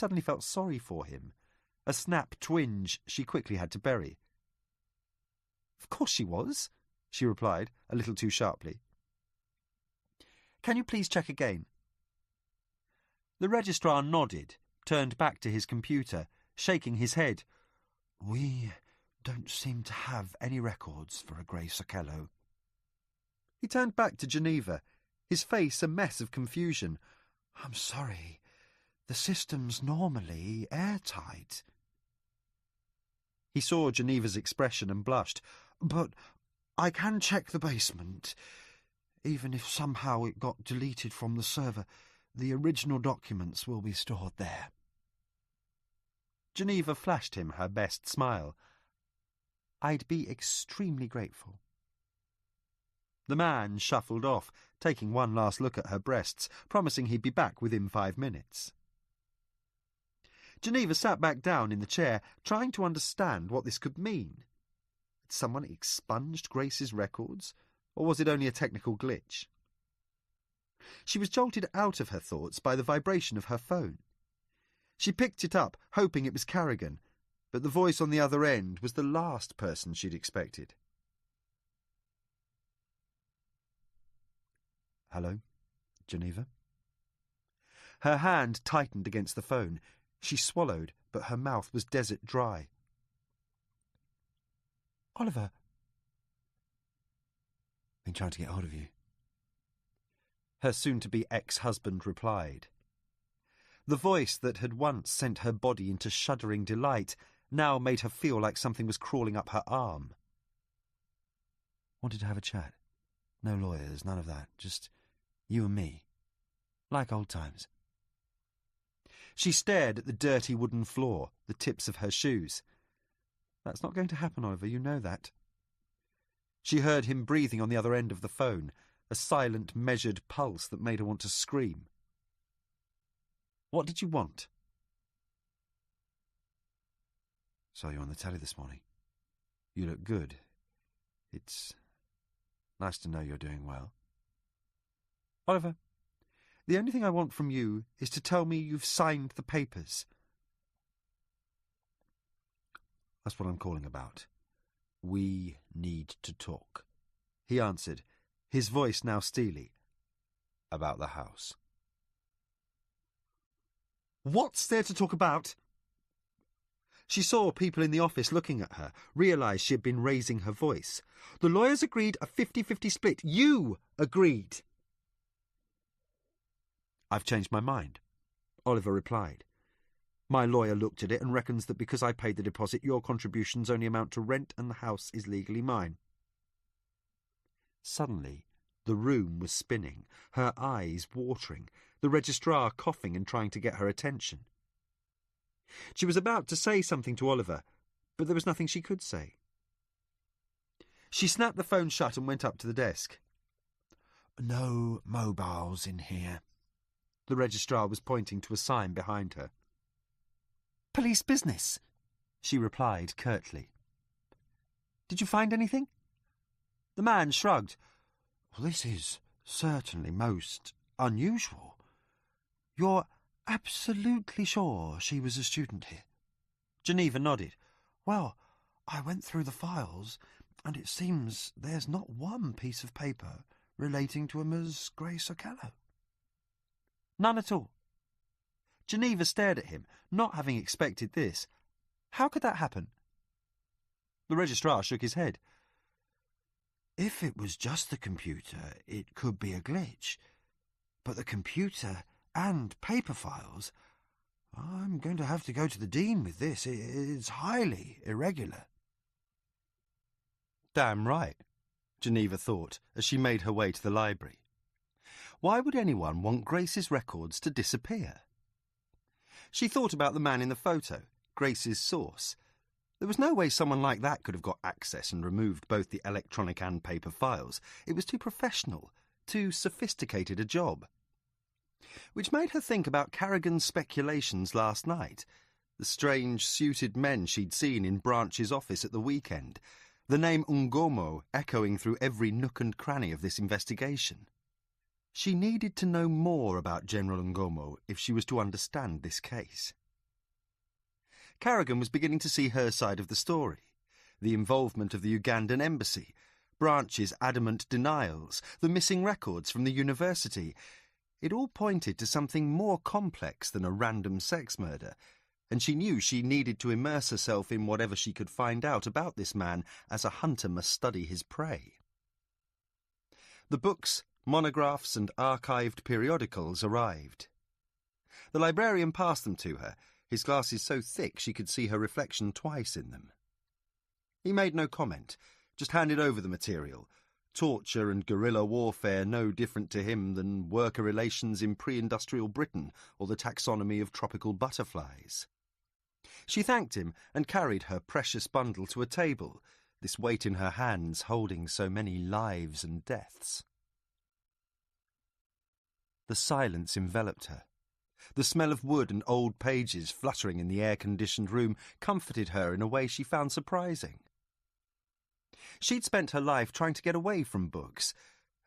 suddenly felt sorry for him, a snap twinge she quickly had to bury. "Of course she was," she replied, a little too sharply. "Can you please check again?" The registrar nodded, turned back to his computer, shaking his head. "We don't seem to have any records for a Grace Okello." He turned back to Geneva, his face a mess of confusion. "I'm sorry. The system's normally airtight." He saw Geneva's expression and blushed. "But I can check the basement. Even if somehow it got deleted from the server, the original documents will be stored there." Geneva flashed him her best smile. "I'd be extremely grateful." The man shuffled off, taking one last look at her breasts, promising he'd be back within 5 minutes. Geneva sat back down in the chair, trying to understand what this could mean. Had someone expunged Grace's records, or was it only a technical glitch? She was jolted out of her thoughts by the vibration of her phone. She picked it up, hoping it was Carrigan, but the voice on the other end was the last person she'd expected. "Hello, Geneva?" Her hand tightened against the phone. She swallowed, but her mouth was desert dry. "Oliver." "Been trying to get hold of you," her soon-to-be ex-husband replied. The voice that had once sent her body into shuddering delight now made her feel like something was crawling up her arm. "Wanted to have a chat. No lawyers, none of that. Just you and me. Like old times." She stared at the dirty wooden floor, the tips of her shoes. "That's not going to happen, Oliver, you know that." She heard him breathing on the other end of the phone, a silent, measured pulse that made her want to scream. "What did you want?" "Saw you on the telly this morning. You look good. It's nice to know you're doing well." "Oliver, the only thing I want from you is to tell me you've signed the papers." "That's what I'm calling about. We need to talk," he answered, his voice now steely. "About the house." "What's there to talk about?" She saw people in the office looking at her, realised she had been raising her voice. "The lawyers agreed a 50-50 split. You agreed." "I've changed my mind," Oliver replied. "My lawyer looked at it and reckons that because I paid the deposit, your contributions only amount to rent and the house is legally mine." Suddenly, the room was spinning, her eyes watering, the registrar coughing and trying to get her attention. She was about to say something to Oliver, but there was nothing she could say. She snapped the phone shut and went up to the desk. "No mobiles in here." The registrar was pointing to a sign behind her. "Police business," she replied curtly. "Did you find anything?" The man shrugged. "Well, this is certainly most unusual. You're absolutely sure she was a student here?" Geneva nodded. "Well, I went through the files, and it seems there's not one piece of paper relating to a Miss Grace Okello." "None at all?" Geneva stared at him, not having expected this. "How could that happen?" The registrar shook his head. "If it was just the computer, it could be a glitch. But the computer and paper files, I'm going to have to go to the dean with this. It's highly irregular." Damn right, Geneva thought as she made her way to the library. Why would anyone want Grace's records to disappear? She thought about the man in the photo, Grace's source. There was no way someone like that could have got access and removed both the electronic and paper files. It was too professional, too sophisticated a job. Which made her think about Carrigan's speculations last night, the strange suited men she'd seen in Branch's office at the weekend, the name Ngomo echoing through every nook and cranny of this investigation. She needed to know more about General Ngomo if she was to understand this case. Carrigan was beginning to see her side of the story. The involvement of the Ugandan embassy, Branch's adamant denials, the missing records from the university. It all pointed to something more complex than a random sex murder, and she knew she needed to immerse herself in whatever she could find out about this man, as a hunter must study his prey. The books, monographs and archived periodicals arrived. The librarian passed them to her, his glasses so thick she could see her reflection twice in them. He made no comment, just handed over the material. Torture and guerrilla warfare no different to him than worker relations in pre-industrial Britain or the taxonomy of tropical butterflies. She thanked him and carried her precious bundle to a table, this weight in her hands holding so many lives and deaths. The silence enveloped her. The smell of wood and old pages fluttering in the air-conditioned room comforted her in a way she found surprising. She'd spent her life trying to get away from books,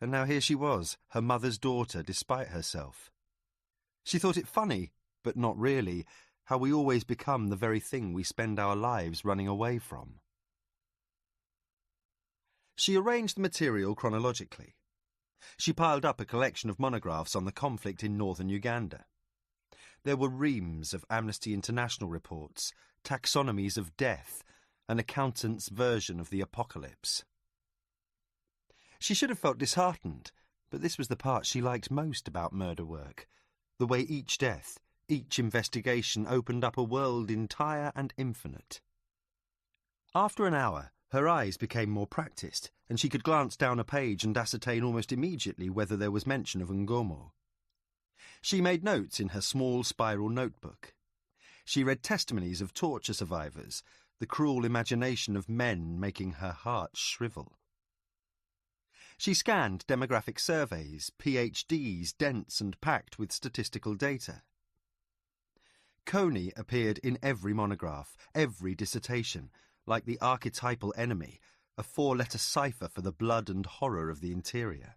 and now here she was, her mother's daughter, despite herself. She thought it funny, but not really, how we always become the very thing we spend our lives running away from. She arranged the material chronologically. She piled up a collection of monographs on the conflict in northern Uganda. There were reams of Amnesty International reports, taxonomies of death, an accountant's version of the apocalypse. She should have felt disheartened, but this was the part she liked most about murder work, the way each death, each investigation opened up a world entire and infinite. After an hour, her eyes became more practised, and she could glance down a page and ascertain almost immediately whether there was mention of Ngomo. She made notes in her small spiral notebook. She read testimonies of torture survivors, the cruel imagination of men making her heart shrivel. She scanned demographic surveys, PhDs dense and packed with statistical data. Coney appeared in every monograph, every dissertation, like the archetypal enemy, a four-letter cipher for the blood and horror of the interior.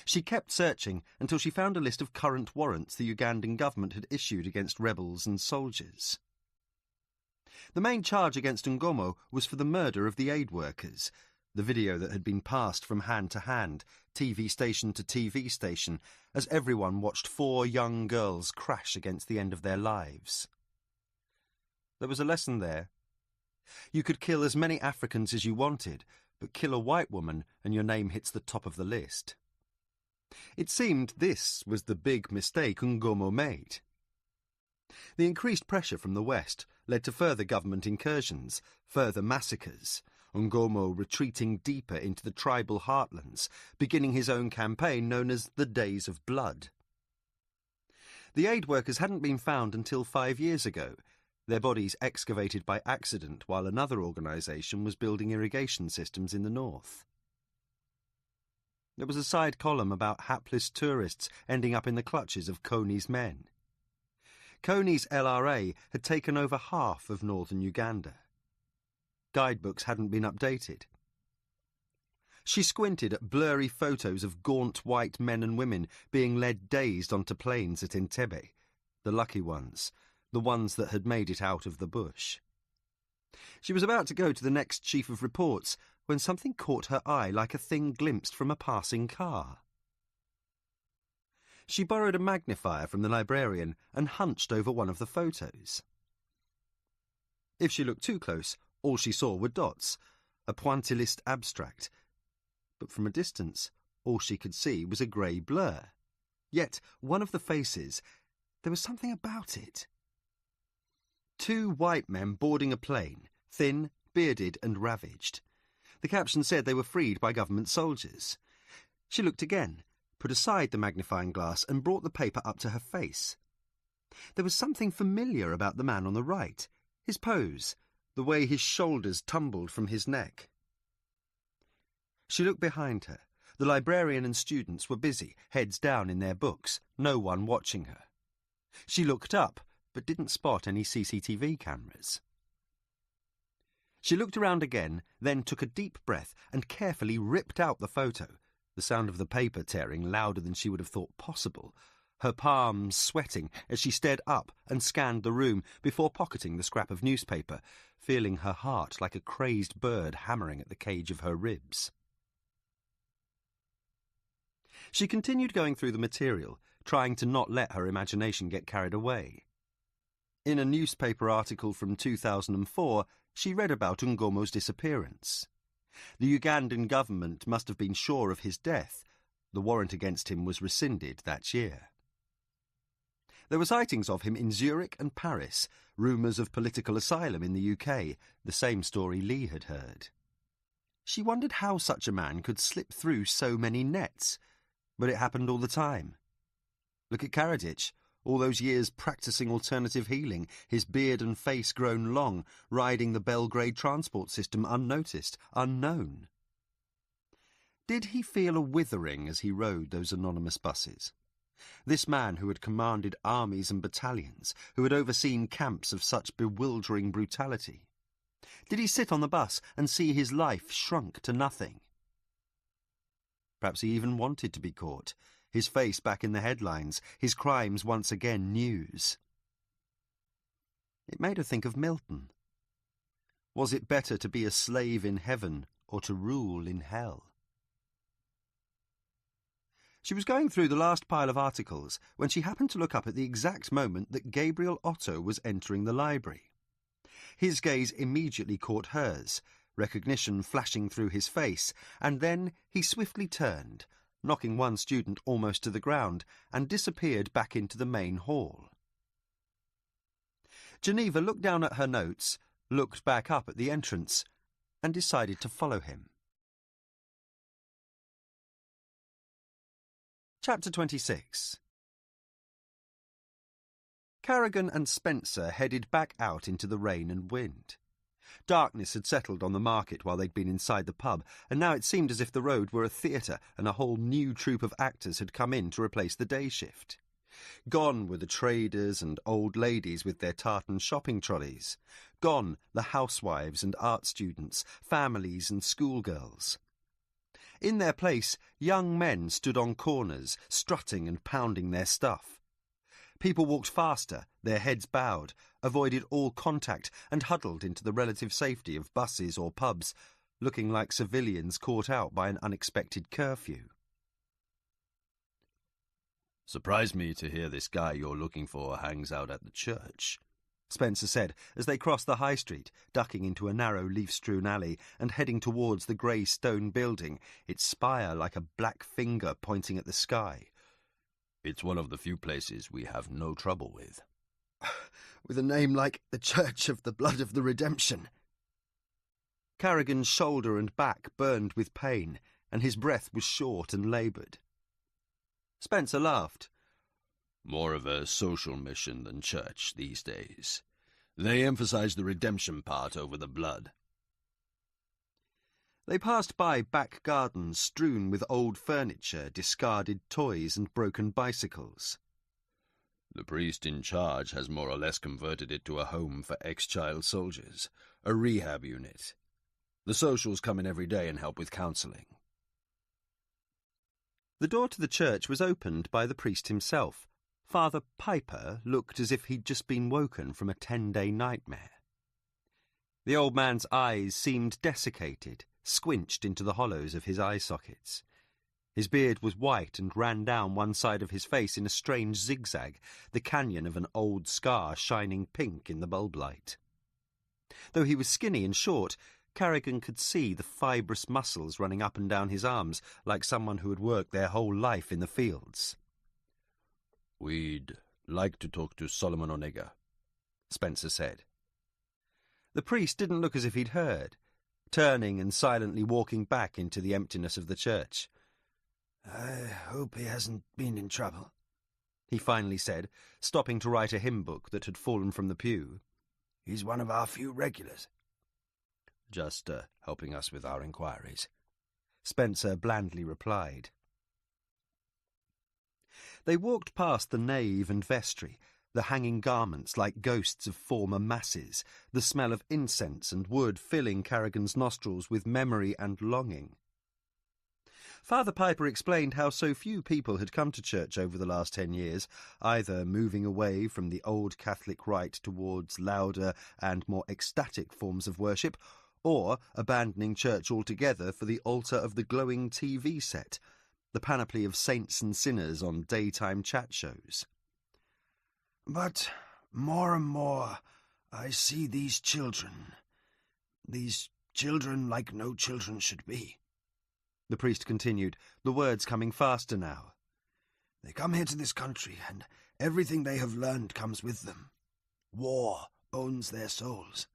She kept searching until she found a list of current warrants the Ugandan government had issued against rebels and soldiers. The main charge against Ngomo was for the murder of the aid workers, the video that had been passed from hand to hand, TV station to TV station, as everyone watched 4 young girls crash against the end of their lives. There was a lesson there. You could kill as many Africans as you wanted, but kill a white woman and your name hits the top of the list. It seemed this was the big mistake Ngomo made. The increased pressure from the West led to further government incursions, further massacres, Ngomo retreating deeper into the tribal heartlands, beginning his own campaign known as the Days of Blood. The aid workers hadn't been found until 5 years ago, their bodies excavated by accident while another organisation was building irrigation systems in the north. There was a side column about hapless tourists ending up in the clutches of Coney's men. Coney's LRA had taken over half of northern Uganda. Guidebooks hadn't been updated. She squinted at blurry photos of gaunt white men and women being led dazed onto planes at Entebbe, the lucky ones, the ones that had made it out of the bush. She was about to go to the next chief of reports when something caught her eye like a thing glimpsed from a passing car. She borrowed a magnifier from the librarian and hunched over one of the photos. If she looked too close, all she saw were dots, a pointillist abstract. But from a distance, all she could see was a grey blur. Yet, one of the faces, there was something about it. 2 white men boarding a plane, thin, bearded and ravaged. The caption said they were freed by government soldiers. She looked again, put aside the magnifying glass and brought the paper up to her face. There was something familiar about the man on the right, his pose, the way his shoulders tumbled from his neck. She looked behind her. The librarian and students were busy, heads down in their books, no one watching her. She looked up, but didn't spot any CCTV cameras. She looked around again, then took a deep breath and carefully ripped out the photo, the sound of the paper tearing louder than she would have thought possible, her palms sweating as she stared up and scanned the room before pocketing the scrap of newspaper, feeling her heart like a crazed bird hammering at the cage of her ribs. She continued going through the material, trying to not let her imagination get carried away. In a newspaper article from 2004, she read about Ngomo's disappearance. The Ugandan government must have been sure of his death. The warrant against him was rescinded that year. There were sightings of him in Zurich and Paris, rumours of political asylum in the UK, the same story Lee had heard. She wondered how such a man could slip through so many nets, but it happened all the time. Look at Karadzic, all those years practising alternative healing, his beard and face grown long, riding the Belgrade transport system unnoticed, unknown. Did he feel a withering as he rode those anonymous buses? This man who had commanded armies and battalions, who had overseen camps of such bewildering brutality. Did he sit on the bus and see his life shrunk to nothing? Perhaps he even wanted to be caught, his face back in the headlines, his crimes once again news. It made her think of Milton. Was it better to be a slave in heaven or to rule in hell? She was going through the last pile of articles when she happened to look up at the exact moment that Gabriel Otto was entering the library. His gaze immediately caught hers, recognition flashing through his face, and then he swiftly turned, knocking one student almost to the ground, and disappeared back into the main hall. Geneva looked down at her notes, looked back up at the entrance, and decided to follow him. Chapter 26. Carrigan and Spencer headed back out into the rain and wind. Darkness had settled on the market while they'd been inside the pub, and now it seemed as if the road were a theatre and a whole new troupe of actors had come in to replace the day shift. Gone were the traders and old ladies with their tartan shopping trolleys. Gone the housewives and art students, families and schoolgirls. In their place, young men stood on corners, strutting and pounding their stuff. People walked faster, their heads bowed, avoided all contact and huddled into the relative safety of buses or pubs, looking like civilians caught out by an unexpected curfew. "Surprised me to hear this guy you're looking for hangs out at the church," Spencer said as they crossed the high street, ducking into a narrow leaf-strewn alley and heading towards the grey stone building, its spire like a black finger pointing at the sky. "It's one of the few places we have no trouble with." With a name like the Church of the Blood of the Redemption. Carrigan's shoulder and back burned with pain, and his breath was short and laboured. Spencer laughed. "More of a social mission than church these days. They emphasize the redemption part over the blood." They passed by back gardens strewn with old furniture, discarded toys and broken bicycles. "The priest in charge has more or less converted it to a home for ex-child soldiers, a rehab unit. The socials come in every day and help with counselling." The door to the church was opened by the priest himself. Father Piper looked as if he'd just been woken from a 10-day nightmare. The old man's eyes seemed desiccated, squinched into the hollows of his eye sockets. His beard was white and ran down one side of his face in a strange zigzag, the canyon of an old scar shining pink in the bulb light. Though he was skinny and short, Carrigan could see the fibrous muscles running up and down his arms like someone who had worked their whole life in the fields. "We'd like to talk to Solomon Onega," Spencer said. The priest didn't look as if he'd heard, turning and silently walking back into the emptiness of the church. "I hope he hasn't been in trouble," he finally said, stopping to write a hymn book that had fallen from the pew. "He's one of our few regulars." "Just helping us with our inquiries," Spencer blandly replied. They walked past the nave and vestry, the hanging garments like ghosts of former masses, the smell of incense and wood filling Carrigan's nostrils with memory and longing. Father Piper explained how so few people had come to church over the last 10 years, either moving away from the old Catholic rite towards louder and more ecstatic forms of worship, or abandoning church altogether for the altar of the glowing TV set, the panoply of saints and sinners on daytime chat shows. But more and more I see these children like no children should be. The priest continued, the words coming faster now. They come here to this country, and everything they have learned comes with them. War owns their souls.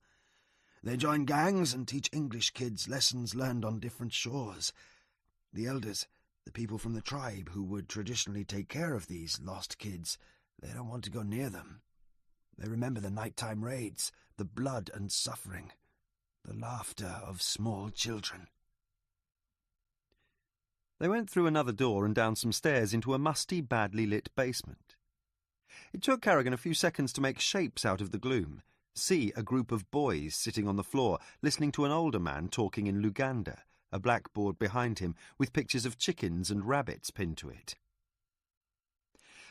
They join gangs and teach English kids lessons learned on different shores. The elders, the people from the tribe who would traditionally take care of these lost kids, they don't want to go near them. They remember the nighttime raids, the blood and suffering, the laughter of small children. They went through another door and down some stairs into a musty, badly lit basement. It took Carrigan a few seconds to make shapes out of the gloom, see a group of boys sitting on the floor, listening to an older man talking in Luganda, a blackboard behind him with pictures of chickens and rabbits pinned to it.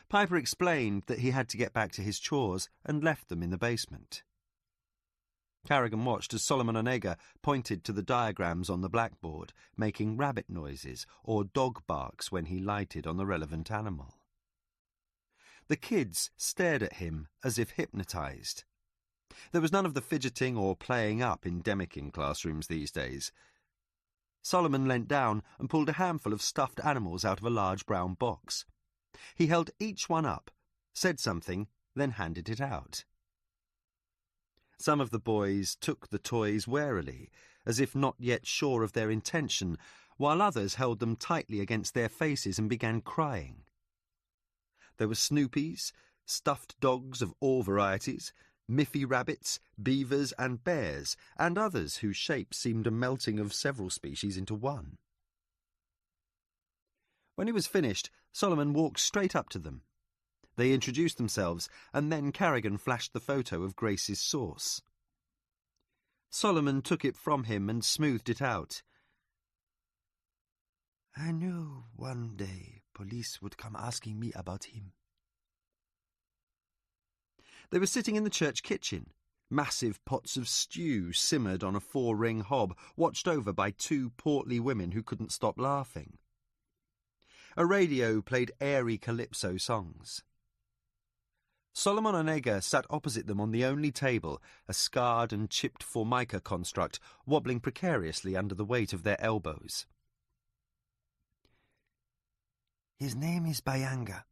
Piper explained that he had to get back to his chores and left them in the basement. Carrigan watched as Solomon Onega pointed to the diagrams on the blackboard, making rabbit noises or dog barks when he lighted on the relevant animal. The kids stared at him as if hypnotized. There was none of the fidgeting or playing up endemic in classrooms these days. Solomon leant down and pulled a handful of stuffed animals out of a large brown box. He held each one up, said something, then handed it out. Some of the boys took the toys warily, as if not yet sure of their intention, while others held them tightly against their faces and began crying. There were Snoopies, stuffed dogs of all varieties, Miffy rabbits, beavers and bears, and others whose shapes seemed a melting of several species into one. When he was finished, Solomon walked straight up to them. They introduced themselves, and then Carrigan flashed the photo of Grace's source. Solomon took it from him and smoothed it out. I knew one day police would come asking me about him. They were sitting in the church kitchen. Massive pots of stew simmered on a 4-ring hob, watched over by 2 portly women who couldn't stop laughing. A radio played airy calypso songs. Solomon Onega sat opposite them on the only table, a scarred and chipped formica construct, wobbling precariously under the weight of their elbows. His name is Bayanga,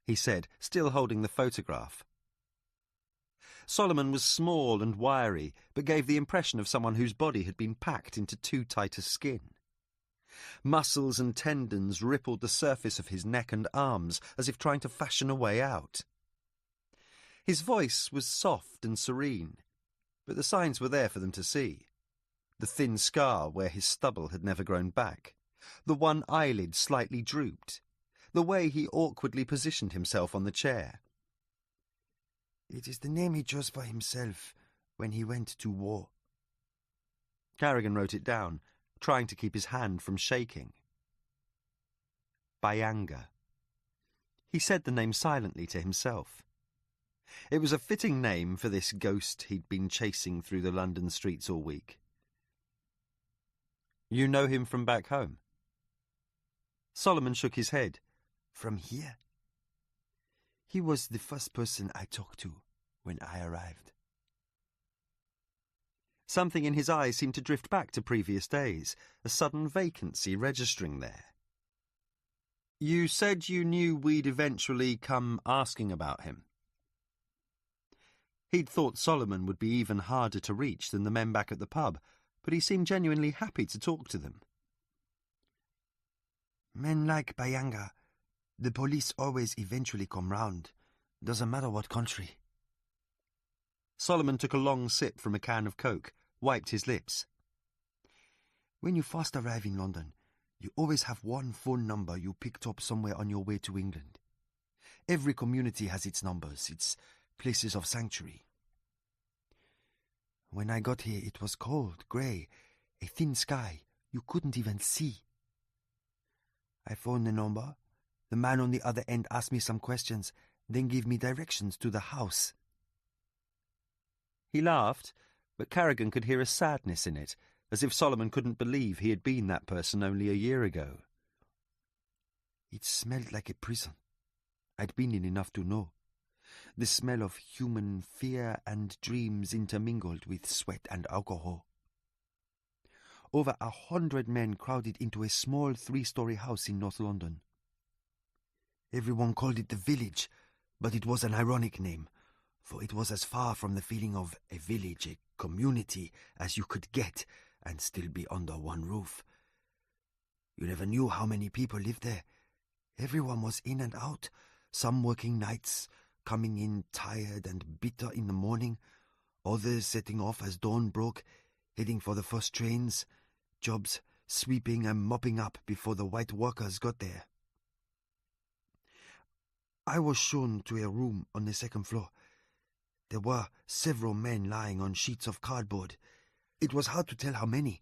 he said, still holding the photograph. Solomon was small and wiry, but gave the impression of someone whose body had been packed into too tight a skin. Muscles and tendons rippled the surface of his neck and arms, as if trying to fashion a way out. His voice was soft and serene, but the signs were there for them to see. The thin scar where his stubble had never grown back, the one eyelid slightly drooped, the way he awkwardly positioned himself on the chair. It is the name he chose for himself when he went to war. Carrigan wrote it down, trying to keep his hand from shaking. Bayanga. He said the name silently to himself. It was a fitting name for this ghost he'd been chasing through the London streets all week. You know him from back home? Solomon shook his head. From here? He was the first person I talked to when I arrived. Something in his eyes seemed to drift back to previous days, a sudden vacancy registering there. You said you knew we'd eventually come asking about him. He'd thought Solomon would be even harder to reach than the men back at the pub, but he seemed genuinely happy to talk to them. Men like Bayanga, the police always eventually come round. Doesn't matter what country. Solomon took a long sip from a can of Coke, wiped his lips. When you first arrive in London, you always have one phone number you picked up somewhere on your way to England. Every community has its numbers, its places of sanctuary. When I got here, it was cold, grey, a thin sky you couldn't even see. I phoned the number. The man on the other end asked me some questions, then gave me directions to the house. He laughed, but Carrigan could hear a sadness in it, as if Solomon couldn't believe he had been that person only a year ago. It smelled like a prison. I'd been in enough to know. The smell of human fear and dreams intermingled with sweat and alcohol. Over 100 men crowded into a small 3-story house in North London. Everyone called it the Village, but it was an ironic name, for it was as far from the feeling of a village, a community, as you could get and still be under one roof. You never knew how many people lived there. Everyone was in and out, some working nights, coming in tired and bitter in the morning, others setting off as dawn broke, heading for the first trains, jobs sweeping and mopping up before the white workers got there. I was shown to a room on the 2nd floor. There were several men lying on sheets of cardboard. It was hard to tell how many.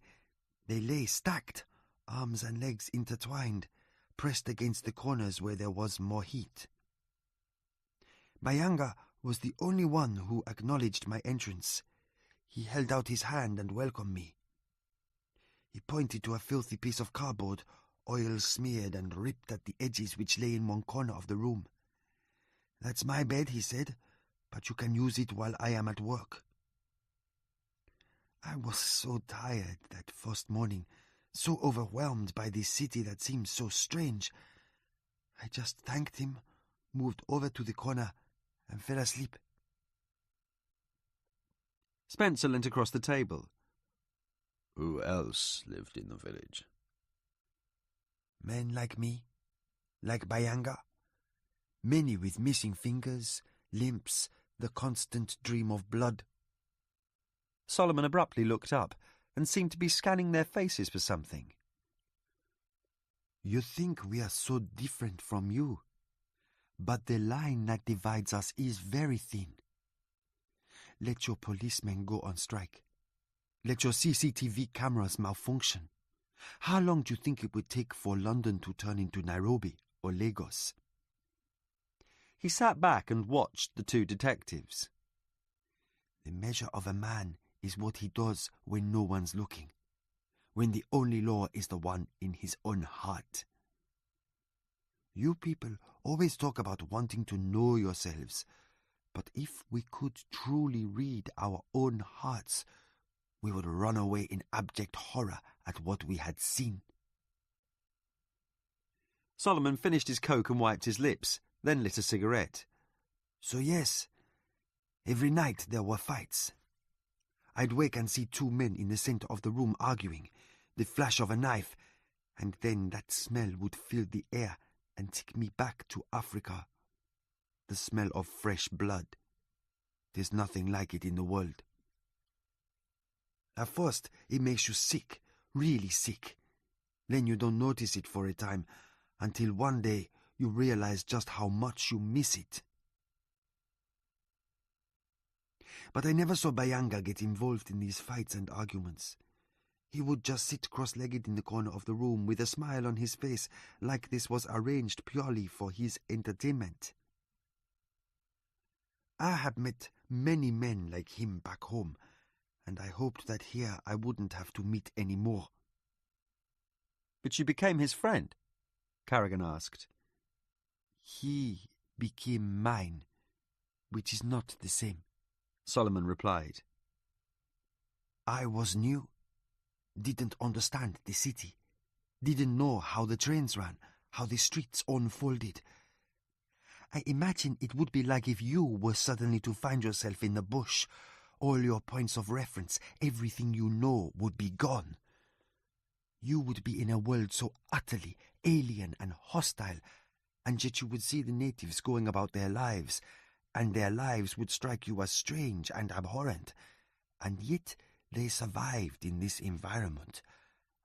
They lay stacked, arms and legs intertwined, pressed against the corners where there was more heat. Bayanga was the only one who acknowledged my entrance. He held out his hand and welcomed me. He pointed to a filthy piece of cardboard, oil-smeared and ripped at the edges, which lay in one corner of the room. "That's my bed," he said, "but you can use it while I am at work." I was so tired that first morning, so overwhelmed by this city that seemed so strange. I just thanked him, moved over to the corner, and fell asleep. Spencer leant across the table. Who else lived in the village? Men like me, like Bayanga. Many with missing fingers, limps, the constant dream of blood. Solomon abruptly looked up and seemed to be scanning their faces for something. You think we are so different from you, but the line that divides us is very thin. Let your policemen go on strike. Let your CCTV cameras malfunction. How long do you think it would take for London to turn into Nairobi or Lagos? He sat back and watched the two detectives. The measure of a man is what he does when no one's looking, when the only law is the one in his own heart. You people always talk about wanting to know yourselves, but if we could truly read our own hearts, we would run away in abject horror at what we had seen. Solomon finished his Coke and wiped his lips, then lit a cigarette. So yes, every night there were fights. I'd wake and see 2 men in the center of the room arguing, the flash of a knife, and then that smell would fill the air and take me back to Africa. The smell of fresh blood. There's nothing like it in the world. At first, it makes you sick, really sick. Then you don't notice it for a time, until one day you realize just how much you miss it. But I never saw Bayanga get involved in these fights and arguments. He would just sit cross-legged in the corner of the room with a smile on his face, like this was arranged purely for his entertainment. I had met many men like him back home, and I hoped that here I wouldn't have to meet any more. But you became his friend? Carrigan asked. He became mine, which is not the same, Solomon replied. I was new, didn't understand the city, didn't know how the trains ran, how the streets unfolded. I imagine it would be like if you were suddenly to find yourself in the bush. All your points of reference, everything you know would be gone. You would be in a world so utterly alien and hostile, and yet you would see the natives going about their lives, and their lives would strike you as strange and abhorrent, and yet they survived in this environment,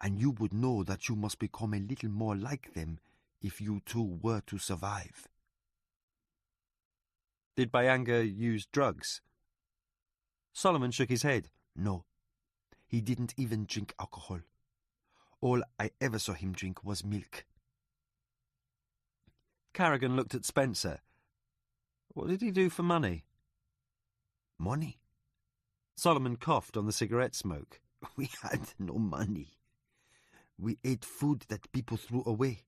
and you would know that you must become a little more like them if you too were to survive. Did Bayanga use drugs? Solomon shook his head. No, he didn't even drink alcohol. All I ever saw him drink was milk. Carrigan looked at Spencer. What did he do for money? Money? Solomon coughed on the cigarette smoke. We had no money. We ate food that people threw away.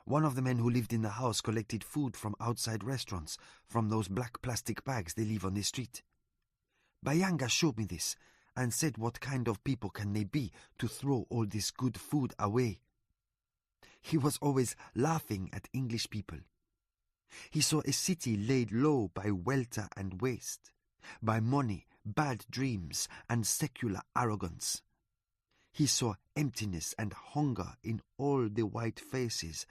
One of the men who lived in the house collected food from outside restaurants, from those black plastic bags they leave on the street. Bayanga showed me this and said, what kind of people can they be to throw all this good food away? He was always laughing at English people. He saw a city laid low by welter and waste, by money, bad dreams, and secular arrogance. He saw emptiness and hunger in all the white faces,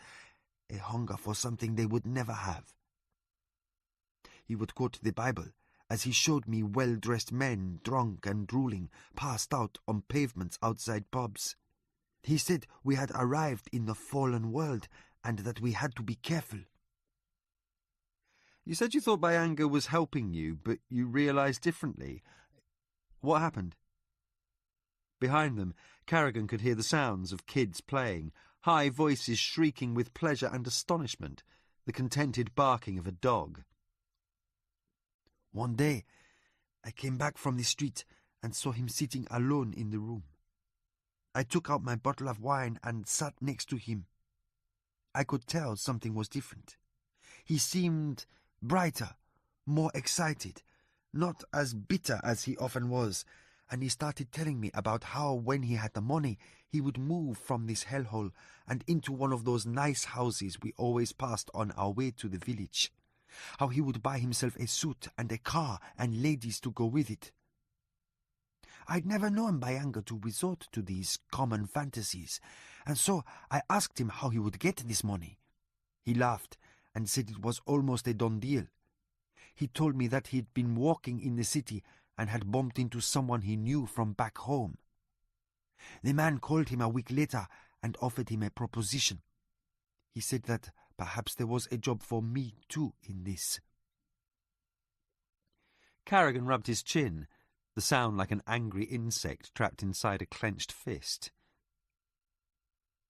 a hunger for something they would never have. He would quote the Bible as he showed me well-dressed men, drunk and drooling, passed out on pavements outside pubs. He said we had arrived in the fallen world and that we had to be careful. You said you thought Bayanga was helping you, but you realised differently. What happened? Behind them, Carrigan could hear the sounds of kids playing, high voices shrieking with pleasure and astonishment, the contented barking of a dog. One day, I came back from the street and saw him sitting alone in the room. I took out my bottle of wine and sat next to him. I could tell something was different. He seemed brighter, more excited, not as bitter as he often was, and he started telling me about how when he had the money, he would move from this hellhole and into one of those nice houses we always passed on our way to the village. How he would buy himself a suit and a car and ladies to go with it. I'd never known Bayanga to resort to these common fantasies, and so I asked him how he would get this money. He laughed and said it was almost a done deal. He told me that he'd been walking in the city and had bumped into someone he knew from back home. The man called him a week later and offered him a proposition. He said that perhaps there was a job for me too in this. Carrigan rubbed his chin, the sound like an angry insect trapped inside a clenched fist.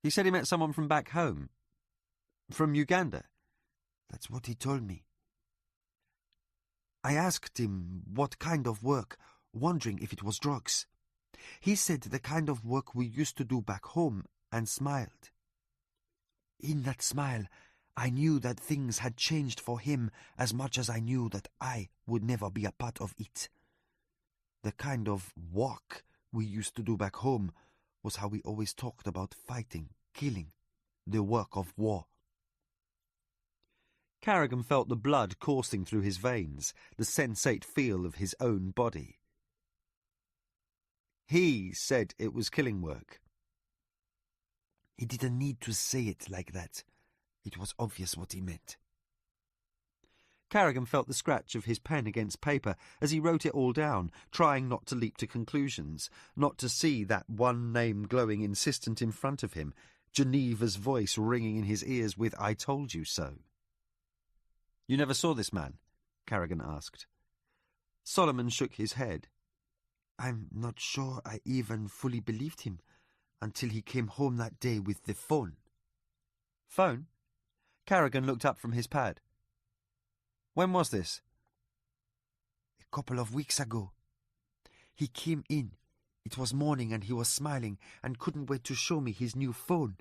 He said he met someone from back home. From Uganda. That's what he told me. I asked him what kind of work, wondering if it was drugs. He said the kind of work we used to do back home, and smiled. In that smile, I knew that things had changed for him as much as I knew that I would never be a part of it. The kind of work we used to do back home was how we always talked about fighting, killing, the work of war. Carrigan felt the blood coursing through his veins, the sensate feel of his own body. He said it was killing work. He didn't need to say it like that. It was obvious what he meant. Carrigan felt the scratch of his pen against paper as he wrote it all down, trying not to leap to conclusions, not to see that one name glowing insistent in front of him, Geneva's voice ringing in his ears with "I told you so." "You never saw this man?" Carrigan asked. Solomon shook his head. I'm not sure I even fully believed him until he came home that day with the phone. Phone? Carrigan looked up from his pad. When was this? A couple of weeks ago. He came in. It was morning and he was smiling and couldn't wait to show me his new phone.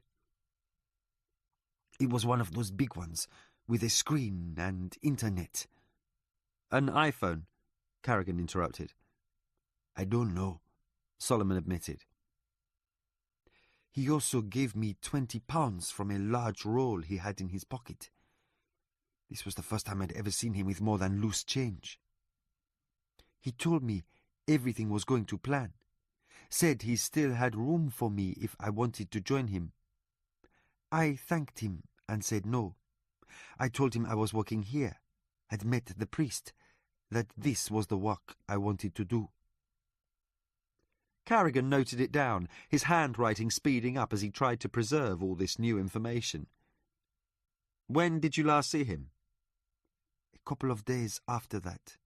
It was one of those big ones, with a screen and internet. An iPhone? Carrigan interrupted. I don't know, Solomon admitted. He also gave me £20 from a large roll he had in his pocket. This was the first time I'd ever seen him with more than loose change. He told me everything was going to plan, said he still had room for me if I wanted to join him. I thanked him and said no. I told him I was working here, had met the priest, that this was the work I wanted to do. Carrigan noted it down, his handwriting speeding up as he tried to preserve all this new information. When did you last see him? A couple of days after that.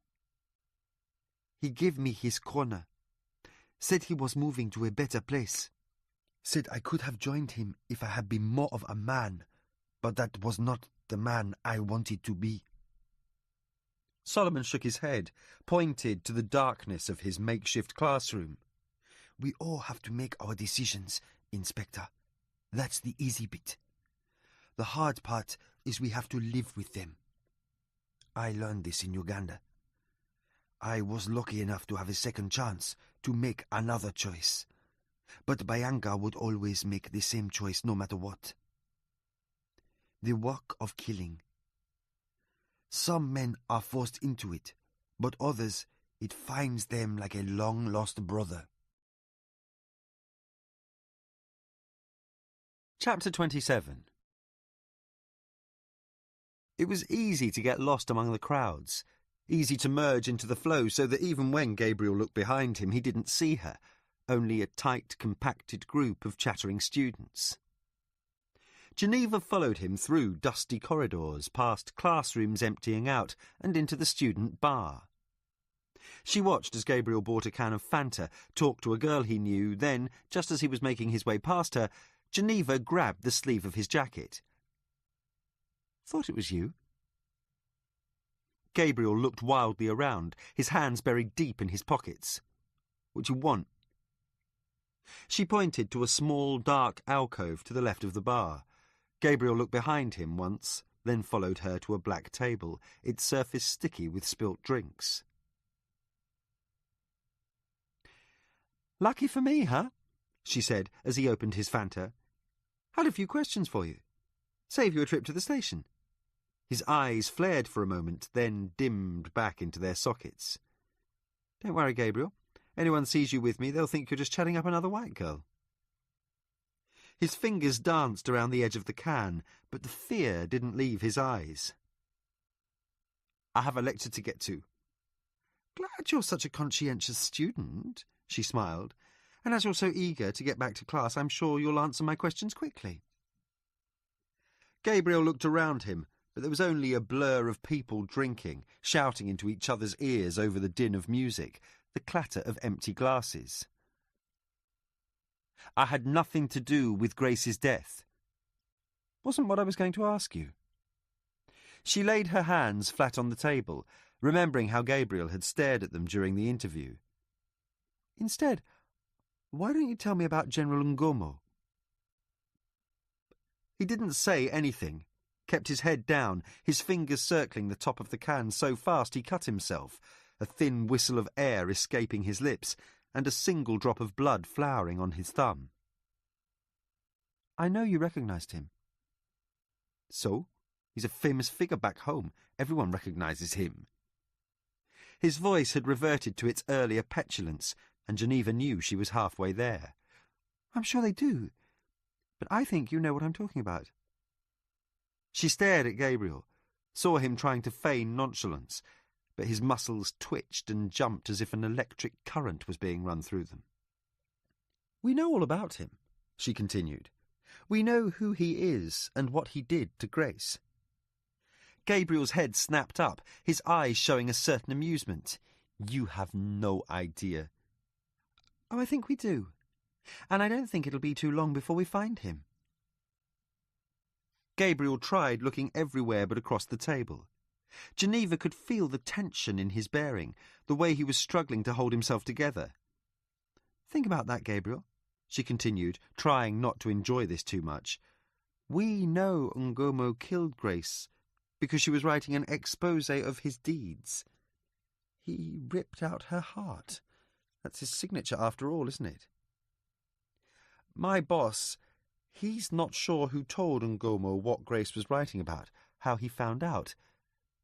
He gave me his corner, said he was moving to a better place, said I could have joined him if I had been more of a man, but that was not the man I wanted to be. Solomon shook his head, pointed to the darkness of his makeshift classroom. We all have to make our decisions, Inspector. That's the easy bit. The hard part is we have to live with them. I learned this in Uganda. I was lucky enough to have a second chance to make another choice. But Bayanga would always make the same choice no matter what. The work of killing. Some men are forced into it, but others, it finds them like a long-lost brother. Chapter 27. It was easy to get lost among the crowds, easy to merge into the flow so that even when Gabriel looked behind him, he didn't see her, only a tight, compacted group of chattering students. Geneva followed him through dusty corridors, past classrooms emptying out, and into the student bar. She watched as Gabriel bought a can of Fanta, talked to a girl he knew, then, just as he was making his way past her, Geneva grabbed the sleeve of his jacket. "Thought it was you." Gabriel looked wildly around, his hands buried deep in his pockets. "What do you want?" She pointed to a small, dark alcove to the left of the bar. Gabriel looked behind him once, then followed her to a black table, its surface sticky with spilt drinks. "Lucky for me, huh?" she said as he opened his Fanta. "Had a few questions for you. Save you a trip to the station." His eyes flared for a moment, then dimmed back into their sockets. "Don't worry, Gabriel. Anyone sees you with me, they'll think you're just chatting up another white girl." His fingers danced around the edge of the can, but the fear didn't leave his eyes. "I have a lecture to get to." "Glad you're such a conscientious student," she smiled. "And as you're so eager to get back to class, I'm sure you'll answer my questions quickly." Gabriel looked around him, but there was only a blur of people drinking, shouting into each other's ears over the din of music, the clatter of empty glasses. "I had nothing to do with Grace's death." "Wasn't what I was going to ask you." She laid her hands flat on the table, remembering how Gabriel had stared at them during the interview. "Instead, why don't you tell me about General Ngomo?" He didn't say anything, kept his head down, his fingers circling the top of the can so fast he cut himself, a thin whistle of air escaping his lips, and a single drop of blood flowering on his thumb. "I know you recognized him." "So? He's a famous figure back home. Everyone recognizes him." His voice had reverted to its earlier petulance, and Geneva knew she was halfway there. "I'm sure they do, but I think you know what I'm talking about." She stared at Gabriel, saw him trying to feign nonchalance, but his muscles twitched and jumped as if an electric current was being run through them. "We know all about him," she continued. "We know who he is and what he did to Grace." Gabriel's head snapped up, his eyes showing a certain amusement. "You have no idea." "Oh, I think we do. And I don't think it'll be too long before we find him." Gabriel tried looking everywhere but across the table. Geneva could feel the tension in his bearing, the way he was struggling to hold himself together. "Think about that, Gabriel," she continued, trying not to enjoy this too much. "We know Ngomo killed Grace because she was writing an exposé of his deeds. He ripped out her heart. That's his signature after all, isn't it? My boss, he's not sure who told Ngomo what Grace was writing about, how he found out.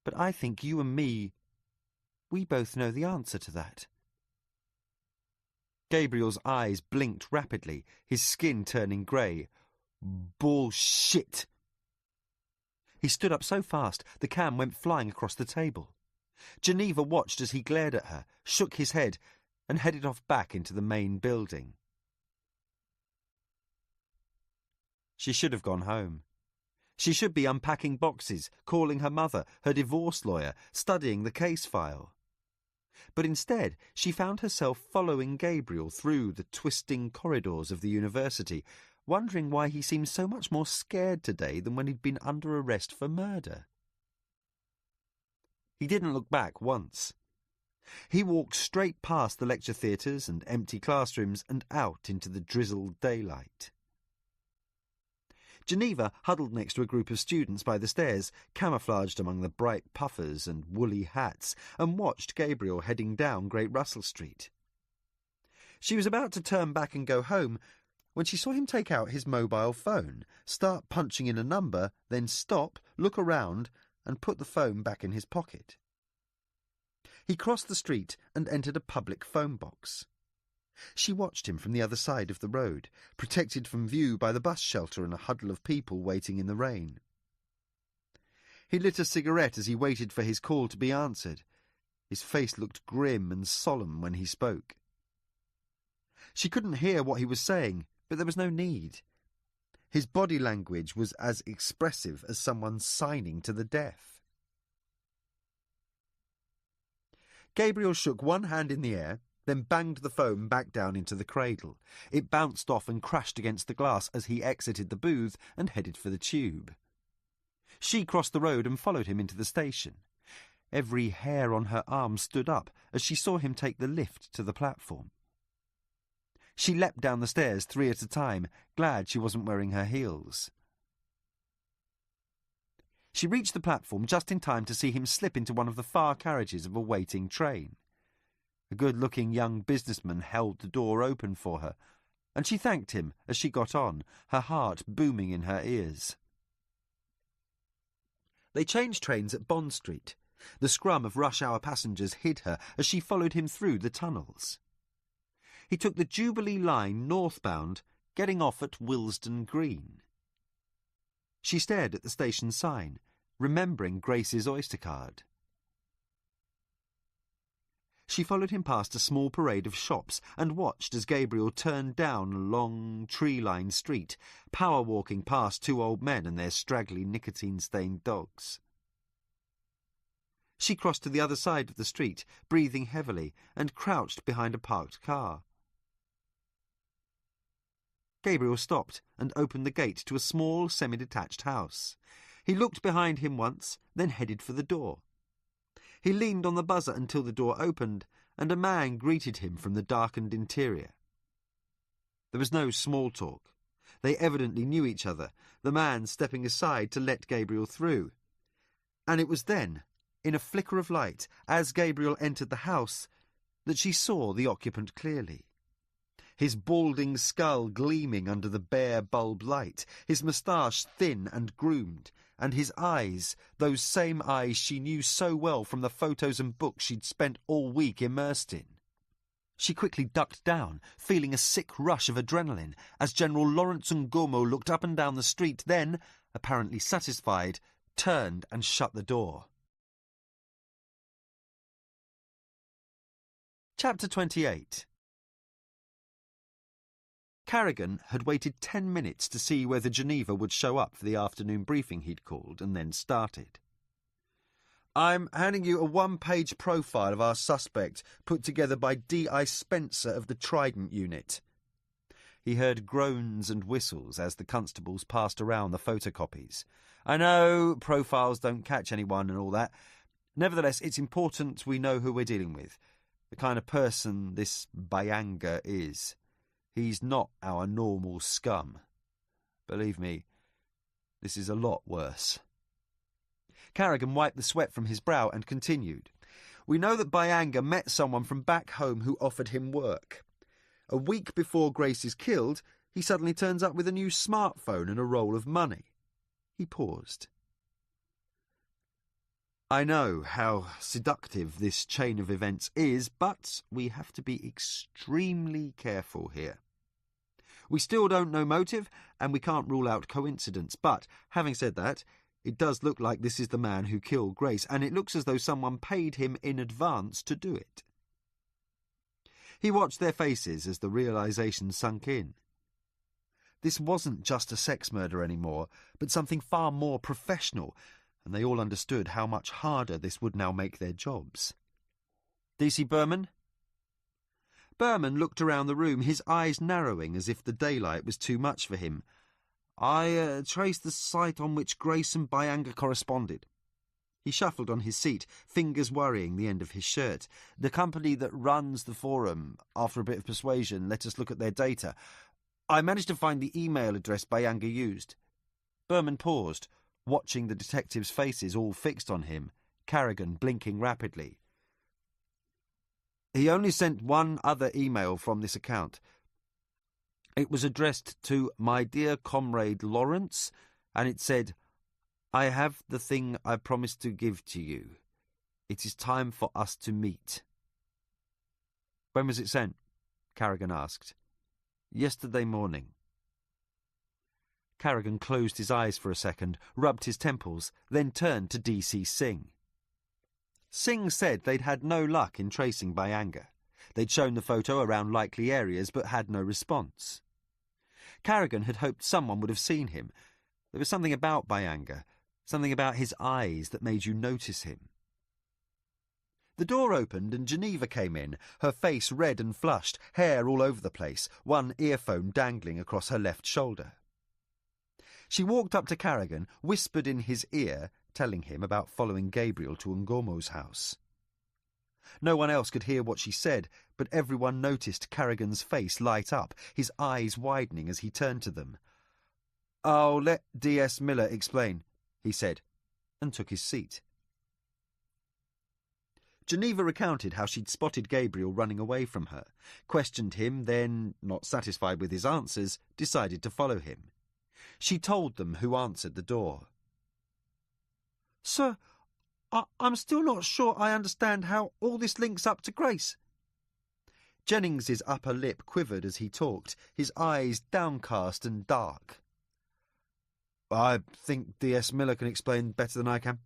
But I think you and me, we both know the answer to that." Gabriel's eyes blinked rapidly, his skin turning grey. "Bullshit!" He stood up so fast the can went flying across the table. Geneva watched as he glared at her, shook his head, and headed off back into the main building. She should have gone home. She should be unpacking boxes, calling her mother, her divorce lawyer, studying the case file. But instead, she found herself following Gabriel through the twisting corridors of the university, wondering why he seemed so much more scared today than when he'd been under arrest for murder. He didn't look back once. He walked straight past the lecture theatres and empty classrooms and out into the drizzled daylight. Geneva huddled next to a group of students by the stairs, camouflaged among the bright puffers and woolly hats, and watched Gabriel heading down Great Russell Street. She was about to turn back and go home when she saw him take out his mobile phone, start punching in a number, then stop, look around, and put the phone back in his pocket. He crossed the street and entered a public phone box. She watched him from the other side of the road, protected from view by the bus shelter and a huddle of people waiting in the rain. He lit a cigarette as he waited for his call to be answered. His face looked grim and solemn when he spoke. She couldn't hear what he was saying, but there was no need. His body language was as expressive as someone signing to the deaf. Gabriel shook one hand in the air, then banged the phone back down into the cradle. It bounced off and crashed against the glass as he exited the booth and headed for the tube. She crossed the road and followed him into the station. Every hair on her arm stood up as she saw him take the lift to the platform. She leapt down the stairs 3 at a time, glad she wasn't wearing her heels. She reached the platform just in time to see him slip into one of the far carriages of a waiting train. A good-looking young businessman held the door open for her, and she thanked him as she got on, her heart booming in her ears. They changed trains at Bond Street. The scrum of rush-hour passengers hid her as she followed him through the tunnels. He took the Jubilee line northbound, getting off at Willesden Green. She stared at the station sign, remembering Grace's Oyster card. She followed him past a small parade of shops and watched as Gabriel turned down a long, tree-lined street, power-walking past 2 old men and their straggly nicotine-stained dogs. She crossed to the other side of the street, breathing heavily, and crouched behind a parked car. Gabriel stopped and opened the gate to a small, semi-detached house. He looked behind him once, then headed for the door. He leaned on the buzzer until the door opened, and a man greeted him from the darkened interior. There was no small talk. They evidently knew each other, the man stepping aside to let Gabriel through. And it was then, in a flicker of light, as Gabriel entered the house, that she saw the occupant clearly. His balding skull gleaming under the bare bulb light, his moustache thin and groomed, and his eyes, those same eyes she knew so well from the photos and books she'd spent all week immersed in. She quickly ducked down, feeling a sick rush of adrenaline, as General Lawrence Ngomo looked up and down the street, then, apparently satisfied, turned and shut the door. Chapter 28. Carrigan had waited 10 minutes to see whether Geneva would show up for the afternoon briefing he'd called, and then started. "I'm handing you a one-page profile of our suspect, put together by D.I. Spencer of the Trident Unit." He heard groans and whistles as the constables passed around the photocopies. "I know profiles don't catch anyone and all that. Nevertheless, it's important we know who we're dealing with, the kind of person this Bayanga is. He's not our normal scum. Believe me, this is a lot worse." Carrigan wiped the sweat from his brow and continued. "We know that Bayanga met someone from back home who offered him work. A week before Grace is killed, he suddenly turns up with a new smartphone and a roll of money." He paused. "I know how seductive this chain of events is, but we have to be extremely careful here. We still don't know motive, and we can't rule out coincidence, but, having said that, it does look like this is the man who killed Grace, and it looks as though someone paid him in advance to do it." He watched their faces as the realization sunk in. This wasn't just a sex murder anymore, but something far more professional, and they all understood how much harder this would now make their jobs. "DC Berman?" Berman looked around the room, his eyes narrowing as if the daylight was too much for him. I traced the site on which Grace and Byanga corresponded. He shuffled on his seat, fingers worrying the end of his shirt. The company that runs the forum, after a bit of persuasion, let us look at their data. I managed to find the email address Byanga used. Berman paused, watching the detectives' faces all fixed on him, Carrigan blinking rapidly. He only sent one other email from this account. It was addressed to my dear comrade Lawrence, and it said, I have the thing I promised to give to you. It is time for us to meet. When was it sent? Carrigan asked. Yesterday morning. Carrigan closed his eyes for a second, rubbed his temples, then turned to D.C. Singh. Singh said they'd had no luck in tracing Byanga. They'd shown the photo around likely areas but had no response. Carrigan had hoped someone would have seen him. There was something about Byanga, something about his eyes that made you notice him. The door opened and Geneva came in, her face red and flushed, hair all over the place, one earphone dangling across her left shoulder. She walked up to Carrigan, whispered in his ear, telling him about following Gabriel to Ngomo's house. No one else could hear what she said, but everyone noticed Carrigan's face light up, his eyes widening as he turned to them. I'll let D.S. Miller explain, he said, and took his seat. Geneva recounted how she'd spotted Gabriel running away from her, questioned him, then, not satisfied with his answers, decided to follow him. She told them who answered the door. Sir, I'm still not sure I understand how all this links up to Grace. Jennings's upper lip quivered as he talked, his eyes downcast and dark. I think D.S. Miller can explain better than I can.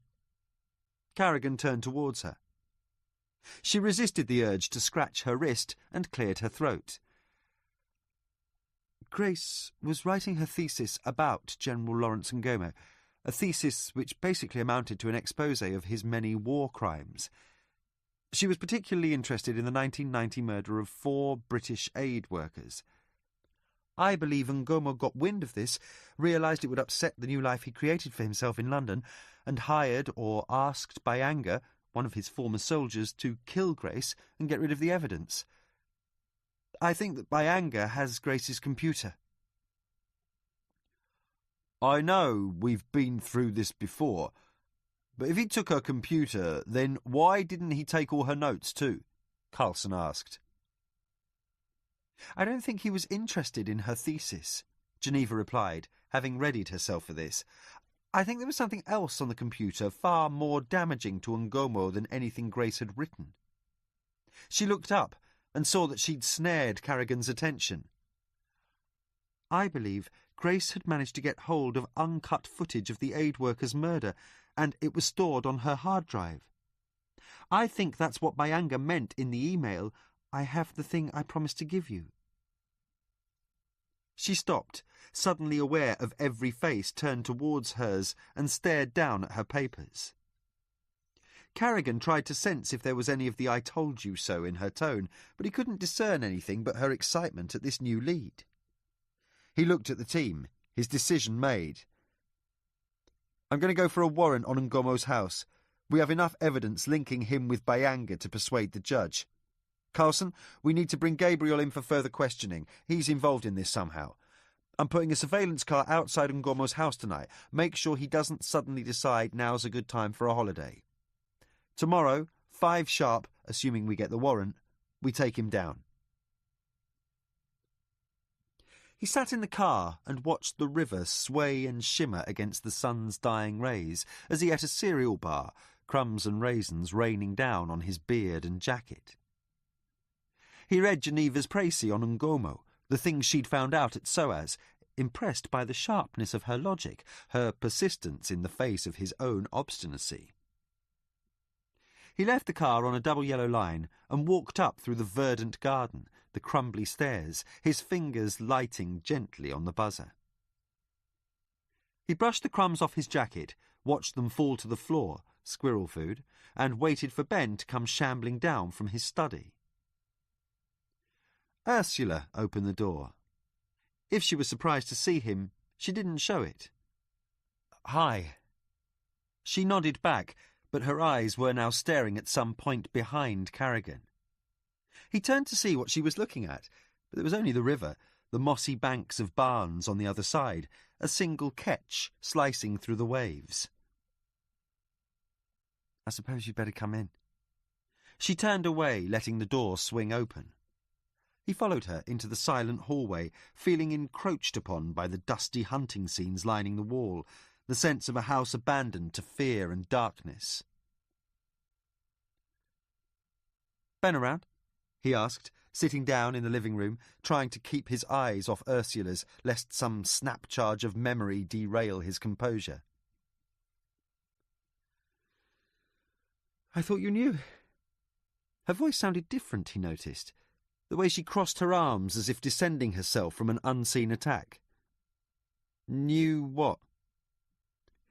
Carrigan turned towards her. She resisted the urge to scratch her wrist and cleared her throat. Grace was writing her thesis about General Lawrence Ngomo, a thesis which basically amounted to an exposé of his many war crimes. She was particularly interested in the 1990 murder of 4 British aid workers. I believe Ngomo got wind of this, realised it would upset the new life he created for himself in London, and hired or asked Byanga, one of his former soldiers, to kill Grace and get rid of the evidence. I think that Byanga has Grace's computer. I know we've been through this before, but if he took her computer, then why didn't he take all her notes too? Carlson asked. I don't think he was interested in her thesis, Geneva replied, having readied herself for this. I think there was something else on the computer far more damaging to Ngomo than anything Grace had written. She looked up and saw that she'd snared Carrigan's attention. I believe Grace had managed to get hold of uncut footage of the aid worker's murder, and it was stored on her hard drive. I think that's what Byanga meant in the email, I have the thing I promised to give you. She stopped, suddenly aware of every face turned towards hers, and stared down at her papers. Carrigan tried to sense if there was any of the I told you so in her tone, but he couldn't discern anything but her excitement at this new lead. He looked at the team, his decision made. I'm going to go for a warrant on Ngomo's house. We have enough evidence linking him with Byanga to persuade the judge. Carlson, we need to bring Gabriel in for further questioning. He's involved in this somehow. I'm putting a surveillance car outside Ngomo's house tonight. Make sure he doesn't suddenly decide now's a good time for a holiday. Tomorrow, 5 sharp, assuming we get the warrant, we take him down. He sat in the car and watched the river sway and shimmer against the sun's dying rays as he ate a cereal bar, crumbs and raisins raining down on his beard and jacket. He read Geneva's précis on Ngomo, the things she'd found out at SOAS, impressed by the sharpness of her logic, her persistence in the face of his own obstinacy. He left the car on a double yellow line and walked up through the verdant garden, the crumbly stairs, his fingers lighting gently on the buzzer. He brushed the crumbs off his jacket, watched them fall to the floor, squirrel food, and waited for Ben to come shambling down from his study. Ursula opened the door. If she was surprised to see him, she didn't show it. "Hi." She nodded back, but her eyes were now staring at some point behind Carrigan. He turned to see what she was looking at, but there was only the river, the mossy banks of barns on the other side, a single ketch slicing through the waves. "I suppose you'd better come in." She turned away, letting the door swing open. He followed her into the silent hallway, feeling encroached upon by the dusty hunting scenes lining the wall, the sense of a house abandoned to fear and darkness. "Ben around?" he asked, sitting down in the living room, trying to keep his eyes off Ursula's, lest some snap charge of memory derail his composure. "I thought you knew." Her voice sounded different, he noticed, the way she crossed her arms as if defending herself from an unseen attack. "Knew what?"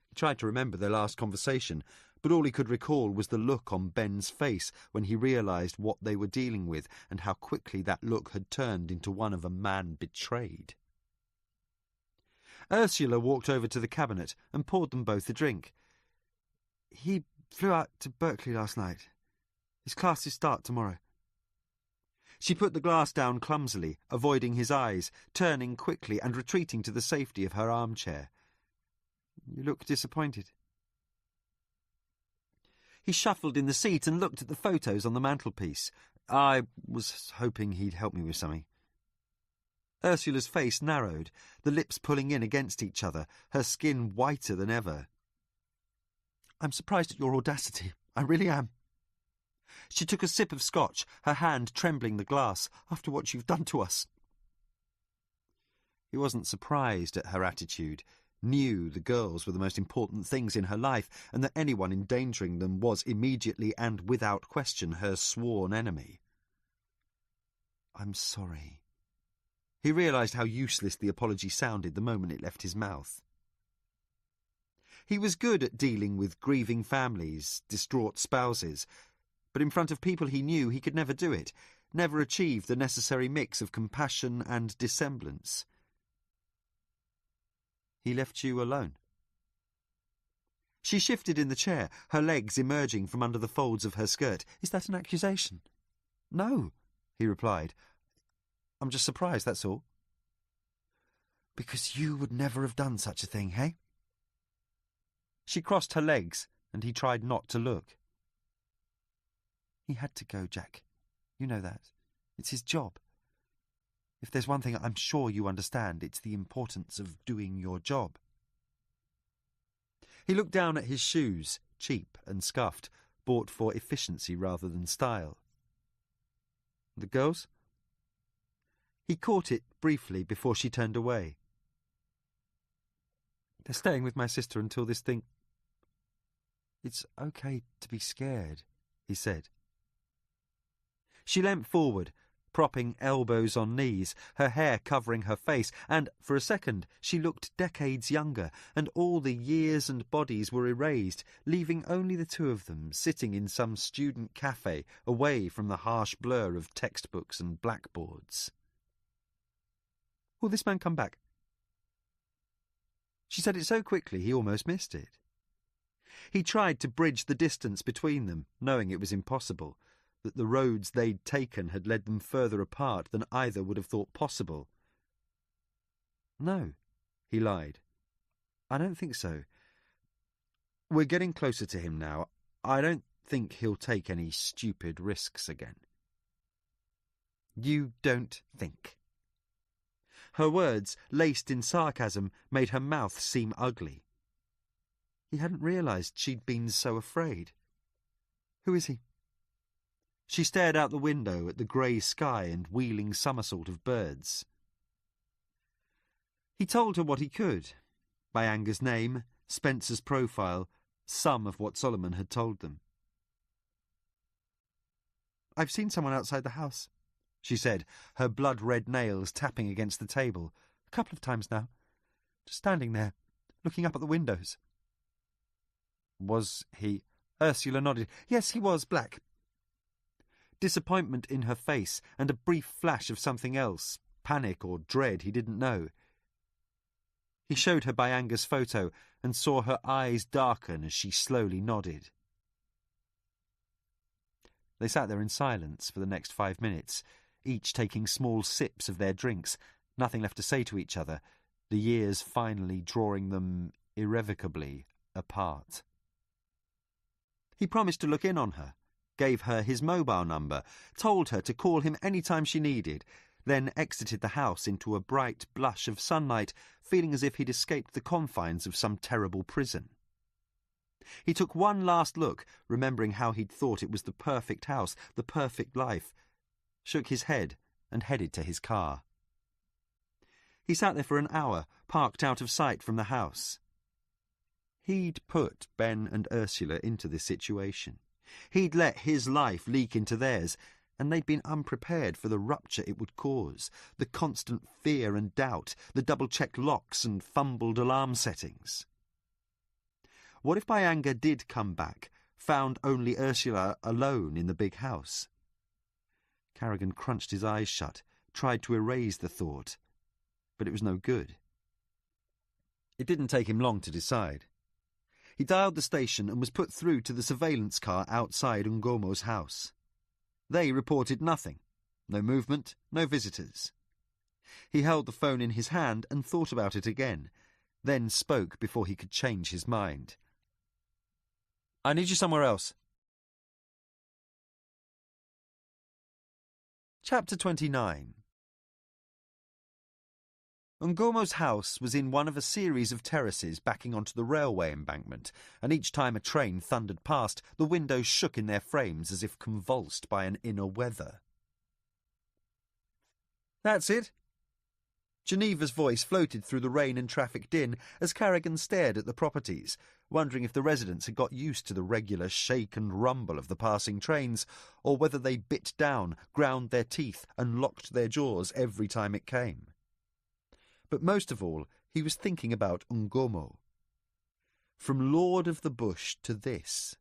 He tried to remember their last conversation, but all he could recall was the look on Ben's face when he realised what they were dealing with and how quickly that look had turned into one of a man betrayed. Ursula walked over to the cabinet and poured them both a drink. "He flew out to Berkeley last night. His classes start tomorrow." She put the glass down clumsily, avoiding his eyes, turning quickly and retreating to the safety of her armchair. "You look disappointed." He shuffled in the seat and looked at the photos on the mantelpiece. "I was hoping he'd help me with something." Ursula's face narrowed, the lips pulling in against each other, her skin whiter than ever. "I'm surprised at your audacity. I really am." She took a sip of scotch, her hand trembling the glass. "After what you've done to us." He wasn't surprised at her attitude, knew the girls were the most important things in her life, and that anyone endangering them was immediately and without question her sworn enemy. "I'm sorry." He realised how useless the apology sounded the moment it left his mouth. He was good at dealing with grieving families, distraught spouses, but in front of people he knew he could never do it, never achieve the necessary mix of compassion and dissemblance. "He left you alone?" She shifted in the chair, her legs emerging from under the folds of her skirt. "Is that an accusation?" "No," he replied. "I'm just surprised, that's all." "Because you would never have done such a thing, hey?" She crossed her legs, and he tried not to look. "He had to go, Jack. You know that. It's his job. If there's one thing I'm sure you understand, it's the importance of doing your job." He looked down at his shoes, cheap and scuffed, bought for efficiency rather than style. "The girls?" He caught it briefly before she turned away. "They're staying with my sister until this thing—" "It's okay to be scared," he said. She leant forward, propping elbows on knees, her hair covering her face, and for a second she looked decades younger, and all the years and bodies were erased, leaving only the two of them sitting in some student cafe away from the harsh blur of textbooks and blackboards. "Will this man come back?" She said it so quickly he almost missed it. He tried to bridge the distance between them, knowing it was impossible, that the roads they'd taken had led them further apart than either would have thought possible. "No," he lied. "I don't think so. We're getting closer to him now. I don't think he'll take any stupid risks again." "You don't think?" Her words, laced in sarcasm, made her mouth seem ugly. He hadn't realised she'd been so afraid. "Who is he?" She stared out the window at the grey sky and wheeling somersault of birds. He told her what he could, by Anger's name, Spencer's profile, some of what Solomon had told them. "I've seen someone outside the house," she said, her blood-red nails tapping against the table. "A couple of times now. Just standing there, looking up at the windows." "Was he—" Ursula nodded. "Yes, he was black. disappointment in her face and a brief flash of something else, panic or dread he didn't know. He showed her Byanga's photo and saw her eyes darken as she slowly nodded. They sat there in silence for the next 5 minutes, each taking small sips of their drinks, nothing left to say to each other, the years finally drawing them irrevocably apart. He promised to look in on her, gave her his mobile number, told her to call him any time she needed, then exited the house into a bright blush of sunlight, feeling as if he'd escaped the confines of some terrible prison. He took one last look, remembering how he'd thought it was the perfect house, the perfect life, shook his head and headed to his car. He sat there for an hour, parked out of sight from the house. He'd put Ben and Ursula into this situation. He'd let his life leak into theirs, and they'd been unprepared for the rupture it would cause, the constant fear and doubt, the double-checked locks and fumbled alarm settings. What if Byanga did come back, found only Ursula alone in the big house? Carrigan crunched his eyes shut, tried to erase the thought, but it was no good. It didn't take him long to decide. He dialed the station and was put through to the surveillance car outside Ngomo's house. They reported nothing. No movement, no visitors. He held the phone in his hand and thought about it again, then spoke before he could change his mind. "I need you somewhere else." Chapter 29. Ngomo's house was in one of a series of terraces backing onto the railway embankment, and each time a train thundered past, the windows shook in their frames as if convulsed by an inner weather. "That's it." Geneva's voice floated through the rain and traffic din as Carrigan stared at the properties, wondering if the residents had got used to the regular shake and rumble of the passing trains, or whether they bit down, ground their teeth, and locked their jaws every time it came. But most of all, he was thinking about Ngomo. From Lord of the Bush to this.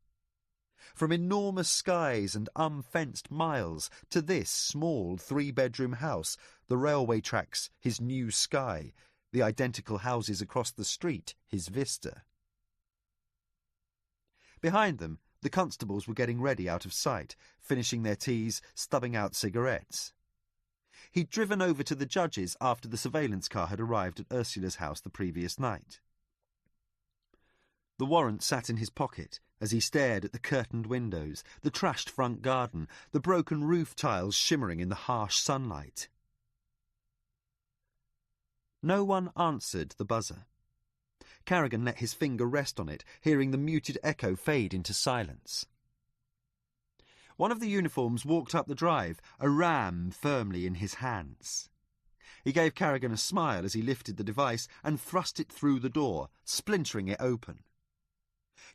From enormous skies and unfenced miles to this small 3-bedroom house, the railway tracks, his new sky, the identical houses across the street, his vista. Behind them, the constables were getting ready out of sight, finishing their teas, stubbing out cigarettes. He'd driven over to the judges after the surveillance car had arrived at Ursula's house the previous night. The warrant sat in his pocket as he stared at the curtained windows, the trashed front garden, the broken roof tiles shimmering in the harsh sunlight. No one answered the buzzer. Carrigan let his finger rest on it, hearing the muted echo fade into silence. One of the uniforms walked up the drive, a ram firmly in his hands. He gave Carrigan a smile as he lifted the device and thrust it through the door, splintering it open.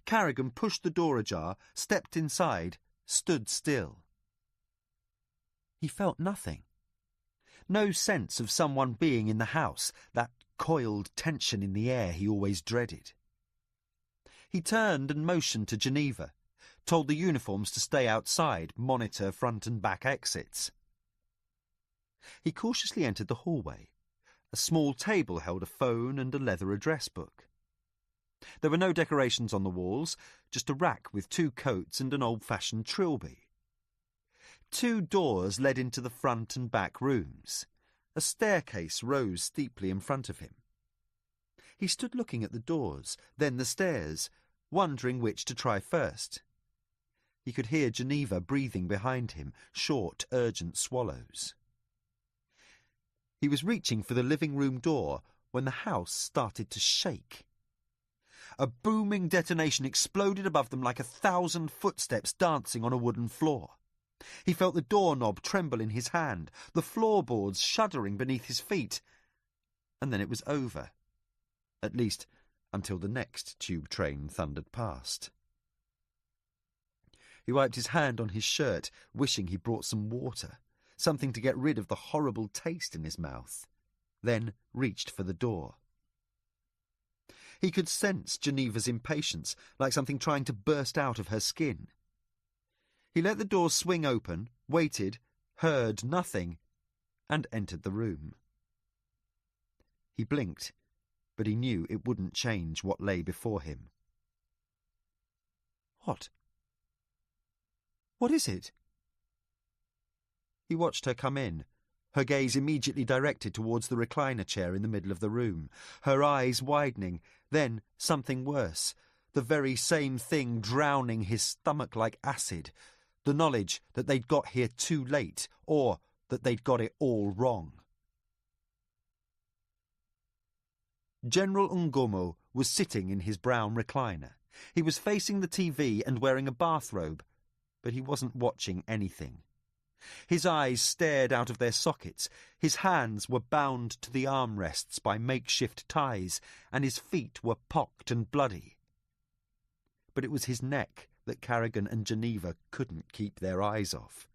Carrigan pushed the door ajar, stepped inside, stood still. He felt nothing. No sense of someone being in the house, that coiled tension in the air he always dreaded. He turned and motioned to Geneva, told the uniforms to stay outside, monitor front and back exits. He cautiously entered the hallway. A small table held a phone and a leather address book. There were no decorations on the walls, just a rack with 2 coats and an old-fashioned trilby. 2 doors led into the front and back rooms. A staircase rose steeply in front of him. He stood looking at the doors, then the stairs, wondering which to try first. He could hear Geneva breathing behind him, short, urgent swallows. He was reaching for the living room door when the house started to shake. A booming detonation exploded above them like 1,000 footsteps dancing on a wooden floor. He felt the doorknob tremble in his hand, the floorboards shuddering beneath his feet. And then it was over. At least until the next tube train thundered past. He wiped his hand on his shirt, wishing he brought some water, something to get rid of the horrible taste in his mouth, then reached for the door. He could sense Geneva's impatience, like something trying to burst out of her skin. He let the door swing open, waited, heard nothing, and entered the room. He blinked, but he knew it wouldn't change what lay before him. What? What is it? He watched her come in, her gaze immediately directed towards the recliner chair in the middle of the room, her eyes widening, then something worse, the very same thing drowning his stomach like acid, the knowledge that they'd got here too late, or that they'd got it all wrong. General Ngomo was sitting in his brown recliner. He was facing the TV and wearing a bathrobe, but he wasn't watching anything. His eyes stared out of their sockets, his hands were bound to the armrests by makeshift ties, and his feet were pocked and bloody. But it was his neck that Carrigan and Geneva couldn't keep their eyes off.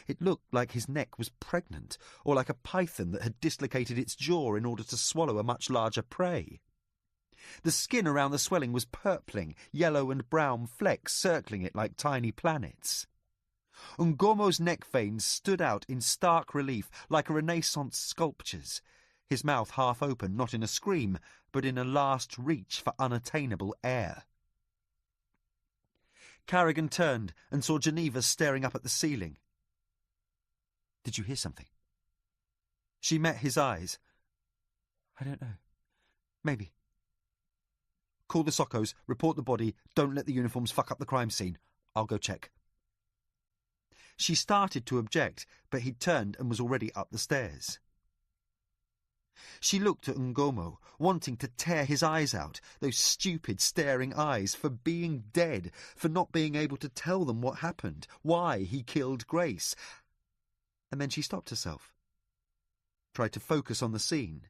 It looked like his neck was pregnant, or like a python that had dislocated its jaw in order to swallow a much larger prey. The skin around the swelling was purpling, yellow and brown flecks circling it like tiny planets. Ngomo's neck veins stood out in stark relief like a Renaissance sculpture's, his mouth half open, not in a scream, but in a last reach for unattainable air. Carrigan turned and saw Geneva staring up at the ceiling. "Did you hear something?" She met his eyes. "I don't know. Maybe." "Call the Soccos, report the body, don't let the uniforms fuck up the crime scene. I'll go check." She started to object, but he'd turned and was already up the stairs. She looked at Ngomo, wanting to tear his eyes out, those stupid, staring eyes, for being dead, for not being able to tell them what happened, why he killed Grace. And then she stopped herself, tried to focus on the scene.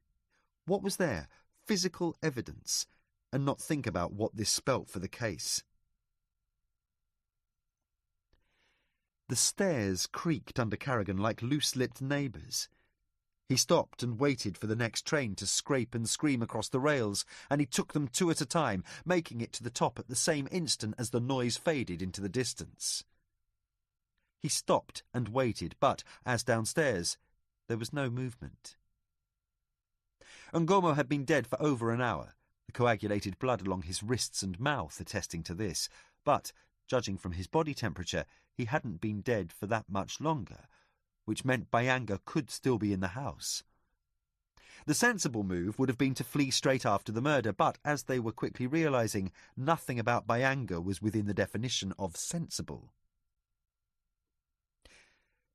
What was there? Physical evidence, and not think about what this spelt for the case. The stairs creaked under Carrigan like loose-lipped neighbours. He stopped and waited for the next train to scrape and scream across the rails, and he took them two at a time, making it to the top at the same instant as the noise faded into the distance. He stopped and waited, but, as downstairs, there was no movement. Ngomo had been dead for over an hour, the coagulated blood along his wrists and mouth attesting to this, but, judging from his body temperature, he hadn't been dead for that much longer, which meant Bayanga could still be in the house. The sensible move would have been to flee straight after the murder, but, as they were quickly realising, nothing about Bayanga was within the definition of sensible.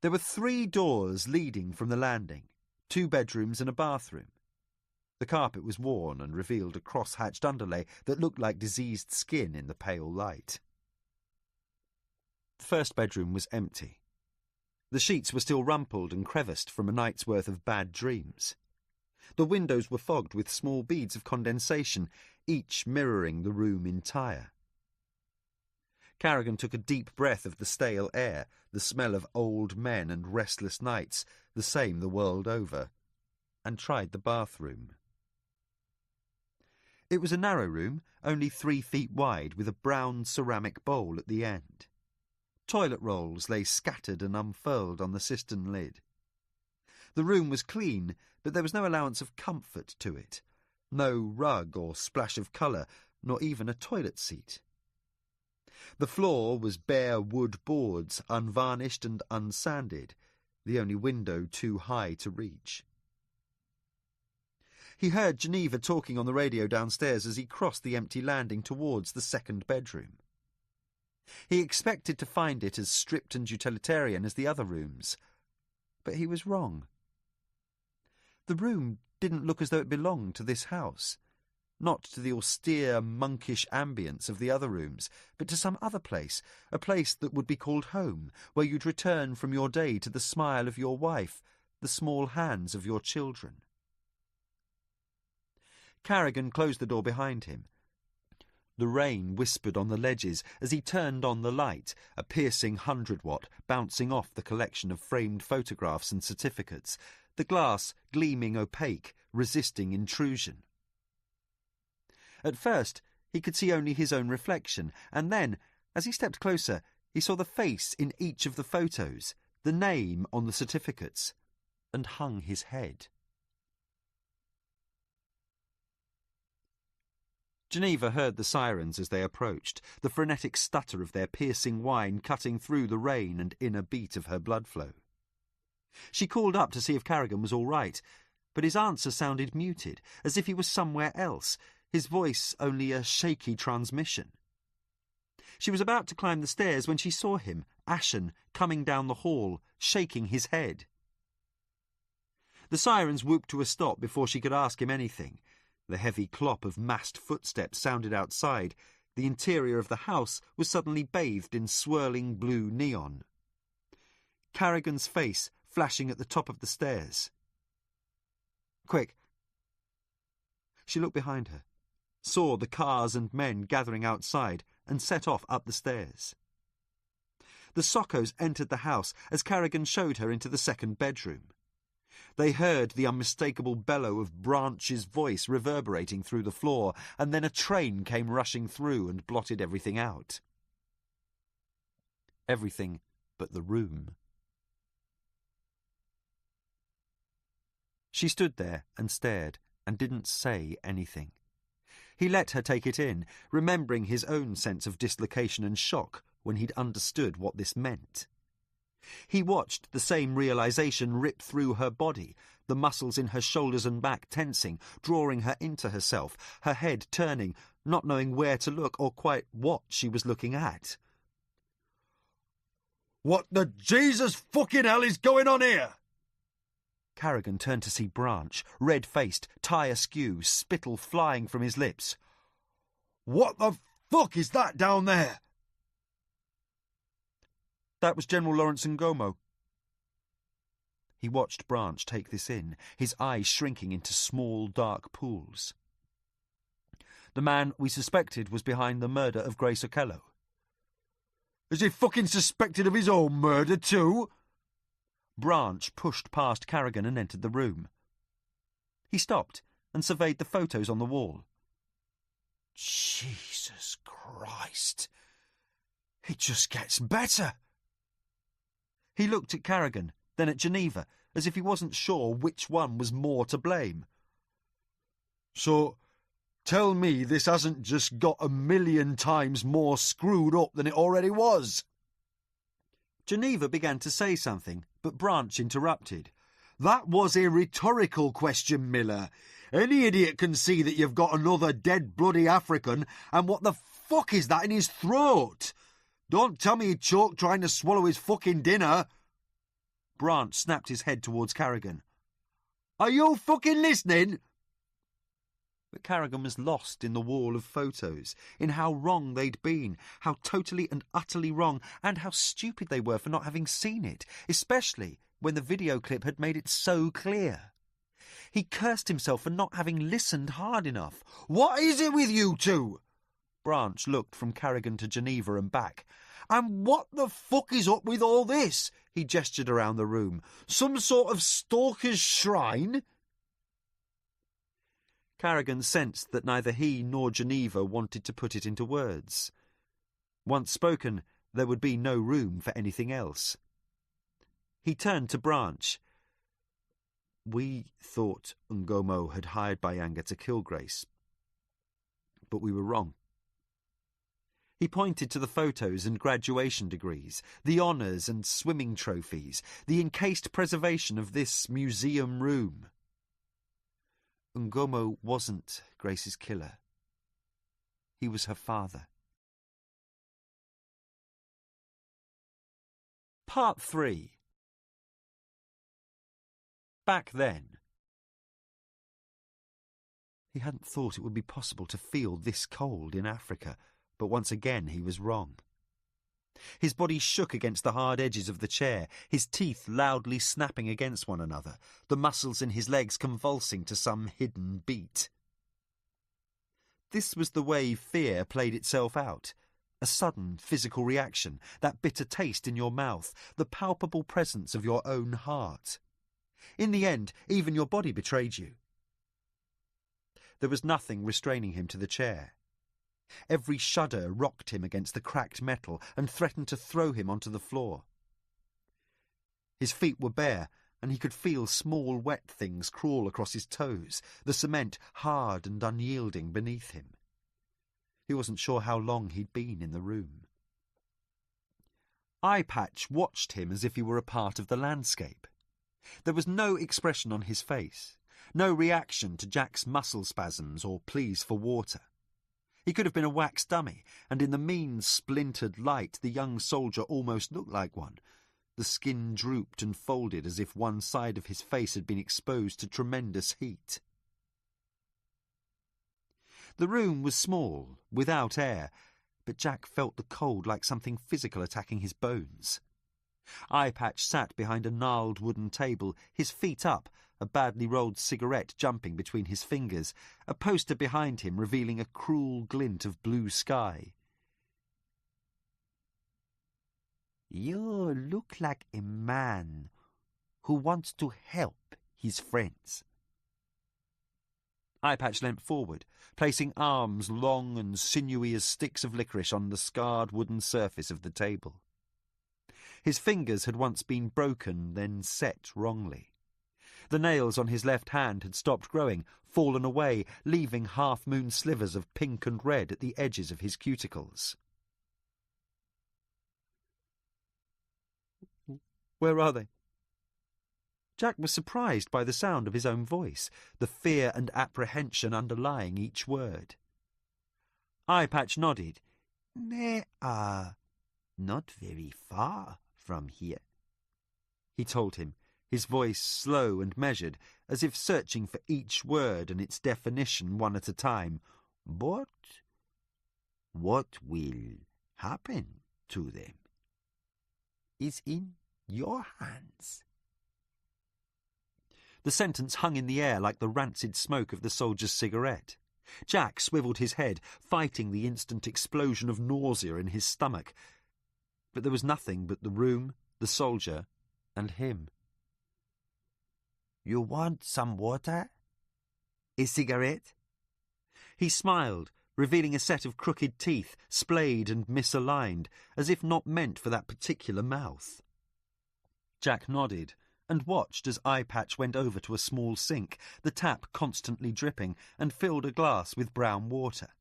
There were 3 doors leading from the landing, 2 bedrooms and a bathroom. The carpet was worn and revealed a cross-hatched underlay that looked like diseased skin in the pale light. The first bedroom was empty. The sheets were still rumpled and creviced from a night's worth of bad dreams. The windows were fogged with small beads of condensation, each mirroring the room entire. Carrigan took a deep breath of the stale air, the smell of old men and restless nights, the same the world over, and tried the bathroom. It was a narrow room, only 3 feet wide, with a brown ceramic bowl at the end. Toilet rolls lay scattered and unfurled on the cistern lid. The room was clean, but there was no allowance of comfort to it. No rug or splash of colour, nor even a toilet seat. The floor was bare wood boards, unvarnished and unsanded, the only window too high to reach. He heard Geneva talking on the radio downstairs as he crossed the empty landing towards the second bedroom. He expected to find it as stripped and utilitarian as the other rooms, but he was wrong. The room didn't look as though it belonged to this house, not to the austere, monkish ambience of the other rooms, but to some other place, a place that would be called home, where you'd return from your day to the smile of your wife, the small hands of your children. Carrigan closed the door behind him. The rain whispered on the ledges as he turned on the light, a piercing 100-watt bouncing off the collection of framed photographs and certificates, the glass gleaming opaque, resisting intrusion. At first, he could see only his own reflection, and then, as he stepped closer, he saw the face in each of the photos, the name on the certificates, and hung his head. Geneva heard the sirens as they approached, the frenetic stutter of their piercing whine cutting through the rain and inner beat of her blood flow. She called up to see if Carrigan was all right, but his answer sounded muted, as if he was somewhere else, his voice only a shaky transmission. She was about to climb the stairs when she saw him, ashen, coming down the hall, shaking his head. The sirens whooped to a stop before she could ask him anything. The heavy clop of massed footsteps sounded outside. The interior of the house was suddenly bathed in swirling blue neon. Carrigan's face flashing at the top of the stairs. Quick! She looked behind her, saw the cars and men gathering outside, and set off up the stairs. The Sockos entered the house as Carrigan showed her into the second bedroom. They heard the unmistakable bellow of Branch's voice reverberating through the floor, and then a train came rushing through and blotted everything out. Everything but the room. She stood there and stared, and didn't say anything. He let her take it in, remembering his own sense of dislocation and shock when he'd understood what this meant. He watched the same realization rip through her body, the muscles in her shoulders and back tensing, drawing her into herself, her head turning, not knowing where to look or quite what she was looking at. What the Jesus fucking hell is going on here? Carrigan turned to see Branch, red-faced, tie askew, spittle flying from his lips. What the fuck is that down there? That was General Lawrence Ngomo. He watched Branch take this in, his eyes shrinking into small, dark pools. The man we suspected was behind the murder of Grace Okello. Is he fucking suspected of his own murder too? Branch pushed past Carrigan and entered the room. He stopped and surveyed the photos on the wall. Jesus Christ! It just gets better! He looked at Carrigan, then at Geneva, as if he wasn't sure which one was more to blame. So, tell me this hasn't just got 1,000,000 times more screwed up than it already was? Geneva began to say something, but Branch interrupted. That was a rhetorical question, Miller. Any idiot can see that you've got another dead bloody African, and what the fuck is that in his throat? Don't tell me he choked trying to swallow his fucking dinner. Branch snapped his head towards Carrigan. Are you fucking listening? But Carrigan was lost in the wall of photos, in how wrong they'd been, how totally and utterly wrong, and how stupid they were for not having seen it, especially when the video clip had made it so clear. He cursed himself for not having listened hard enough. What is it with you two? Branch looked from Carrigan to Geneva and back. And what the fuck is up with all this? He gestured around the room. Some sort of stalker's shrine? Carrigan sensed that neither he nor Geneva wanted to put it into words. Once spoken, there would be no room for anything else. He turned to Branch. We thought Ngomo had hired Bayanga to kill Grace, but we were wrong. He pointed to the photos and graduation degrees, the honours and swimming trophies, the encased preservation of this museum room. Ngomo wasn't Grace's killer. He was her father. Part 3. Back then. He hadn't thought it would be possible to feel this cold in Africa, but once again he was wrong. His body shook against the hard edges of the chair, his teeth loudly snapping against one another, the muscles in his legs convulsing to some hidden beat. This was the way fear played itself out. A sudden physical reaction, that bitter taste in your mouth, the palpable presence of your own heart. In the end, even your body betrayed you. There was nothing restraining him to the chair. Every shudder rocked him against the cracked metal and threatened to throw him onto the floor. His feet were bare, and he could feel small wet things crawl across his toes, the cement hard and unyielding beneath him. He wasn't sure how long he'd been in the room. Eye Patch watched him as if he were a part of the landscape. There was no expression on his face, no reaction to Jack's muscle spasms or pleas for water. He could have been a wax dummy, and in the mean, splintered light the young soldier almost looked like one. The skin drooped and folded as if one side of his face had been exposed to tremendous heat. The room was small, without air, but Jack felt the cold like something physical attacking his bones. Eye Patch sat behind a gnarled wooden table, his feet up, a badly rolled cigarette jumping between his fingers, a poster behind him revealing a cruel glint of blue sky. "You look like a man who wants to help his friends." Eye Patch leant forward, placing arms long and sinewy as sticks of licorice on the scarred wooden surface of the table. His fingers had once been broken, then set wrongly. The nails on his left hand had stopped growing, fallen away, leaving half-moon slivers of pink and red at the edges of his cuticles. "Where are they?" Jack was surprised by the sound of his own voice, the fear and apprehension underlying each word. Eye Patch nodded. "They are not very far from here," he told him, his voice slow and measured, as if searching for each word and its definition one at a time. "But what will happen to them is in your hands." The sentence hung in the air like the rancid smoke of the soldier's cigarette. Jack swiveled his head, fighting the instant explosion of nausea in his stomach. But there was nothing but the room, the soldier, and him. "You want some water? A cigarette?" He smiled, revealing a set of crooked teeth, splayed and misaligned, as if not meant for that particular mouth. Jack nodded and watched as Eye Patch went over to a small sink, the tap constantly dripping, and filled a glass with brown water.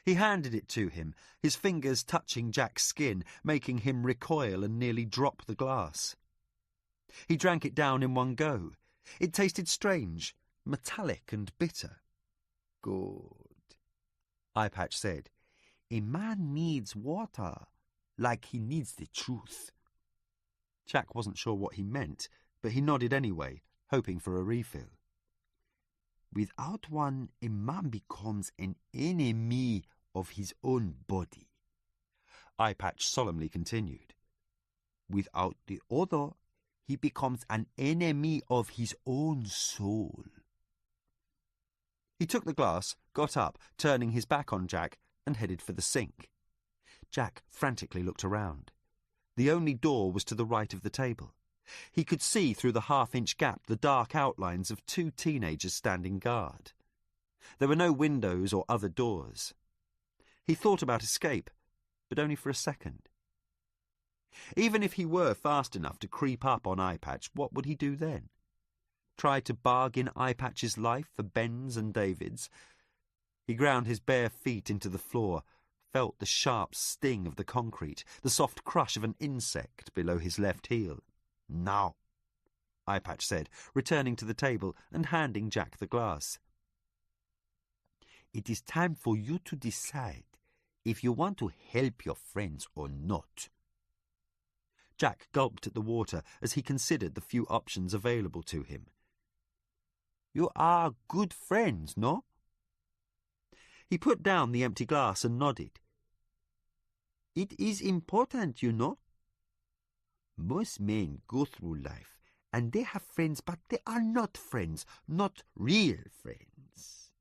He handed it to him, his fingers touching Jack's skin, making him recoil and nearly drop the glass. He drank it down in one go. It tasted strange, metallic and bitter. "Good," Eye Patch said. "A man needs water like he needs the truth." Jack wasn't sure what he meant, but he nodded anyway, hoping for a refill. "Without one, a man becomes an enemy of his own body," Eye Patch solemnly continued. "Without the other, he becomes an enemy of his own soul." He took the glass, got up, turning his back on Jack, and headed for the sink. Jack frantically looked around. The only door was to the right of the table. He could see through the half-inch gap the dark outlines of two teenagers standing guard. There were no windows or other doors. He thought about escape, but only for a second. Even if he were fast enough to creep up on Eye Patch, what would he do then? Try to bargain Eye Patch's life for Ben's and David's? He ground his bare feet into the floor, felt the sharp sting of the concrete, the soft crush of an insect below his left heel. "Now," Eye Patch said, returning to the table and handing Jack the glass. "It is time for you to decide if you want to help your friends or not." Jack gulped at the water as he considered the few options available to him. "You are good friends, no?" He put down the empty glass and nodded. "It is important, you know. Most men go through life and they have friends, but they are not friends, not real friends.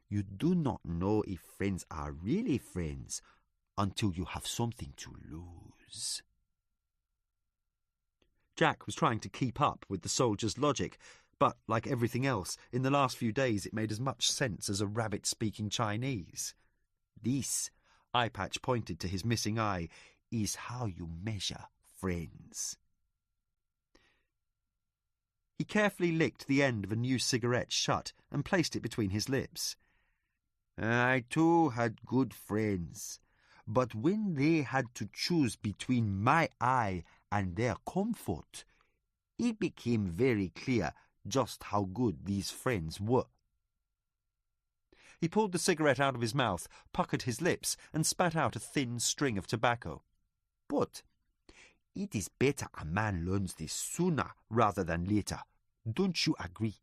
You do not know if friends are really friends until you have something to lose." Jack was trying to keep up with the soldier's logic, but, like everything else, in the last few days it made as much sense as a rabbit speaking Chinese. "This," Eye Patch pointed to his missing eye, "is how you measure friends. He carefully licked the end of a new cigarette shut and placed it between his lips. I too had good friends, but when they had to choose between my eye and their comfort, it became very clear just how good these friends were. He pulled the cigarette out of his mouth, puckered his lips, and spat out a thin string of tobacco. But it is better a man learns this sooner rather than later. Don't you agree?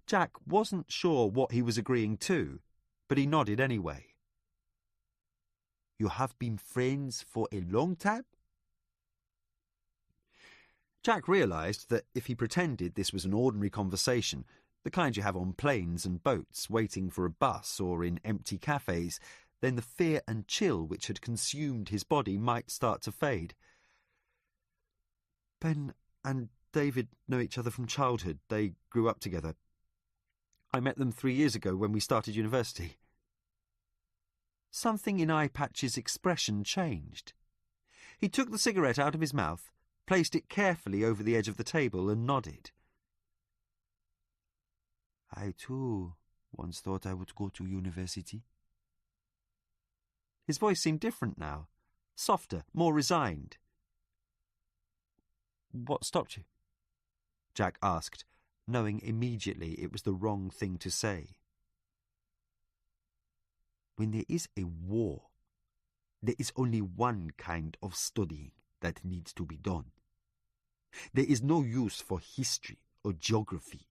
Jack wasn't sure what he was agreeing to, but he nodded anyway. You have been friends for a long time? Jack realised that if he pretended this was an ordinary conversation, the kind you have on planes and boats waiting for a bus or in empty cafes, then the fear and chill which had consumed his body might start to fade. Ben and David know each other from childhood. They grew up together. I met them 3 years ago when we started university. Something in Eye Patch's expression changed. He took the cigarette out of his mouth, placed it carefully over the edge of the table and nodded. I too once thought I would go to university. His voice seemed different now, softer, more resigned. What stopped you? Jack asked, knowing immediately it was the wrong thing to say. When there is a war, there is only one kind of studying that needs to be done. There is no use for history or geography.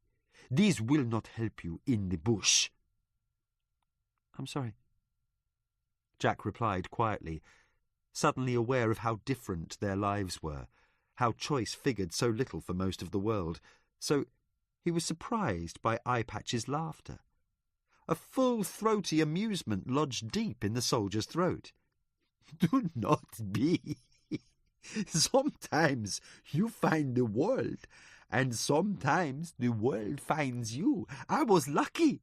These will not help you in the bush. I'm sorry, Jack replied quietly, suddenly aware of how different their lives were, how choice figured so little for most of the world. So he was surprised by Eye Patch's laughter. A full, throaty amusement lodged deep in the soldier's throat. Do not be. Sometimes you find the world, and sometimes the world finds you. I was lucky.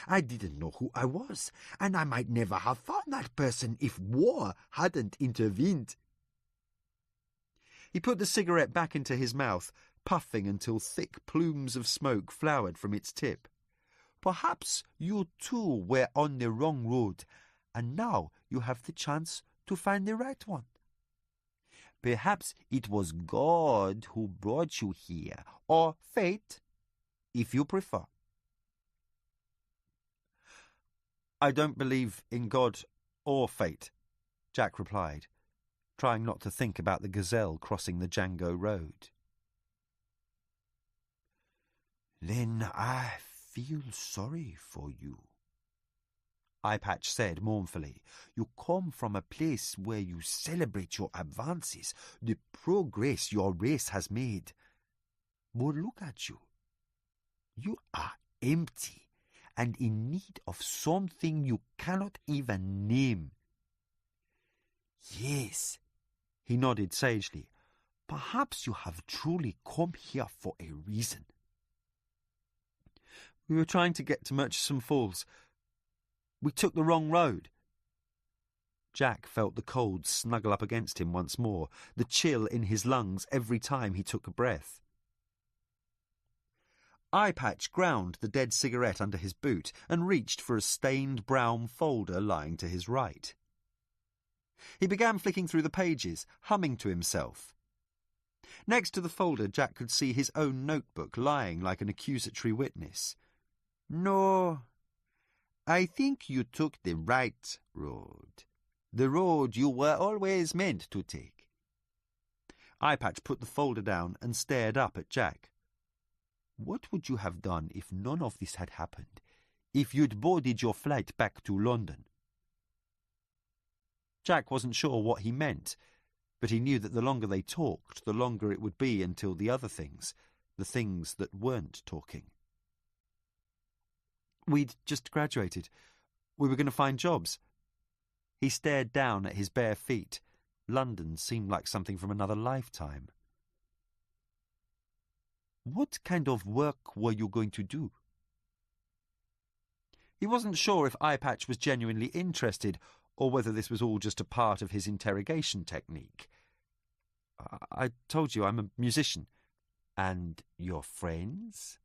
I didn't know who I was, and I might never have found that person if war hadn't intervened. He put the cigarette back into his mouth, puffing until thick plumes of smoke flowered from its tip. Perhaps you too were on the wrong road, and now you have the chance to find the right one. Perhaps it was God who brought you here, or fate, if you prefer. I don't believe in God or fate, Jack replied, trying not to think about the gazelle crossing the Django road. Then I feel sorry for you, Eye Patch said mournfully. You come from a place where you celebrate your advances, the progress your race has made. But look at you. You are empty and in need of something you cannot even name. Yes, he nodded sagely. Perhaps you have truly come here for a reason. We were trying to get to Murchison Falls. We took the wrong road. Jack felt the cold snuggle up against him once more, the chill in his lungs every time he took a breath. Eye Patch ground the dead cigarette under his boot and reached for a stained brown folder lying to his right. He began flicking through the pages, humming to himself. Next to the folder, Jack could see his own notebook lying like an accusatory witness. No, I think you took the right road. The road you were always meant to take. Eye Patch put the folder down and stared up at Jack. What would you have done if none of this had happened? If you'd boarded your flight back to London? Jack wasn't sure what he meant, but he knew that the longer they talked, the longer it would be until the other things, the things that weren't talking. We'd just graduated. We were going to find jobs. He stared down at his bare feet. London seemed like something from another lifetime. What kind of work were you going to do? He wasn't sure if Eye Patch was genuinely interested or whether this was all just a part of his interrogation technique. I told you I'm a musician. And your friends?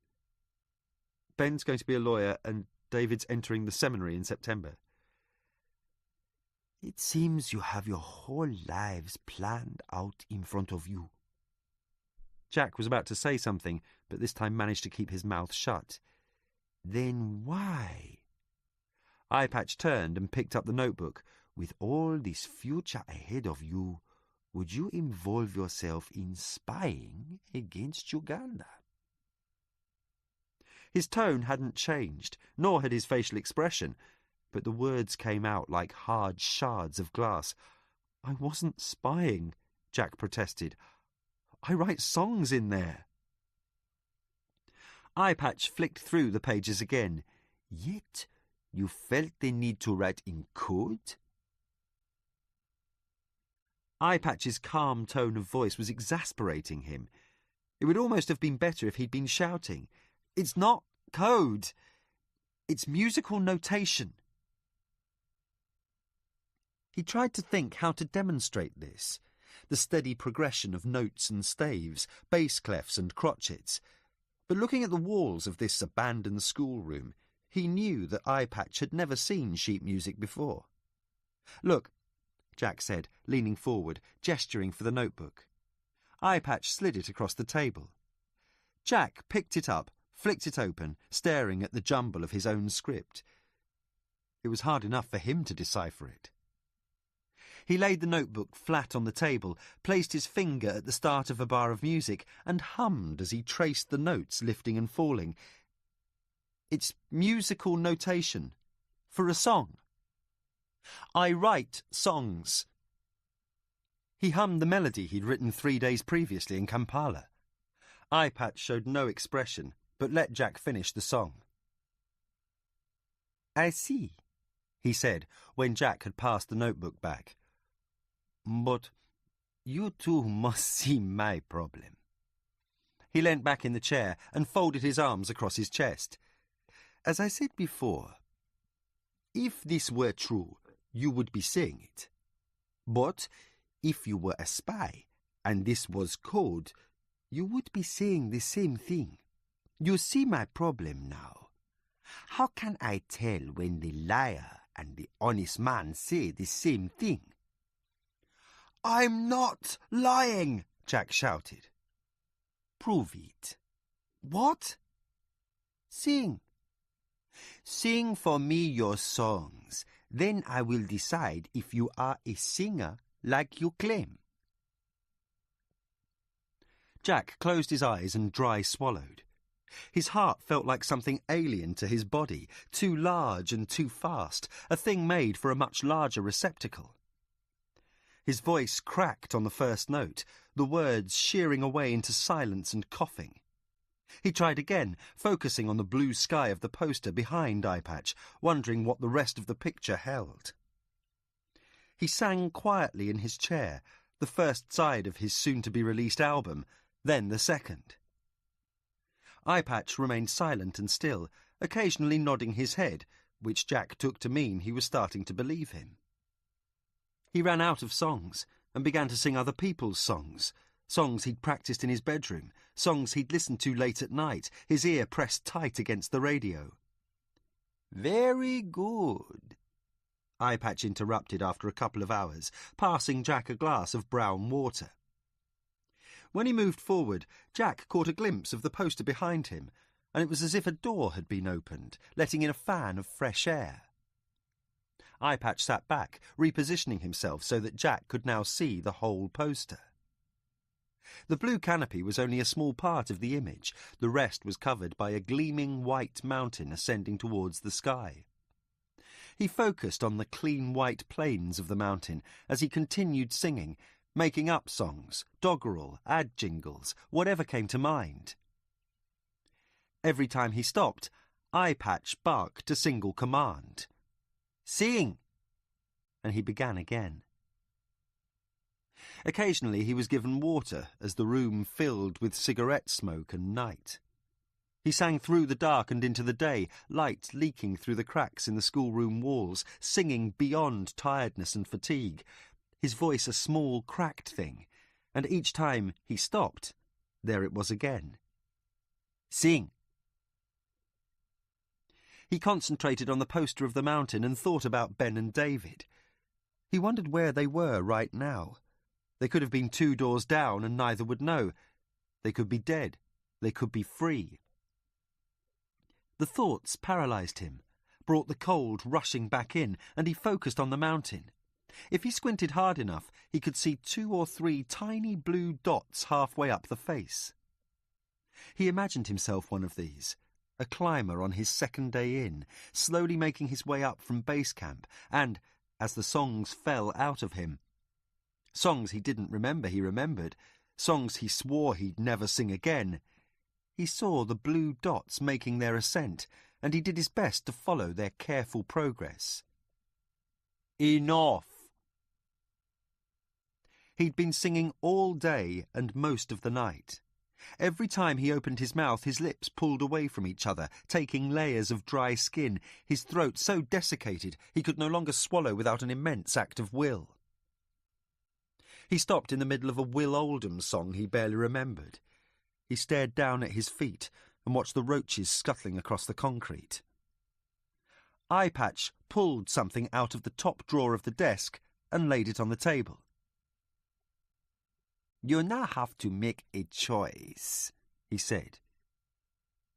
Ben's going to be a lawyer and David's entering the seminary in September. It seems you have your whole lives planned out in front of you. Jack was about to say something, but this time managed to keep his mouth shut. Then why? Eyepatch turned and picked up the notebook. With all this future ahead of you, would you involve yourself in spying against Uganda? His tone hadn't changed, nor had his facial expression, but the words came out like hard shards of glass. I wasn't spying, Jack protested. I write songs in there. Eyepatch flicked through the pages again. Yet you felt the need to write in code? Eyepatch's calm tone of voice was exasperating him. It would almost have been better if he'd been shouting. It's not code. It's musical notation. He tried to think how to demonstrate this. The steady progression of notes and staves, bass clefs and crotchets. But looking at the walls of this abandoned schoolroom, he knew that Eyepatch had never seen sheet music before. Look, Jack said, leaning forward, gesturing for the notebook. Eyepatch slid it across the table. Jack picked it up, flicked it open, staring at the jumble of his own script. It was hard enough for him to decipher it. He laid the notebook flat on the table, placed his finger at the start of a bar of music, and hummed as he traced the notes lifting and falling. It's musical notation. For a song. I write songs. He hummed the melody he'd written 3 days previously in Kampala. Eyepatch showed no expression, but let Jack finish the song. I see, he said, when Jack had passed the notebook back. But you too must see my problem. He leant back in the chair and folded his arms across his chest. As I said before, if this were true, you would be saying it. But if you were a spy and this was code, you would be saying the same thing. You see my problem now. How can I tell when the liar and the honest man say the same thing? I'm not lying, Jack shouted. Prove it. What? Sing. Sing for me your songs. Then I will decide if you are a singer like you claim. Jack closed his eyes and dry swallowed. His heart felt like something alien to his body, too large and too fast, a thing made for a much larger receptacle. His voice cracked on the first note, the words shearing away into silence and coughing. He tried again, focusing on the blue sky of the poster behind Eyepatch, wondering what the rest of the picture held. He sang quietly in his chair, the first side of his soon-to-be-released album, then the second. Eyepatch remained silent and still, occasionally nodding his head, which Jack took to mean he was starting to believe him. He ran out of songs and began to sing other people's songs, songs he'd practiced in his bedroom, songs he'd listened to late at night, his ear pressed tight against the radio. Very good, Eyepatch interrupted after a couple of hours, passing Jack a glass of brown water. When he moved forward, Jack caught a glimpse of the poster behind him, and it was as if a door had been opened, letting in a fan of fresh air. Eyepatch sat back, repositioning himself so that Jack could now see the whole poster. The blue canopy was only a small part of the image. The rest was covered by a gleaming white mountain ascending towards the sky. He focused on the clean white plains of the mountain as he continued singing, making up songs, doggerel, ad jingles, whatever came to mind. Every time he stopped, Eyepatch barked a single command. Sing! And he began again. Occasionally he was given water as the room filled with cigarette smoke and night. He sang through the dark and into the day, light leaking through the cracks in the schoolroom walls, singing beyond tiredness and fatigue, his voice a small, cracked thing, and each time he stopped, there it was again. Sing! He concentrated on the poster of the mountain and thought about Ben and David. He wondered where they were right now. They could have been 2 doors down and neither would know. They could be dead. They could be free. The thoughts paralysed him, brought the cold rushing back in, and he focused on the mountain. If he squinted hard enough, he could see 2 or 3 tiny blue dots halfway up the face. He imagined himself one of these, a climber on his second day in, slowly making his way up from base camp, and, as the songs fell out of him, songs he didn't remember he remembered, songs he swore he'd never sing again, he saw the blue dots making their ascent, and he did his best to follow their careful progress. Enough! He'd been singing all day and most of the night. Every time he opened his mouth, his lips pulled away from each other, taking layers of dry skin, his throat so desiccated he could no longer swallow without an immense act of will. He stopped in the middle of a Will Oldham song he barely remembered. He stared down at his feet and watched the roaches scuttling across the concrete. Eyepatch pulled something out of the top drawer of the desk and laid it on the table. You now have to make a choice, he said.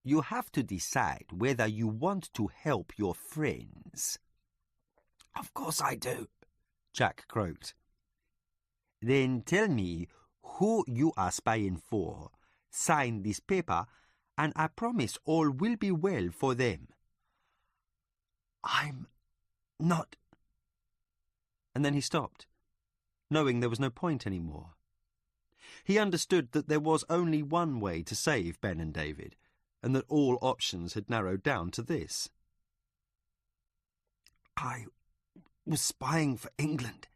You have to decide whether you want to help your friends. Of course I do, Jack croaked. Then tell me who you are spying for. Sign this paper, and I promise all will be well for them. I'm not... And then he stopped, knowing there was no point any more. He understood that there was only one way to save Ben and David, and that all options had narrowed down to this. I was spying for England.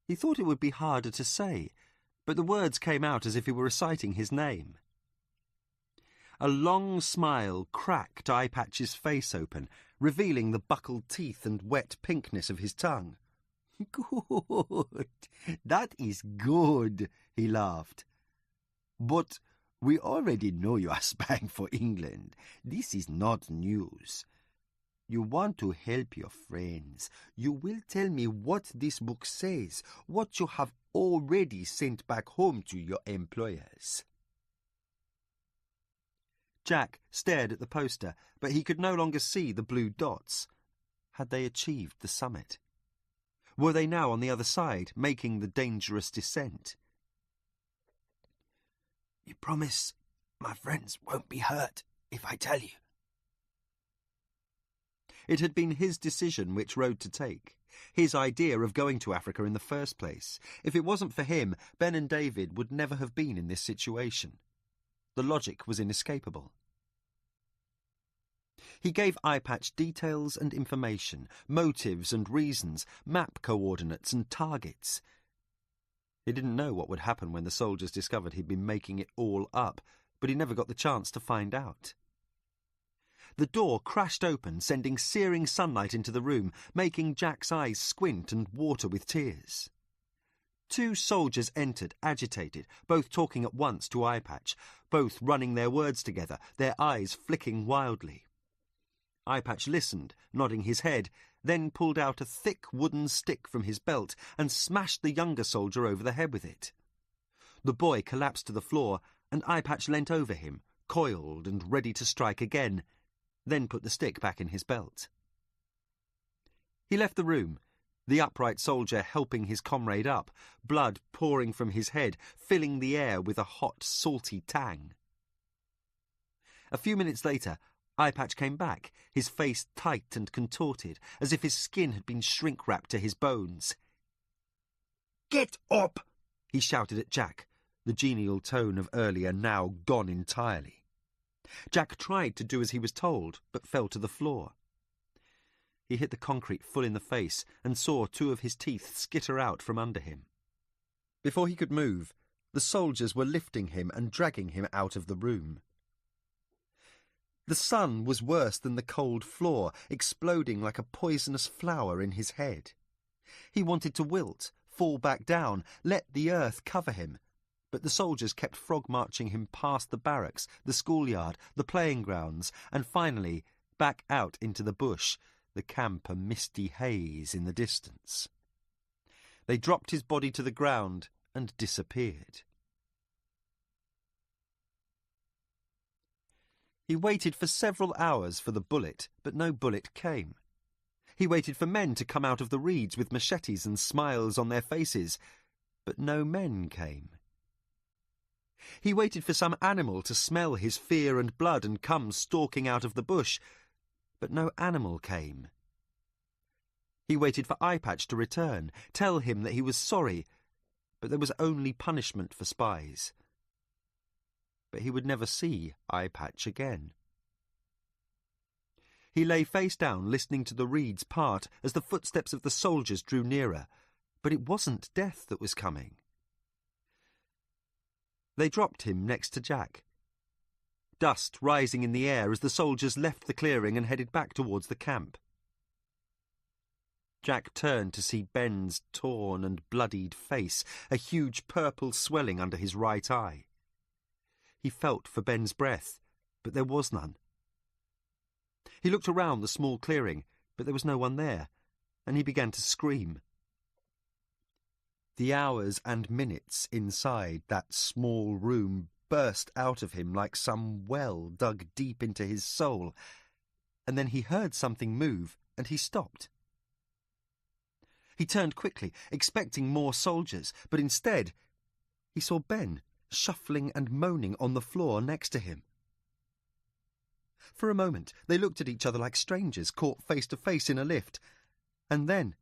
He thought it would be harder to say, but the words came out as if he were reciting his name. A long smile cracked Eyepatch's face open, revealing the buckled teeth and wet pinkness of his tongue. Good, that is good, he laughed. But we already know you are spying for England. This is not news. You want to help your friends. You will tell me what this book says, what you have already sent back home to your employers. Jack stared at the poster, but he could no longer see the blue dots. Had they achieved the summit? Were they now on the other side, making the dangerous descent? You promise my friends won't be hurt if I tell you? It had been his decision which road to take, his idea of going to Africa in the first place. If it wasn't for him, Ben and David would never have been in this situation. The logic was inescapable. He gave Eyepatch details and information, motives and reasons, map coordinates and targets. He didn't know what would happen when the soldiers discovered he'd been making it all up, but he never got the chance to find out. The door crashed open, sending searing sunlight into the room, making Jack's eyes squint and water with tears. 2 soldiers entered, agitated, both talking at once to Eyepatch, both running their words together, their eyes flicking wildly. Eyepatch listened, nodding his head, then pulled out a thick wooden stick from his belt and smashed the younger soldier over the head with it. The boy collapsed to the floor, and Eyepatch leant over him, coiled and ready to strike again, then put the stick back in his belt. He left the room, the upright soldier helping his comrade up, blood pouring from his head, filling the air with a hot, salty tang. A few minutes later, Eyepatch came back, his face tight and contorted, as if his skin had been shrink-wrapped to his bones. "Get up!" he shouted at Jack, the genial tone of earlier now gone entirely. Jack tried to do as he was told, but fell to the floor. He hit the concrete full in the face and saw 2 of his teeth skitter out from under him. Before he could move, the soldiers were lifting him and dragging him out of the room. The sun was worse than the cold floor, exploding like a poisonous flower in his head. He wanted to wilt, fall back down, let the earth cover him. But the soldiers kept frog-marching him past the barracks, the schoolyard, the playing grounds, and finally back out into the bush, the camp a misty haze in the distance. They dropped his body to the ground and disappeared. He waited for several hours for the bullet, but no bullet came. He waited for men to come out of the reeds with machetes and smiles on their faces, but no men came. He waited for some animal to smell his fear and blood and come stalking out of the bush, but no animal came. He waited for Eye Patch to return, tell him that he was sorry, but there was only punishment for spies. But he would never see Eye Patch again. He lay face down, listening to the reeds part as the footsteps of the soldiers drew nearer, but it wasn't death that was coming. They dropped him next to Jack. Dust rising in the air as the soldiers left the clearing and headed back towards the camp. Jack turned to see Ben's torn and bloodied face, a huge purple swelling under his right eye. He felt for Ben's breath, but there was none. He looked around the small clearing, but there was no one there, and he began to scream. The hours and minutes inside that small room burst out of him like some well dug deep into his soul, and then he heard something move, and he stopped. He turned quickly, expecting more soldiers, but instead he saw Ben shuffling and moaning on the floor next to him. For a moment they looked at each other like strangers caught face to face in a lift, and then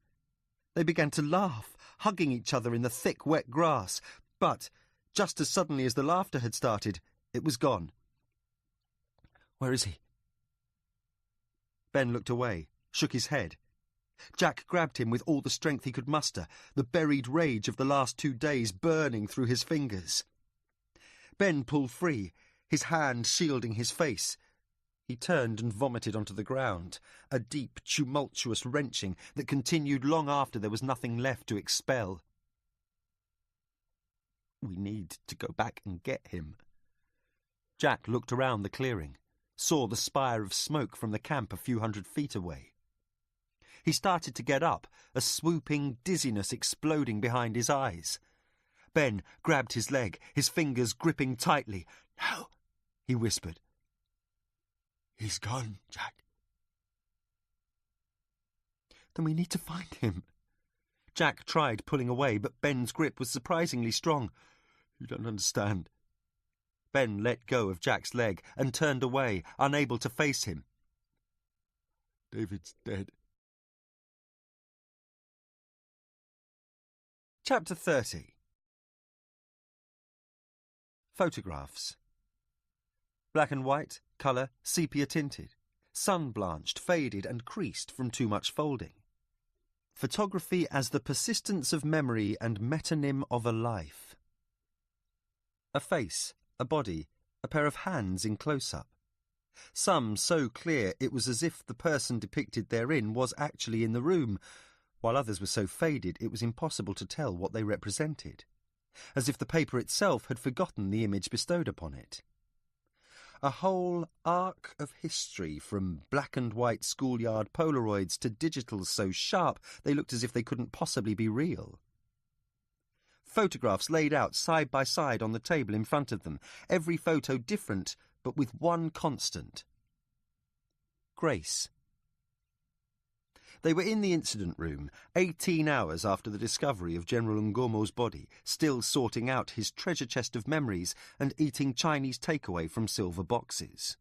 they began to laugh, hugging each other in the thick, wet grass. But just as suddenly as the laughter had started, it was gone. "Where is he?" Ben looked away, shook his head. Jack grabbed him with all the strength he could muster, the buried rage of the last 2 days burning through his fingers. Ben pulled free, his hand shielding his face. He turned and vomited onto the ground, a deep, tumultuous wrenching that continued long after there was nothing left to expel. "We need to go back and get him." Jack looked around the clearing, saw the spire of smoke from the camp a few 100 feet away. He started to get up, a swooping dizziness exploding behind his eyes. Ben grabbed his leg, his fingers gripping tightly. "No," he whispered. "He's gone, Jack." "Then we need to find him." Jack tried pulling away, but Ben's grip was surprisingly strong. "You don't understand." Ben let go of Jack's leg and turned away, unable to face him. "David's dead." Chapter 30. Photographs. Black and white, colour, sepia-tinted, sun-blanched, faded and creased from too much folding. Photography as the persistence of memory and metonym of a life. A face, a body, a pair of hands in close-up. Some so clear it was as if the person depicted therein was actually in the room, while others were so faded it was impossible to tell what they represented, as if the paper itself had forgotten the image bestowed upon it. A whole arc of history, from black and white schoolyard Polaroids to digitals so sharp they looked as if they couldn't possibly be real. Photographs laid out side by side on the table in front of them, every photo different, but with one constant: Grace. They were in the incident room, 18 hours after the discovery of General Ngomo's body, still sorting out his treasure chest of memories and eating Chinese takeaway from silver boxes.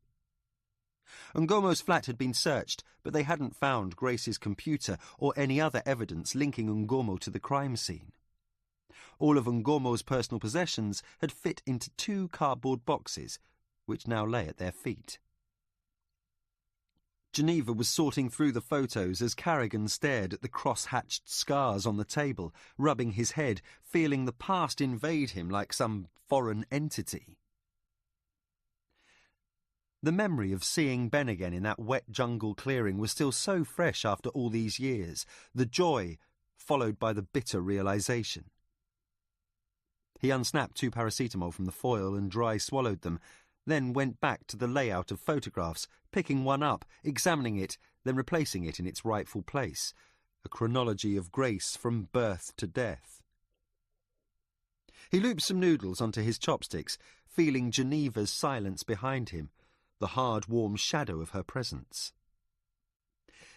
Ngomo's flat had been searched, but they hadn't found Grace's computer or any other evidence linking Ngomo to the crime scene. All of Ngomo's personal possessions had fit into 2 cardboard boxes, which now lay at their feet. Geneva was sorting through the photos as Carrigan stared at the cross-hatched scars on the table, rubbing his head, feeling the past invade him like some foreign entity. The memory of seeing Ben again in that wet jungle clearing was still so fresh after all these years, the joy followed by the bitter realisation. He unsnapped 2 paracetamol from the foil and dry swallowed them, then went back to the layout of photographs, picking one up, examining it, then replacing it in its rightful place, a chronology of Grace from birth to death. He looped some noodles onto his chopsticks, feeling Geneva's silence behind him, the hard, warm shadow of her presence.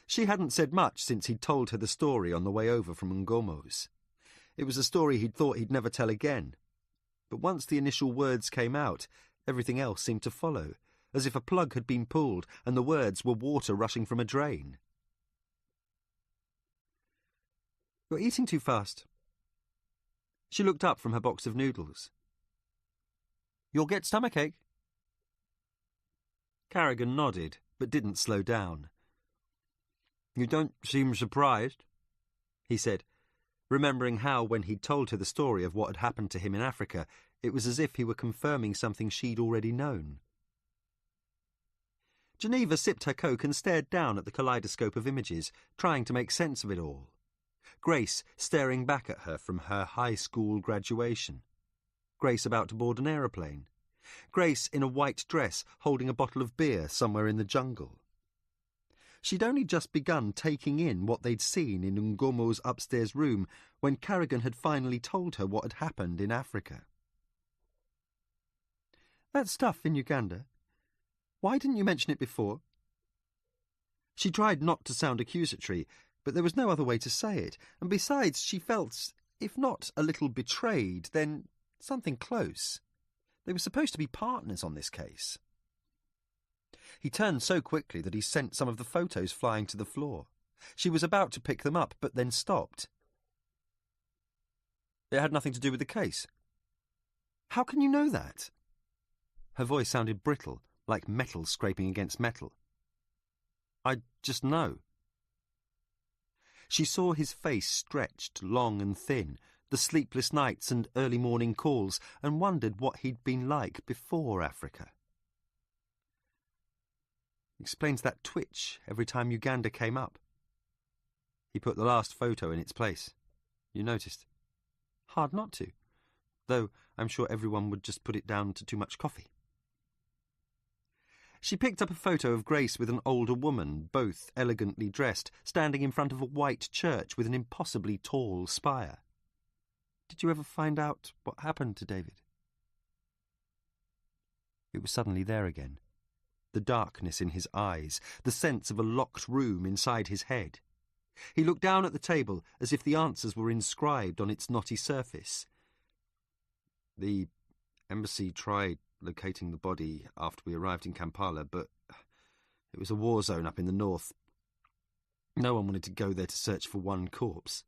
She hadn't said much since he'd told her the story on the way over from Ngomo's. It was a story he'd thought he'd never tell again. But once the initial words came out, everything else seemed to follow, as if a plug had been pulled and the words were water rushing from a drain. "You're eating too fast." She looked up from her box of noodles. "You'll get stomachache." Carrigan nodded, but didn't slow down. "You don't seem surprised," he said, remembering how, when he'd told her the story of what had happened to him in Africa, it was as if he were confirming something she'd already known. Geneva sipped her Coke and stared down at the kaleidoscope of images, trying to make sense of it all. Grace staring back at her from her high school graduation. Grace about to board an aeroplane. Grace in a white dress holding a bottle of beer somewhere in the jungle. She'd only just begun taking in what they'd seen in Ngomo's upstairs room when Carrigan had finally told her what had happened in Africa. "That stuff in Uganda, why didn't you mention it before?" She tried not to sound accusatory, but there was no other way to say it, and besides she felt, if not a little betrayed, then something close. They were supposed to be partners on this case. He turned so quickly that he sent some of the photos flying to the floor. She was about to pick them up, but then stopped. "It had nothing to do with the case." "How can you know that?" Her voice sounded brittle, like metal scraping against metal. "I just know." She saw his face stretched, long and thin, the sleepless nights and early morning calls, and wondered what he'd been like before Africa. "Explains that twitch every time Uganda came up." He put the last photo in its place. "You noticed?" "Hard not to, though I'm sure everyone would just put it down to too much coffee." She picked up a photo of Grace with an older woman, both elegantly dressed, standing in front of a white church with an impossibly tall spire. "Did you ever find out what happened to David?" It was suddenly there again. The darkness in his eyes, the sense of a locked room inside his head. He looked down at the table as if the answers were inscribed on its knotty surface. "The embassy tried locating the body after we arrived in Kampala, but it was a war zone up in the north. No one wanted to go there to search for one corpse.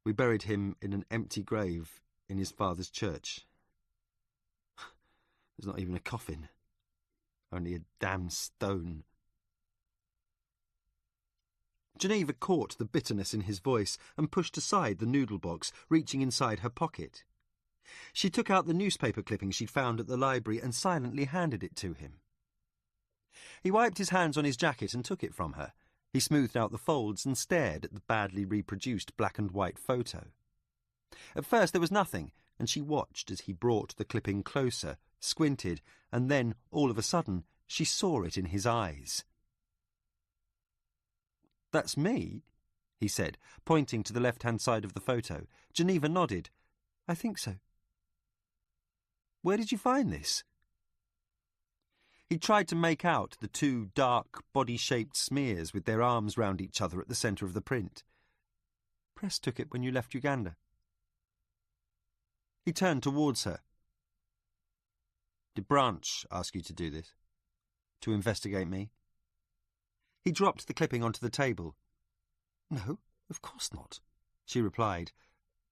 We buried him in an empty grave in his father's church. There's not even a coffin. Only a damn stone." Geneva caught the bitterness in his voice and pushed aside the noodle box, reaching inside her pocket. She took out the newspaper clipping she'd found at the library and silently handed it to him. He wiped his hands on his jacket and took it from her. He smoothed out the folds and stared at the badly reproduced black and white photo. At first there was nothing, and she watched as he brought the clipping closer, squinted, and then, all of a sudden, she saw it in his eyes. "That's me," he said, pointing to the left-hand side of the photo. Geneva nodded. "I think so." "Where did you find this?" He tried to make out the 2 dark, body-shaped smears with their arms round each other at the centre of the print. "Press took it when you left Uganda." He turned towards her. "Did Branch ask you to do this? To investigate me?" He dropped the clipping onto the table. "No, of course not," she replied,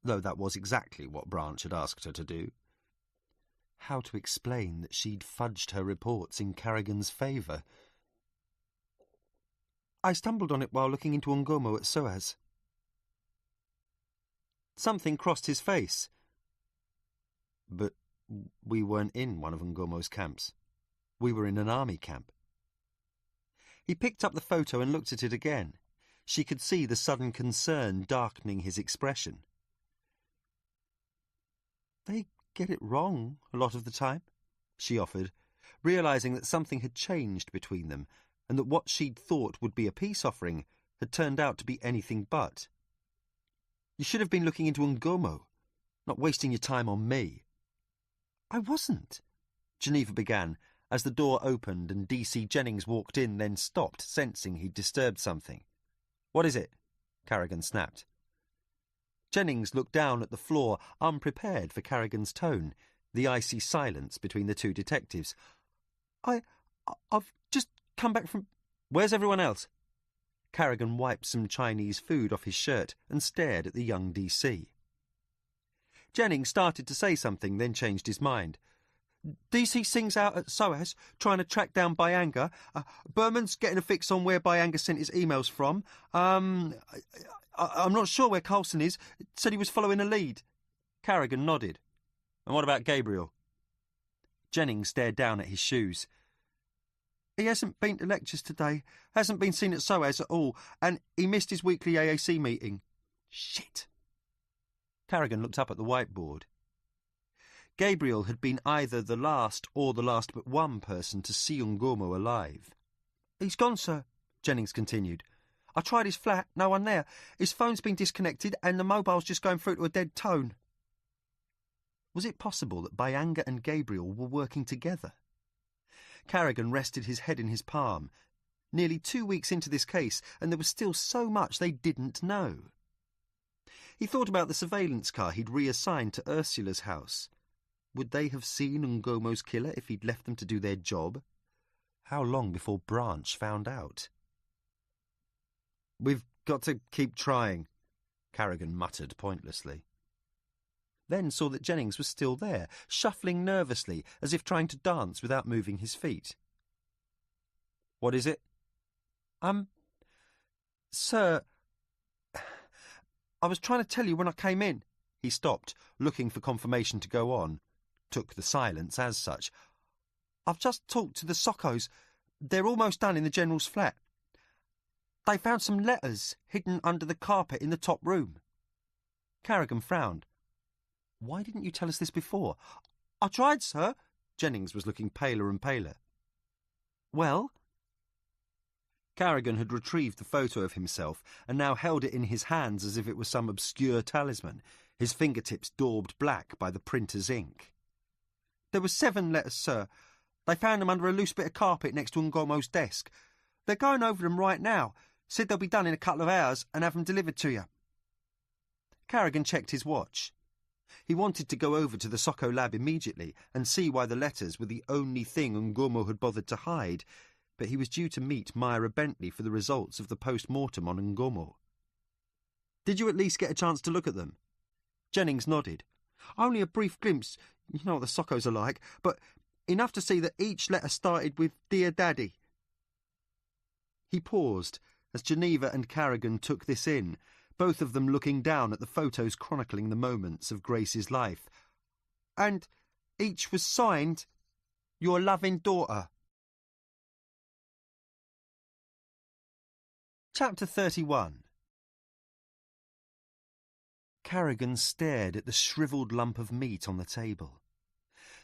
though that was exactly what Branch had asked her to do. How to explain that she'd fudged her reports in Carrigan's favour? "I stumbled on it while looking into Ngomo at SOAS." Something crossed his face. "But we weren't in one of Ngomo's camps." We were in an army camp. He picked up the photo and looked at it again. She could see the sudden concern darkening his expression. They get it wrong a lot of the time, she offered, realising that something had changed between them and that what she'd thought would be a peace offering had turned out to be anything but. You should have been looking into Ngomo, not wasting your time on me. I wasn't, Geneva began, as the door opened and D.C. Jennings walked in, then stopped, sensing he'd disturbed something. What is it? Carrigan snapped. Jennings looked down at the floor, unprepared for Carrigan's tone, the icy silence between the two detectives. I've just come back from... Where's everyone else? Carrigan wiped some Chinese food off his shirt and stared at the young D.C. Jennings started to say something, then changed his mind. D.C. Singh's out at SOAS, trying to track down Byanga. Berman's getting a fix on where Byanga sent his emails from. I'm not sure where Carlson is. Said he was following a lead. Carrigan nodded. And what about Gabriel? Jennings stared down at his shoes. He hasn't been to lectures today, hasn't been seen at SOAS at all, and he missed his weekly AAC meeting. Shit. Carrigan looked up at the whiteboard. Gabriel had been either the last or the last but one person to see Ngomo alive. He's gone, sir, Jennings continued. I tried his flat, no one there. His phone's been disconnected and the mobile's just going through to a dead tone. Was it possible that Byanga and Gabriel were working together? Carrigan rested his head in his palm. Nearly 2 weeks into this case, and there was still so much they didn't know. He thought about the surveillance car he'd reassigned to Ursula's house. Would they have seen Ngomo's killer if he'd left them to do their job? How long before Branch found out? We've got to keep trying, Carrigan muttered pointlessly. Then saw that Jennings was still there, shuffling nervously, as if trying to dance without moving his feet. What is it? Sir, I was trying to tell you when I came in. He stopped, looking for confirmation to go on. Took the silence as such. I've just talked to the Sockos. They're almost done in the General's flat. They found some letters hidden under the carpet in the top room. Carrigan frowned. Why didn't you tell us this before? I tried, sir. Jennings was looking paler and paler. Well? Carrigan had retrieved the photo of himself and now held it in his hands as if it was some obscure talisman, his fingertips daubed black by the printer's ink. There were 7 letters, sir. They found them under a loose bit of carpet next to Ngomo's desk. They're going over them right now. Said they'll be done in a couple of hours and have them delivered to you. Carrigan checked his watch. He wanted to go over to the Socko lab immediately and see why the letters were the only thing Ngomo had bothered to hide, but he was due to meet Myra Bentley for the results of the post-mortem on Ngomo. Did you at least get a chance to look at them? Jennings nodded. Only a brief glimpse, you know what the Sockos are like, but enough to see that each letter started with Dear Daddy. He paused as Geneva and Carrigan took this in, both of them looking down at the photos chronicling the moments of Grace's life. And each was signed, Your loving daughter. Chapter 31. Carrigan stared at the shriveled lump of meat on the table.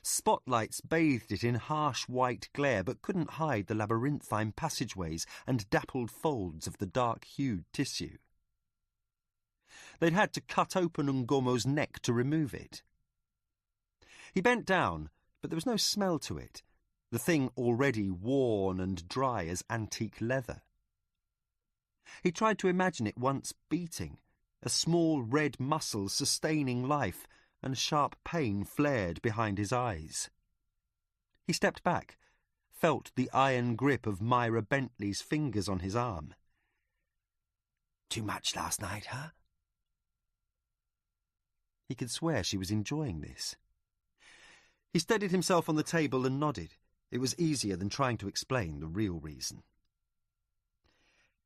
Spotlights bathed it in harsh white glare, but couldn't hide the labyrinthine passageways and dappled folds of the dark-hued tissue. They'd had to cut open Ngomo's neck to remove it. He bent down, but there was no smell to it, the thing already worn and dry as antique leather. He tried to imagine it once beating, a small red muscle sustaining life, and sharp pain flared behind his eyes. He stepped back, felt the iron grip of Myra Bentley's fingers on his arm. Too much last night, huh? He could swear she was enjoying this. He steadied himself on the table and nodded. It was easier than trying to explain the real reason.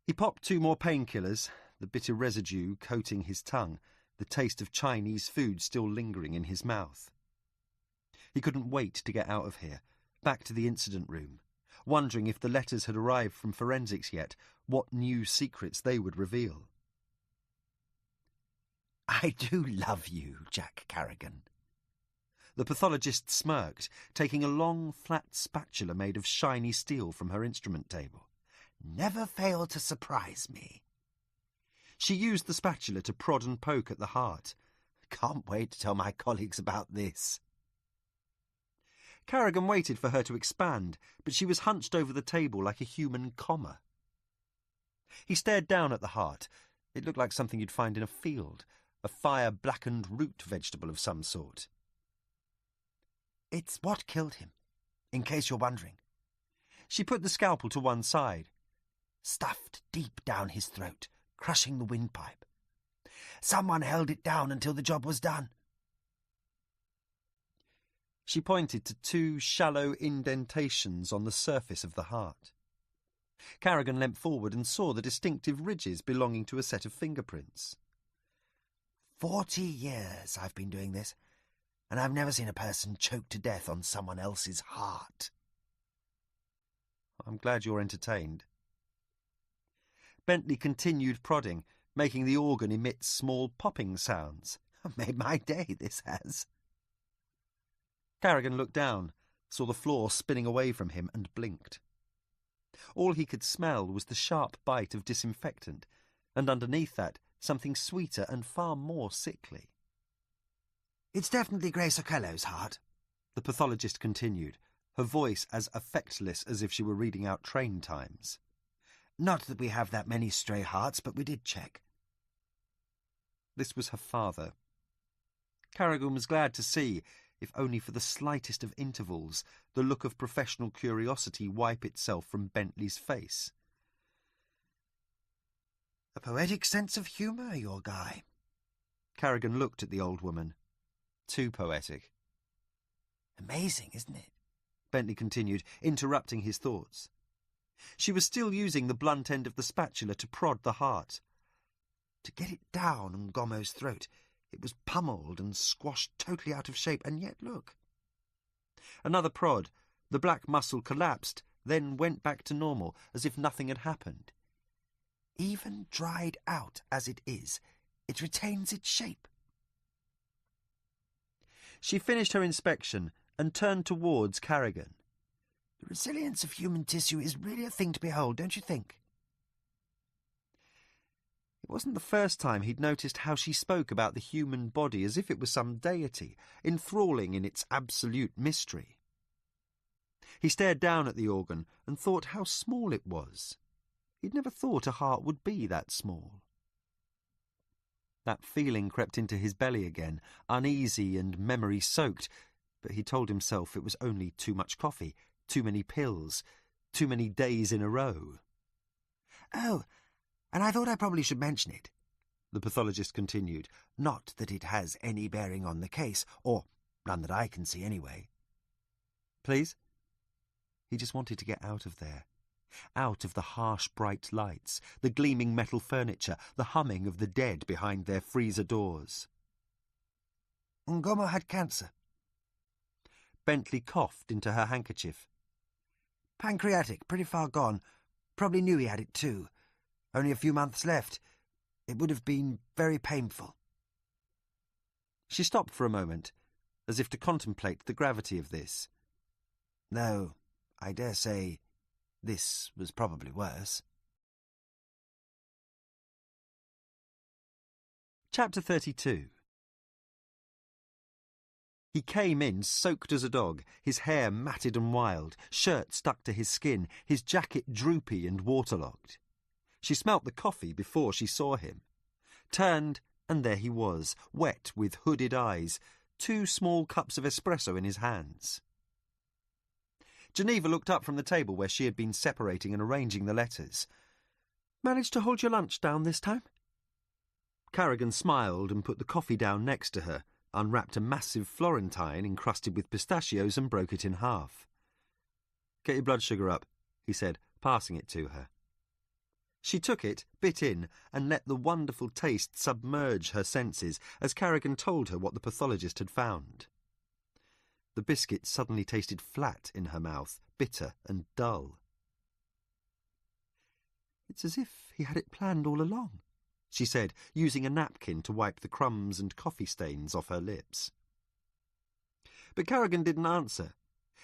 He popped 2 more painkillers, the bitter residue coating his tongue, the taste of Chinese food still lingering in his mouth. He couldn't wait to get out of here, back to the incident room, wondering if the letters had arrived from forensics yet, what new secrets they would reveal. "I do love you, Jack Carrigan." The pathologist smirked, taking a long, flat spatula made of shiny steel from her instrument table. "Never fail to surprise me." She used the spatula to prod and poke at the heart. "Can't wait to tell my colleagues about this." Carrigan waited for her to expand, but she was hunched over the table like a human comma. He stared down at the heart. It looked like something you'd find in a field, a fire-blackened root vegetable of some sort. "It's what killed him, in case you're wondering." She put the scalpel to one side. "Stuffed deep down his throat, crushing the windpipe. Someone held it down until the job was done." She pointed to 2 shallow indentations on the surface of the heart. Carrigan leant forward and saw the distinctive ridges belonging to a set of fingerprints. 40 years I've been doing this, and I've never seen a person choked to death on someone else's heart. I'm glad you're entertained. Bentley continued prodding, making the organ emit small popping sounds. Made my day, this has. Carrigan looked down, saw the floor spinning away from him, and blinked. All he could smell was the sharp bite of disinfectant, and underneath that, something sweeter and far more sickly. "It's definitely Grace Okello's heart," the pathologist continued, her voice as effectless as if she were reading out train times. "Not that we have that many stray hearts, but we did check." This was her father. Carrigan was glad to see, if only for the slightest of intervals, the look of professional curiosity wipe itself from Bentley's face. "A poetic sense of humour, your guy." Carrigan looked at the old woman. Too poetic. "Amazing, isn't it?" Bentley continued, interrupting his thoughts. She was still using the blunt end of the spatula to prod the heart. To get it down on Gommo's throat, it was pummeled and squashed totally out of shape, and yet look. Another prod. The black muscle collapsed, then went back to normal, as if nothing had happened. Even dried out as it is, it retains its shape. She finished her inspection and turned towards Carrigan. The resilience of human tissue is really a thing to behold, don't you think? It wasn't the first time he'd noticed how she spoke about the human body as if it was some deity, enthralling in its absolute mystery. He stared down at the organ and thought how small it was. He'd never thought a heart would be that small. That feeling crept into his belly again, uneasy and memory-soaked, but he told himself it was only too much coffee, too many pills, too many days in a row. "Oh, and I thought I probably should mention it," the pathologist continued. "Not that it has any bearing on the case, or none that I can see anyway." Please? He just wanted to get out of there. Out of the harsh, bright lights, the gleaming metal furniture, the humming of the dead behind their freezer doors. "Gommo had cancer." Bentley coughed into her handkerchief. "Pancreatic, pretty far gone. Probably knew he had it too. Only a few months left. It would have been very painful." She stopped for a moment, as if to contemplate the gravity of this. "No, I dare say this was probably worse." Chapter 32. He came in soaked as a dog, his hair matted and wild, shirt stuck to his skin, his jacket droopy and waterlogged. She smelt the coffee before she saw him. Turned, and there he was, wet with hooded eyes, 2 small cups of espresso in his hands. Geneva looked up from the table where she had been separating and arranging the letters. "Managed to hold your lunch down this time?" Carrigan smiled and put the coffee down next to her, unwrapped a massive Florentine encrusted with pistachios and broke it in half. "Get your blood sugar up," he said, passing it to her. She took it, bit in, and let the wonderful taste submerge her senses as Carrigan told her what the pathologist had found. The biscuit suddenly tasted flat in her mouth, bitter and dull. "It's as if he had it planned all along," she said, using a napkin to wipe the crumbs and coffee stains off her lips. But Carrigan didn't answer.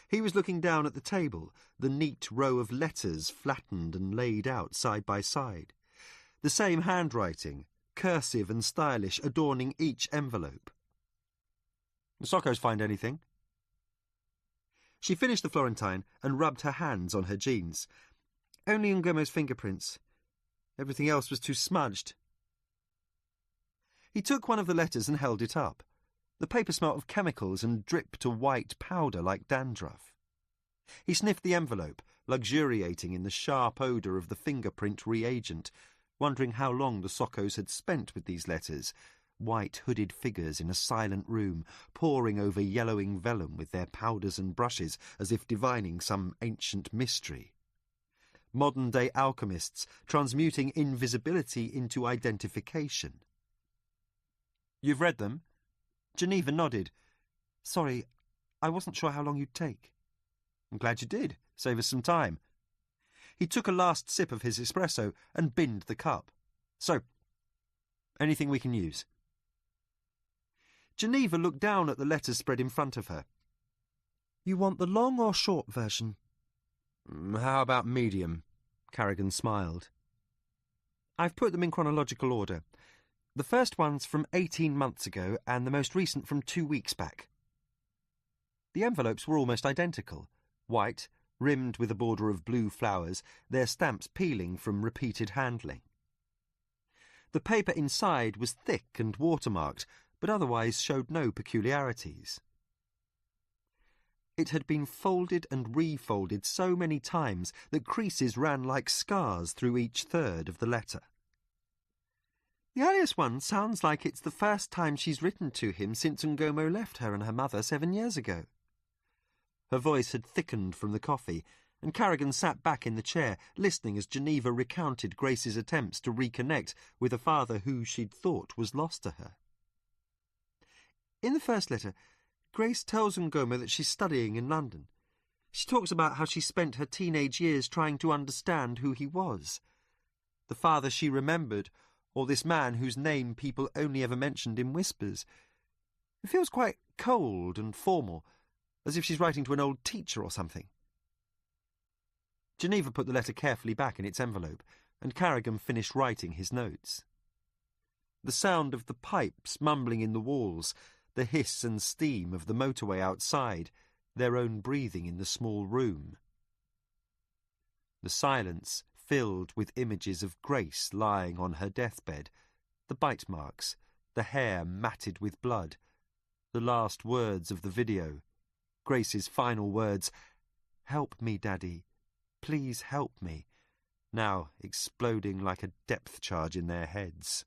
He was looking down at the table, the neat row of letters flattened and laid out side by side. The same handwriting, cursive and stylish, adorning each envelope. "Sockos find anything?" She finished the Florentine and rubbed her hands on her jeans. "Only Ngomo's fingerprints. Everything else was too smudged." He took one of the letters and held it up. The paper smelt of chemicals and dripped a white powder like dandruff. He sniffed the envelope, luxuriating in the sharp odour of the fingerprint reagent, wondering how long the Sockos had spent with these letters, white hooded figures in a silent room, poring over yellowing vellum with their powders and brushes as if divining some ancient mystery. Modern-day alchemists transmuting invisibility into identification. "You've read them?" Geneva nodded. "Sorry, I wasn't sure how long you'd take." "I'm glad you did. Save us some time." He took a last sip of his espresso and binned the cup. "So, anything we can use?" Geneva looked down at the letters spread in front of her. "You want the long or short version?" "How about medium?" Carrigan smiled. "I've put them in chronological order. The first one's from 18 months ago and the most recent from 2 weeks back." The envelopes were almost identical, white, rimmed with a border of blue flowers, their stamps peeling from repeated handling. The paper inside was thick and watermarked, but otherwise showed no peculiarities. It had been folded and refolded so many times that creases ran like scars through each third of the letter. "The earliest one sounds like it's the first time she's written to him since Ngomo left her and her mother 7 years ago." Her voice had thickened from the coffee, and Carrigan sat back in the chair, listening as Geneva recounted Grace's attempts to reconnect with a father who she'd thought was lost to her. "In the first letter, Grace tells Ngomo that she's studying in London. She talks about how she spent her teenage years trying to understand who he was. The father she remembered, or this man whose name people only ever mentioned in whispers. It feels quite cold and formal, as if she's writing to an old teacher or something." Geneva put the letter carefully back in its envelope, and Carrigan finished writing his notes. The sound of the pipes mumbling in the walls, the hiss and steam of the motorway outside, their own breathing in the small room. The silence filled with images of Grace lying on her deathbed, the bite marks, the hair matted with blood, the last words of the video, Grace's final words, "Help me, Daddy, please help me," now exploding like a depth charge in their heads.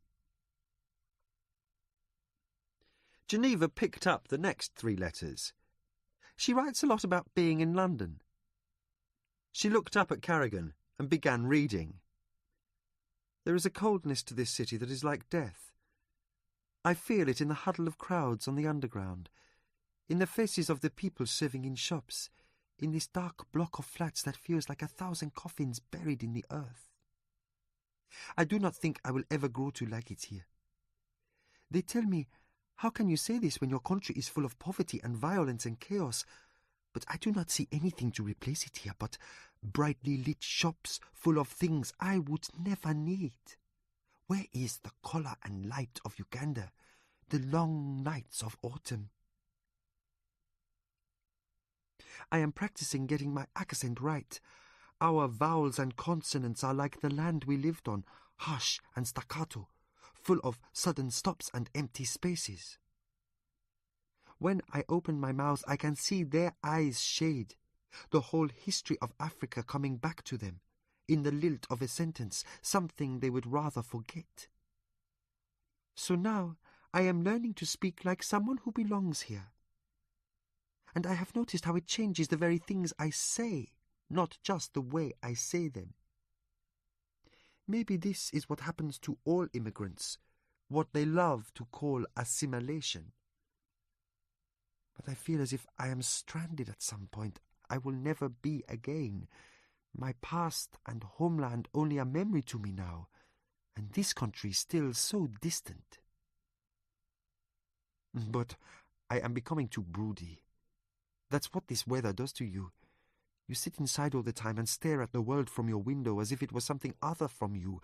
Geneva picked up the next 3 letters. "She writes a lot about being in London." She looked up at Carrigan and began reading. "There is a coldness to this city that is like death. I feel it in the huddle of crowds on the underground, in the faces of the people serving in shops, in this dark block of flats that feels like 1,000 coffins buried in the earth. I do not think I will ever grow to like it here. They tell me, how can you say this when your country is full of poverty and violence and chaos? But I do not see anything to replace it here but brightly lit shops full of things I would never need. Where is the colour and light of Uganda, the long nights of autumn? I am practicing getting my accent right. Our vowels and consonants are like the land we lived on, harsh and staccato, full of sudden stops and empty spaces. When I open my mouth, I can see their eyes shade, the whole history of Africa coming back to them, in the lilt of a sentence, something they would rather forget. So now I am learning to speak like someone who belongs here. And I have noticed how it changes the very things I say, not just the way I say them. Maybe this is what happens to all immigrants, what they love to call assimilation. But I feel as if I am stranded at some point I will never be again. My past and homeland only a memory to me now, and this country still so distant. But I am becoming too broody. That's what this weather does to you. You sit inside all the time and stare at the world from your window as if it was something other from you,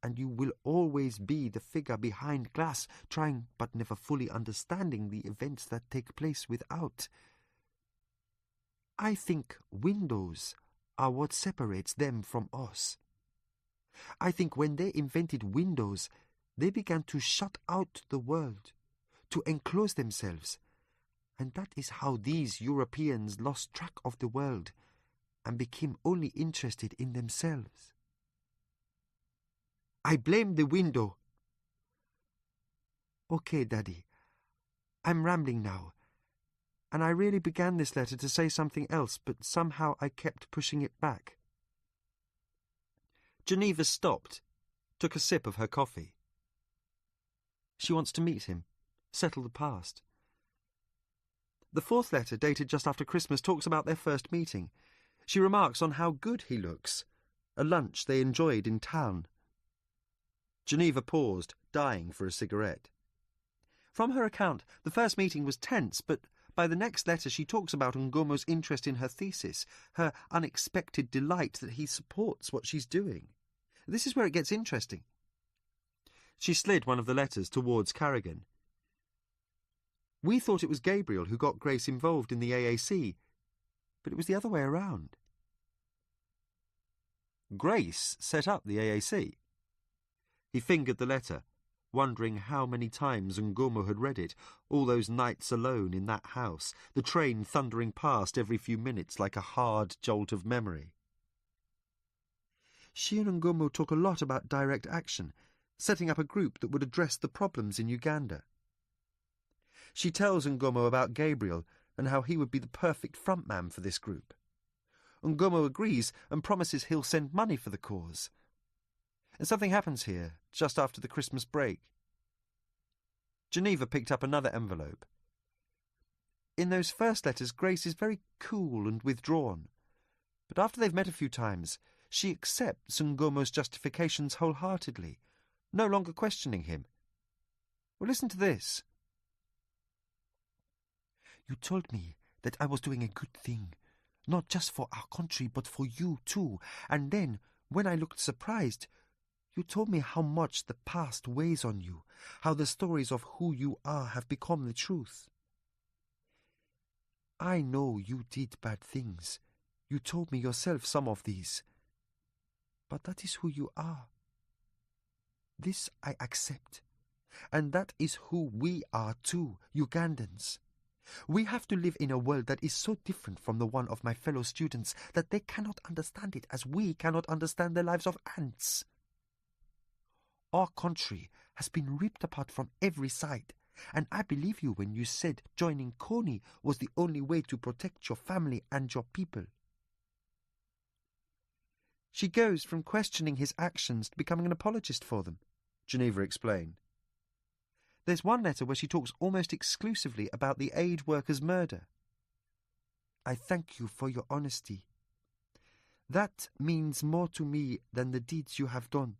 and you will always be the figure behind glass, trying but never fully understanding the events that take place without. I think windows are what separates them from us. I think when they invented windows, they began to shut out the world, to enclose themselves, and that is how these Europeans lost track of the world and became only interested in themselves. I blame the window. Okay, Daddy, I'm rambling now, and I really began this letter to say something else, but somehow I kept pushing it back. Geneva stopped, took a sip of her coffee. She wants to meet him, settle the past. The fourth letter, dated just after Christmas, talks about their first meeting. She remarks on how good he looks, a lunch they enjoyed in town. Geneva paused, dying for a cigarette. From her account, the first meeting was tense, but by the next letter she talks about Ngomo's interest in her thesis, her unexpected delight that he supports what she's doing. This is where it gets interesting. She slid one of the letters towards Carrigan. We thought it was Gabriel who got Grace involved in the AAC, but it was the other way around. Grace set up the AAC. He fingered the letter, wondering how many times Ngomo had read it, all those nights alone in that house, the train thundering past every few minutes like a hard jolt of memory. She and Ngomo talk a lot about direct action, setting up a group that would address the problems in Uganda. She tells Ngomo about Gabriel and how he would be the perfect frontman for this group. Ngomo agrees and promises he'll send money for the cause. And something happens here, just after the Christmas break. Geneva picked up another envelope. In those first letters, Grace is very cool and withdrawn. But after they've met a few times, she accepts Ngomo's justifications wholeheartedly, no longer questioning him. Well, listen to this. You told me that I was doing a good thing, not just for our country, but for you too. And then, when I looked surprised, you told me how much the past weighs on you, how the stories of who you are have become the truth. I know you did bad things. You told me yourself some of these. But that is who you are. This I accept. And that is who we are too, Ugandans. We have to live in a world that is so different from the one of my fellow students that they cannot understand it as we cannot understand the lives of ants. Our country has been ripped apart from every side, and I believe you when you said joining Kony was the only way to protect your family and your people. She goes from questioning his actions to becoming an apologist for them, Geneva explained. There's one letter where she talks almost exclusively about the aid worker's murder. I thank you for your honesty. That means more to me than the deeds you have done.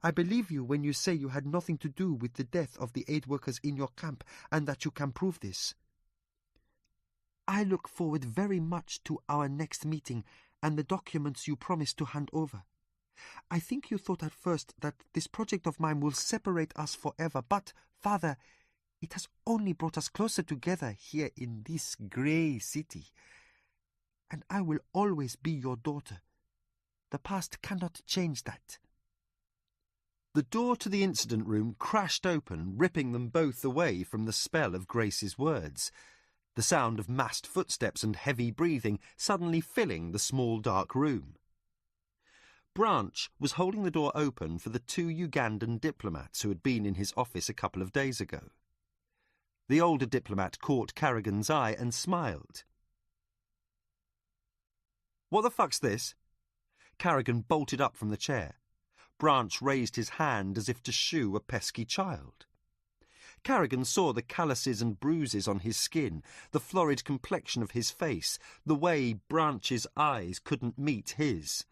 I believe you when you say you had nothing to do with the death of the aid workers in your camp and that you can prove this. I look forward very much to our next meeting and the documents you promised to hand over. I think you thought at first that this project of mine will separate us forever, but, Father, it has only brought us closer together here in this grey city. And I will always be your daughter. The past cannot change that. The door to the incident room crashed open, ripping them both away from the spell of Grace's words, the sound of massed footsteps and heavy breathing suddenly filling the small dark room. Branch was holding the door open for the two Ugandan diplomats who had been in his office a couple of days ago. The older diplomat caught Carrigan's eye and smiled. "What the fuck's this?" Carrigan bolted up from the chair. Branch raised his hand as if to shoo a pesky child. Carrigan saw the calluses and bruises on his skin, the florid complexion of his face, the way Branch's eyes couldn't meet his.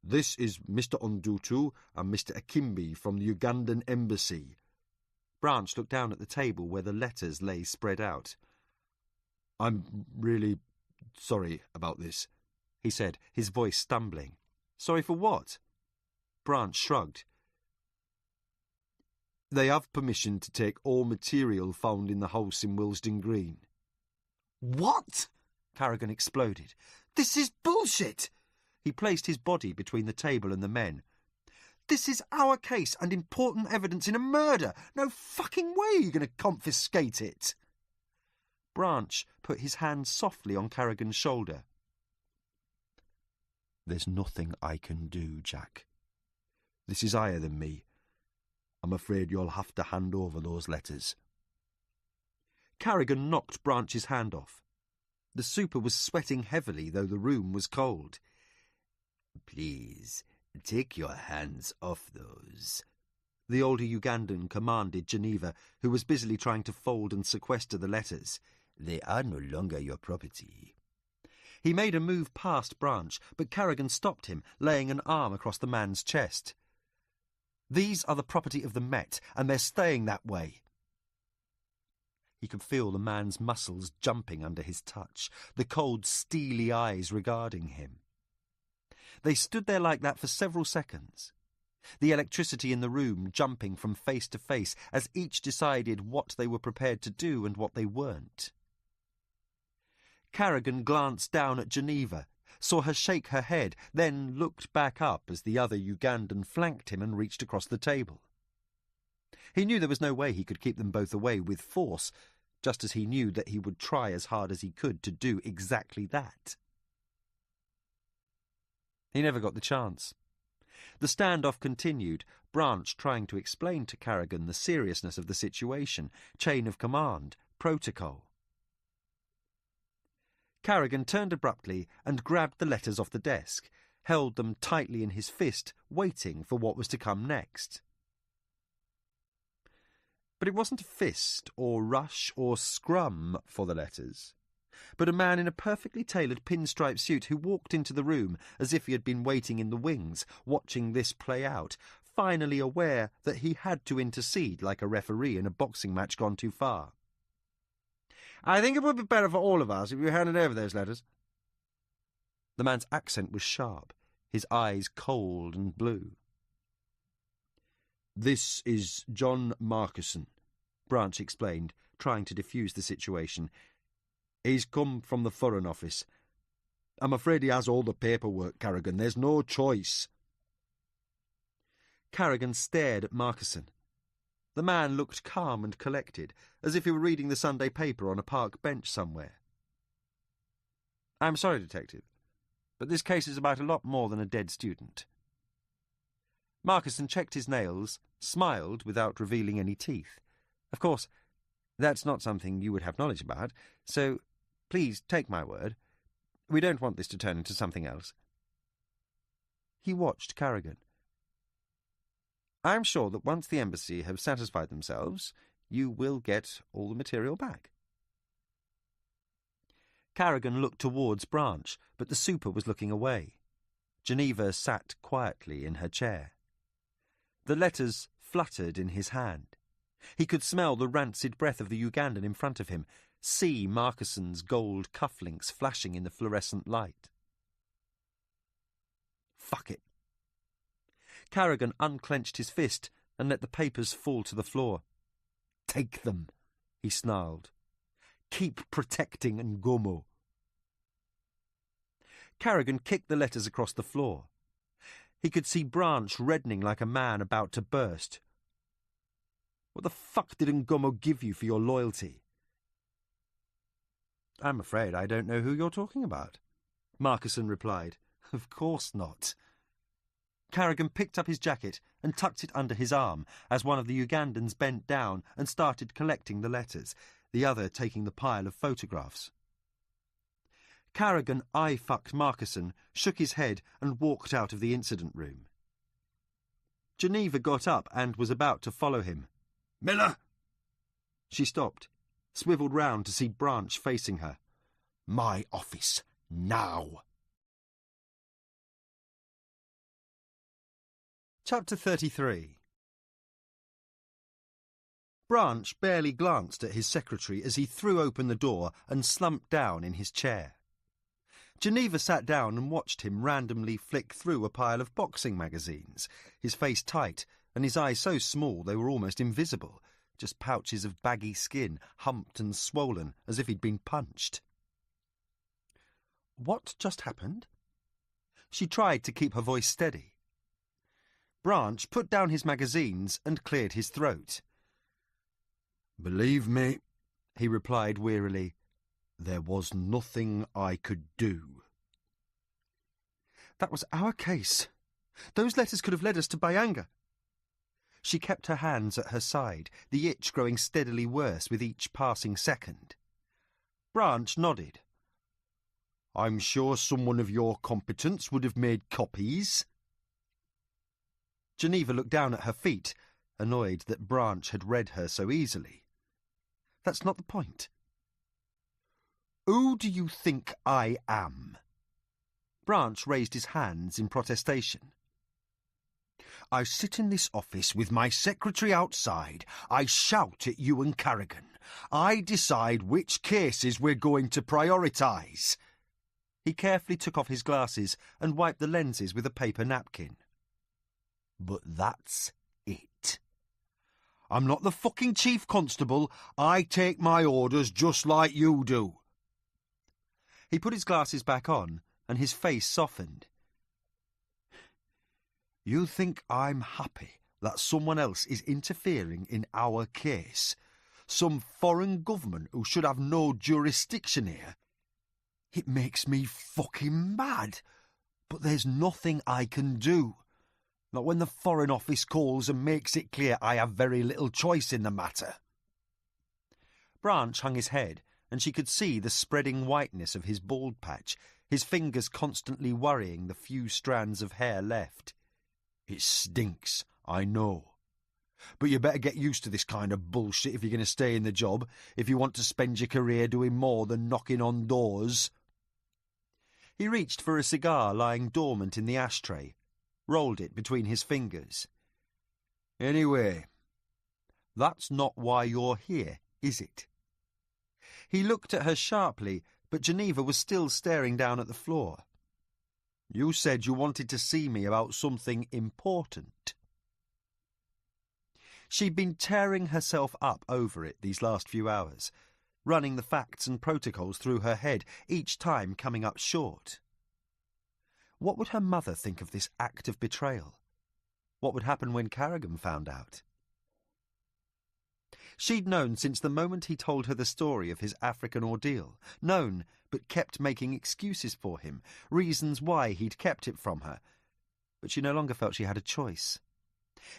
"This is Mr. Ondutu and Mr. Akimbi from the Ugandan embassy." Branch looked down at the table where the letters lay spread out. "I'm really sorry about this," he said, his voice stumbling. Sorry for what? Branch shrugged. "They have permission to take all material found in the house in Willesden Green." What? Carrigan exploded. This is bullshit! He placed his body between the table and the men. This is our case and important evidence in a murder. No fucking way you're going to confiscate it. Branch put his hand softly on Carrigan's shoulder. "There's nothing I can do, Jack. This is higher than me. I'm afraid you'll have to hand over those letters." Carrigan knocked Branch's hand off. The super was sweating heavily, though the room was cold. "Please, take your hands off those," the older Ugandan commanded Geneva, who was busily trying to fold and sequester the letters. "They are no longer your property." He made a move past Branch, but Carrigan stopped him, laying an arm across the man's chest. "These are the property of the Met, and they're staying that way." He could feel the man's muscles jumping under his touch, the cold, steely eyes regarding him. They stood there like that for several seconds, the electricity in the room jumping from face to face as each decided what they were prepared to do and what they weren't. Carrigan glanced down at Geneva, saw her shake her head, then looked back up as the other Ugandan flanked him and reached across the table. He knew there was no way he could keep them both away with force, just as he knew that he would try as hard as he could to do exactly that. He never got the chance. The standoff continued, Branch trying to explain to Carrigan the seriousness of the situation, chain of command, protocol. Carrigan turned abruptly and grabbed the letters off the desk, held them tightly in his fist, waiting for what was to come next. But it wasn't a fist or rush or scrum for the letters, but a man in a perfectly tailored pinstripe suit who walked into the room as if he had been waiting in the wings, watching this play out, finally aware that he had to intercede like a referee in a boxing match gone too far. "I think it would be better for all of us if you handed over those letters." The man's accent was sharp, his eyes cold and blue. "This is John Markison," Branch explained, trying to defuse the situation. "He's come from the Foreign Office. I'm afraid he has all the paperwork, Carrigan. There's no choice." Carrigan stared at Markison. The man looked calm and collected, as if he were reading the Sunday paper on a park bench somewhere. "I'm sorry, Detective, but this case is about a lot more than a dead student." Markison checked his nails, smiled without revealing any teeth. "Of course, that's not something you would have knowledge about, so please take my word. We don't want this to turn into something else." He watched Carrigan. "I'm sure that once the embassy have satisfied themselves, you will get all the material back." Carrigan looked towards Branch, but the super was looking away. Geneva sat quietly in her chair. The letters fluttered in his hand. He could smell the rancid breath of the Ugandan in front of him, see Markison's gold cufflinks flashing in the fluorescent light. "Fuck it." Carrigan unclenched his fist and let the papers fall to the floor. "Take them," he snarled. "Keep protecting Ngomo." Carrigan kicked the letters across the floor. He could see Branch reddening like a man about to burst. "What the fuck did Ngomo give you for your loyalty?" "I'm afraid I don't know who you're talking about," Markison replied. "Of course not." Carrigan picked up his jacket and tucked it under his arm as one of the Ugandans bent down and started collecting the letters, the other taking the pile of photographs. Carrigan eye-fucked Markison, shook his head and walked out of the incident room. Geneva got up and was about to follow him. Miller! She stopped, swivelled round to see Branch facing her. My office, now! Chapter 33. Branch barely glanced at his secretary as he threw open the door and slumped down in his chair. Geneva sat down and watched him randomly flick through a pile of boxing magazines, his face tight and his eyes so small they were almost invisible, just pouches of baggy skin, humped and swollen as if he'd been punched. What just happened? She tried to keep her voice steady. Branch put down his magazines and cleared his throat. Believe me, he replied wearily, there was nothing I could do. That was our case. Those letters could have led us to Bayanga. She kept her hands at her side, the itch growing steadily worse with each passing second. Branch nodded. I'm sure someone of your competence would have made copies. Geneva looked down at her feet, annoyed that Branch had read her so easily. That's not the point. Who do you think I am? Branch raised his hands in protestation. I sit in this office with my secretary outside. I shout at you and Carrigan. I decide which cases we're going to prioritise. He carefully took off his glasses and wiped the lenses with a paper napkin. But that's it. I'm not the fucking chief constable. I take my orders just like you do. He put his glasses back on and his face softened. You think I'm happy that someone else is interfering in our case? Some foreign government who should have no jurisdiction here? It makes me fucking mad. But there's nothing I can do. Not when the Foreign Office calls and makes it clear I have very little choice in the matter. Branch hung his head, and she could see the spreading whiteness of his bald patch, his fingers constantly worrying the few strands of hair left. It stinks, I know. But you better get used to this kind of bullshit if you're going to stay in the job, if you want to spend your career doing more than knocking on doors. He reached for a cigar lying dormant in the ashtray, rolled it between his fingers. Anyway, that's not why you're here, is it? He looked at her sharply, but Geneva was still staring down at the floor. You said you wanted to see me about something important. She'd been tearing herself up over it these last few hours, running the facts and protocols through her head, each time coming up short. What would her mother think of this act of betrayal? What would happen when Carrigan found out? She'd known since the moment he told her the story of his African ordeal, known, but kept making excuses for him, reasons why he'd kept it from her. But she no longer felt she had a choice.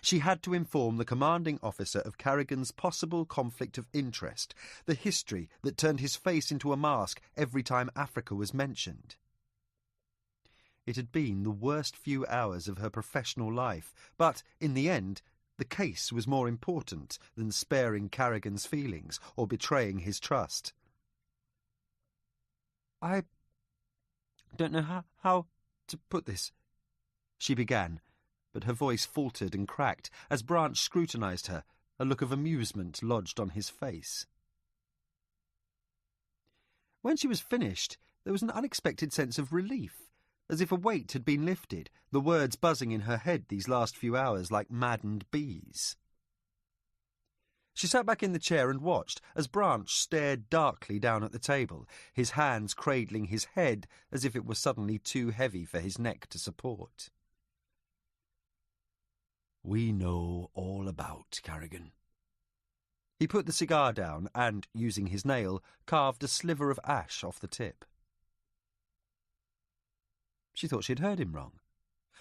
She had to inform the commanding officer of Carrigan's possible conflict of interest, the history that turned his face into a mask every time Africa was mentioned. It had been the worst few hours of her professional life, but, in the end, the case was more important than sparing Carrigan's feelings or betraying his trust. I don't know how to put this, she began, but her voice faltered and cracked as Branch scrutinised her, a look of amusement lodged on his face. When she was finished, there was an unexpected sense of relief, as if a weight had been lifted, the words buzzing in her head these last few hours like maddened bees. She sat back in the chair and watched as Branch stared darkly down at the table, his hands cradling his head as if it were suddenly too heavy for his neck to support. We know all about Carrigan. He put the cigar down and, using his nail, carved a sliver of ash off the tip. She thought she'd heard him wrong,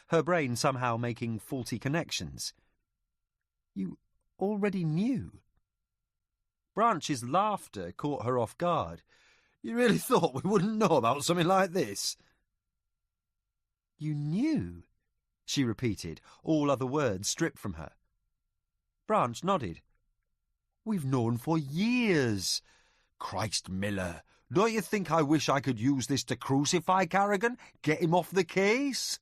her brain somehow making faulty connections. You already knew. Branch's laughter caught her off guard. You really thought we wouldn't know about something like this? You knew, she repeated, all other words stripped from her. Branch nodded. We've known for years. Christ, Miller, don't you think I wish I could use this to crucify Carrigan? Get him off the case?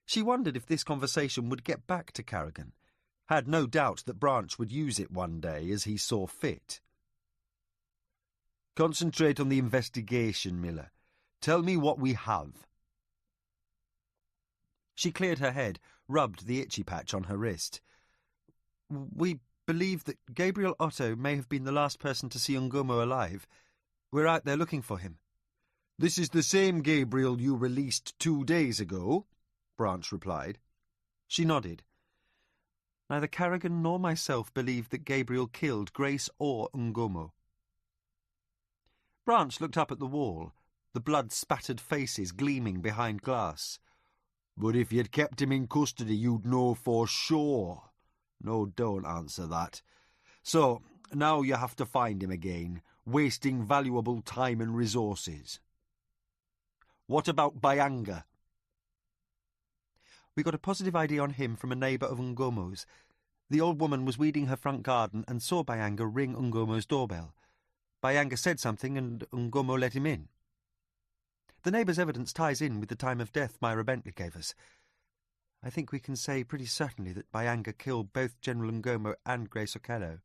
She wondered if this conversation would get back to Carrigan, had no doubt that Branch would use it one day as he saw fit. Concentrate on the investigation, Miller. Tell me what we have. She cleared her head, rubbed the itchy patch on her wrist. We believe that Gabriel Otto may have been the last person to see Ngomo alive. We're out there looking for him. This is the same Gabriel you released 2 days ago, Branch replied. She nodded. Neither Carrigan nor myself believe that Gabriel killed Grace or Ngomo. Branch looked up at the wall, the blood-spattered faces gleaming behind glass. But if you'd kept him in custody, you'd know for sure. No, don't answer that. So, now you have to find him again, wasting valuable time and resources. What about Bayanga? We got a positive ID on him from a neighbour of Ngomo's. The old woman was weeding her front garden and saw Bayanga ring Ngomo's doorbell. Bayanga said something and Ngomo let him in. The neighbour's evidence ties in with the time of death Myra Bentley gave us. I think we can say pretty certainly that Bayanga killed both General Ngomo and Grace Okello.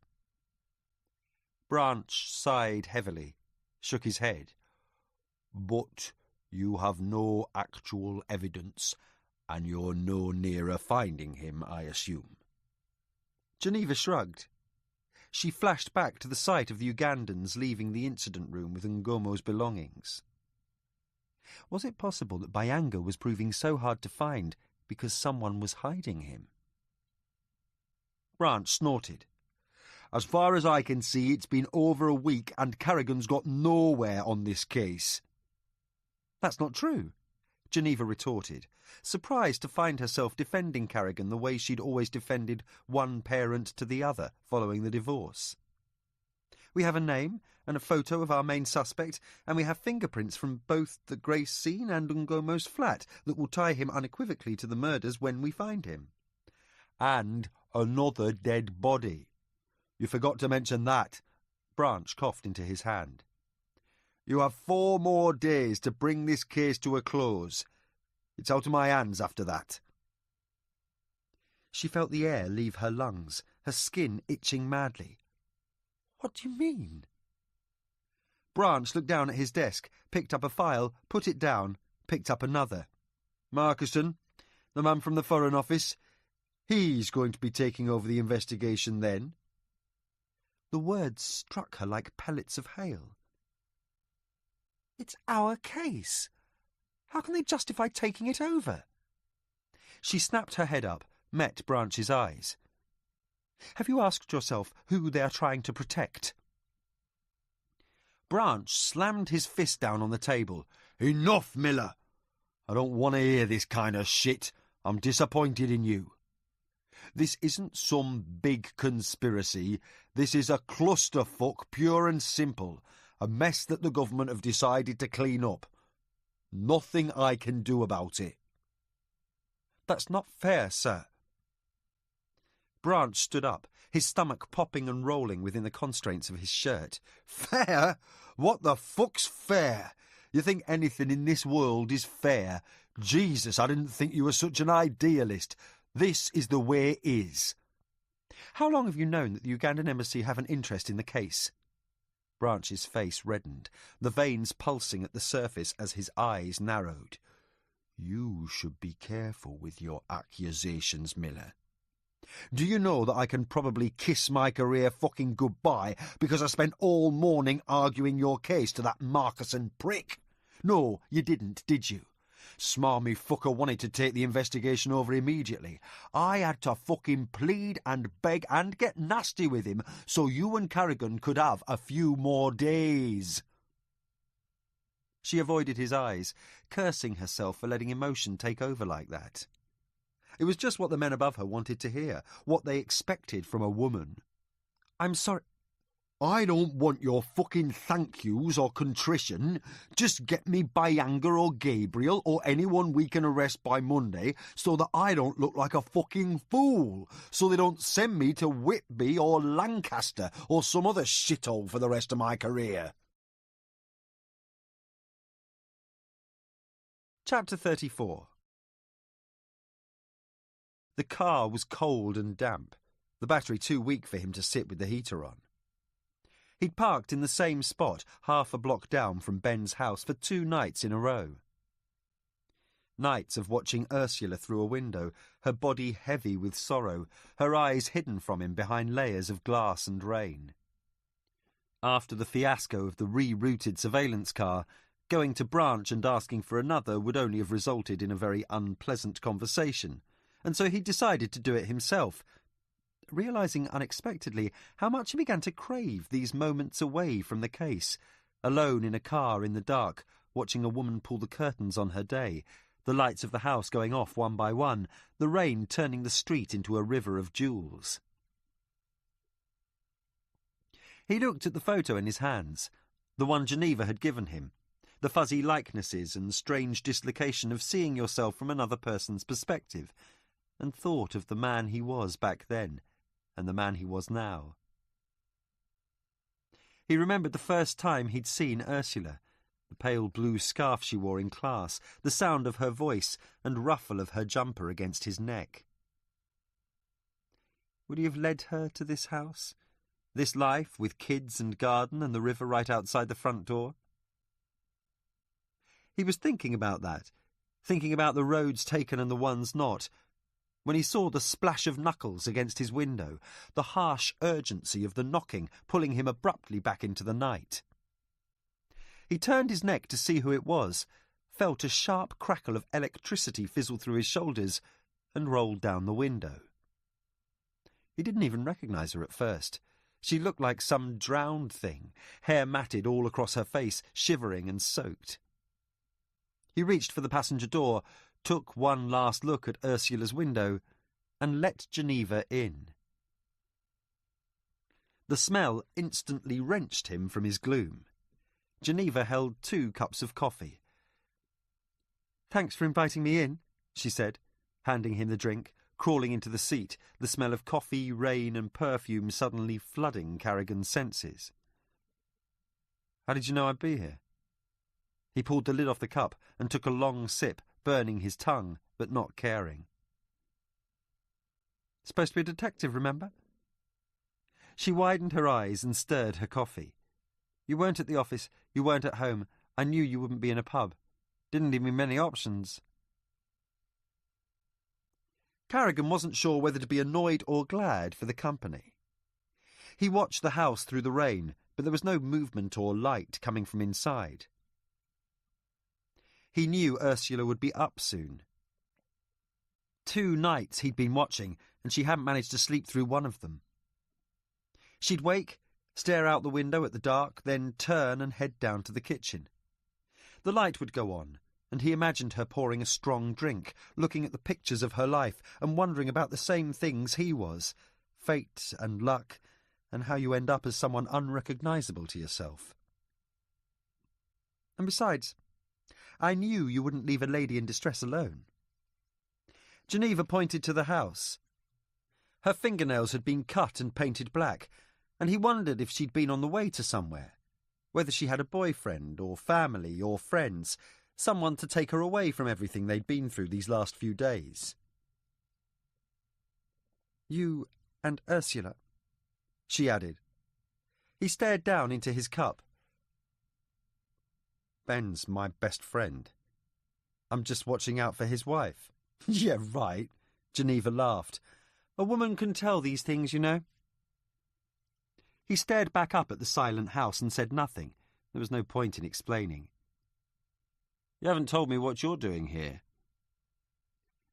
Branch sighed heavily, shook his head. But you have no actual evidence, and you're no nearer finding him, I assume. Geneva shrugged. She flashed back to the sight of the Ugandans leaving the incident room with Ngomo's belongings. Was it possible that Bayanga was proving so hard to find because someone was hiding him? Branch snorted. As far as I can see, it's been over a week and Carrigan's got nowhere on this case. That's not true, Geneva retorted, surprised to find herself defending Carrigan the way she'd always defended one parent to the other following the divorce. We have a name and a photo of our main suspect, and we have fingerprints from both the Grace scene and Ngomo's flat that will tie him unequivocally to the murders when we find him. And another dead body. You forgot to mention that. Branch coughed into his hand. You have 4 more days to bring this case to a close. It's out of my hands after that. She felt the air leave her lungs, her skin itching madly. What do you mean? Branch looked down at his desk, picked up a file, put it down, picked up another. Markison, the man from the Foreign Office, he's going to be taking over the investigation then. The words struck her like pellets of hail. It's our case. How can they justify taking it over? She snapped her head up, met Branch's eyes. Have you asked yourself who they are trying to protect? Branch slammed his fist down on the table. Enough, Miller! I don't want to hear this kind of shit. I'm disappointed in you. This isn't some big conspiracy. This is a clusterfuck, pure and simple. A mess that the government have decided to clean up. Nothing I can do about it. That's not fair, sir. Branch stood up, his stomach popping and rolling within the constraints of his shirt. Fair? What the fuck's fair? You think anything in this world is fair? Jesus, I didn't think you were such an idealist. This is the way it is. How long have you known that the Ugandan embassy have an interest in the case? Branch's face reddened, the veins pulsing at the surface as his eyes narrowed. You should be careful with your accusations, Miller. Do you know that I can probably kiss my career fucking goodbye because I spent all morning arguing your case to that Markison prick? No, you didn't, did you? Smarmy fucker wanted to take the investigation over immediately. I had to fucking plead and beg and get nasty with him so you and Carrigan could have a few more days. She avoided his eyes, cursing herself for letting emotion take over like that. It was just what the men above her wanted to hear, what they expected from a woman. I'm sorry. I don't want your fucking thank yous or contrition. Just get me Byanga or Gabriel or anyone we can arrest by Monday so that I don't look like a fucking fool, so they don't send me to Whitby or Lancaster or some other shithole for the rest of my career. Chapter 34. The car was cold and damp, the battery too weak for him to sit with the heater on. He'd parked in the same spot, half a block down from Ben's house, for 2 nights in a row. Nights of watching Ursula through a window, her body heavy with sorrow, her eyes hidden from him behind layers of glass and rain. After the fiasco of the rerouted surveillance car, going to branch and asking for another would only have resulted in a very unpleasant conversation, and so he decided to do it himself, realising unexpectedly how much he began to crave these moments away from the case, alone in a car in the dark, watching a woman pull the curtains on her day, the lights of the house going off one by one, the rain turning the street into a river of jewels. He looked at the photo in his hands, the one Geneva had given him, the fuzzy likenesses and strange dislocation of seeing yourself from another person's perspective, and thought of the man he was back then, and the man he was now. He remembered the first time he'd seen Ursula, the pale blue scarf she wore in class, the sound of her voice and ruffle of her jumper against his neck. Would he have led her to this house, this life with kids and garden and the river right outside the front door? He was thinking about that, thinking about the roads taken and the ones not, when he saw the splash of knuckles against his window, the harsh urgency of the knocking pulling him abruptly back into the night. He turned his neck to see who it was, felt a sharp crackle of electricity fizzle through his shoulders, and rolled down the window. He didn't even recognise her at first. She looked like some drowned thing, hair matted all across her face, shivering and soaked. He reached for the passenger door, took one last look at Ursula's window, and let Geneva in. The smell instantly wrenched him from his gloom. Geneva held 2 cups of coffee. "Thanks for inviting me in," she said, handing him the drink, crawling into the seat, the smell of coffee, rain and perfume suddenly flooding Carrigan's senses. "How did you know I'd be here?" He pulled the lid off the cup and took a long sip, burning his tongue, but not caring. "Supposed to be a detective, remember?" She widened her eyes and stirred her coffee. "You weren't at the office, you weren't at home. I knew you wouldn't be in a pub. Didn't leave me many options." Carrigan wasn't sure whether to be annoyed or glad for the company. He watched the house through the rain, but there was no movement or light coming from inside. He knew Ursula would be up soon. 2 nights he'd been watching, and she hadn't managed to sleep through one of them. She'd wake, stare out the window at the dark, then turn and head down to the kitchen. The light would go on, and he imagined her pouring a strong drink, looking at the pictures of her life and wondering about the same things he was, fate and luck, and how you end up as someone unrecognisable to yourself. "And besides, I knew you wouldn't leave a lady in distress alone." Geneva pointed to the house. Her fingernails had been cut and painted black, and he wondered if she'd been on the way to somewhere, whether she had a boyfriend or family or friends, someone to take her away from everything they'd been through these last few days. "You and Ursula," she added. He stared down into his cup. "Ben's my best friend. I'm just watching out for his wife." "Yeah, right," Geneva laughed. "A woman can tell these things, you know." He stared back up at the silent house and said nothing. There was no point in explaining. "You haven't told me what you're doing here."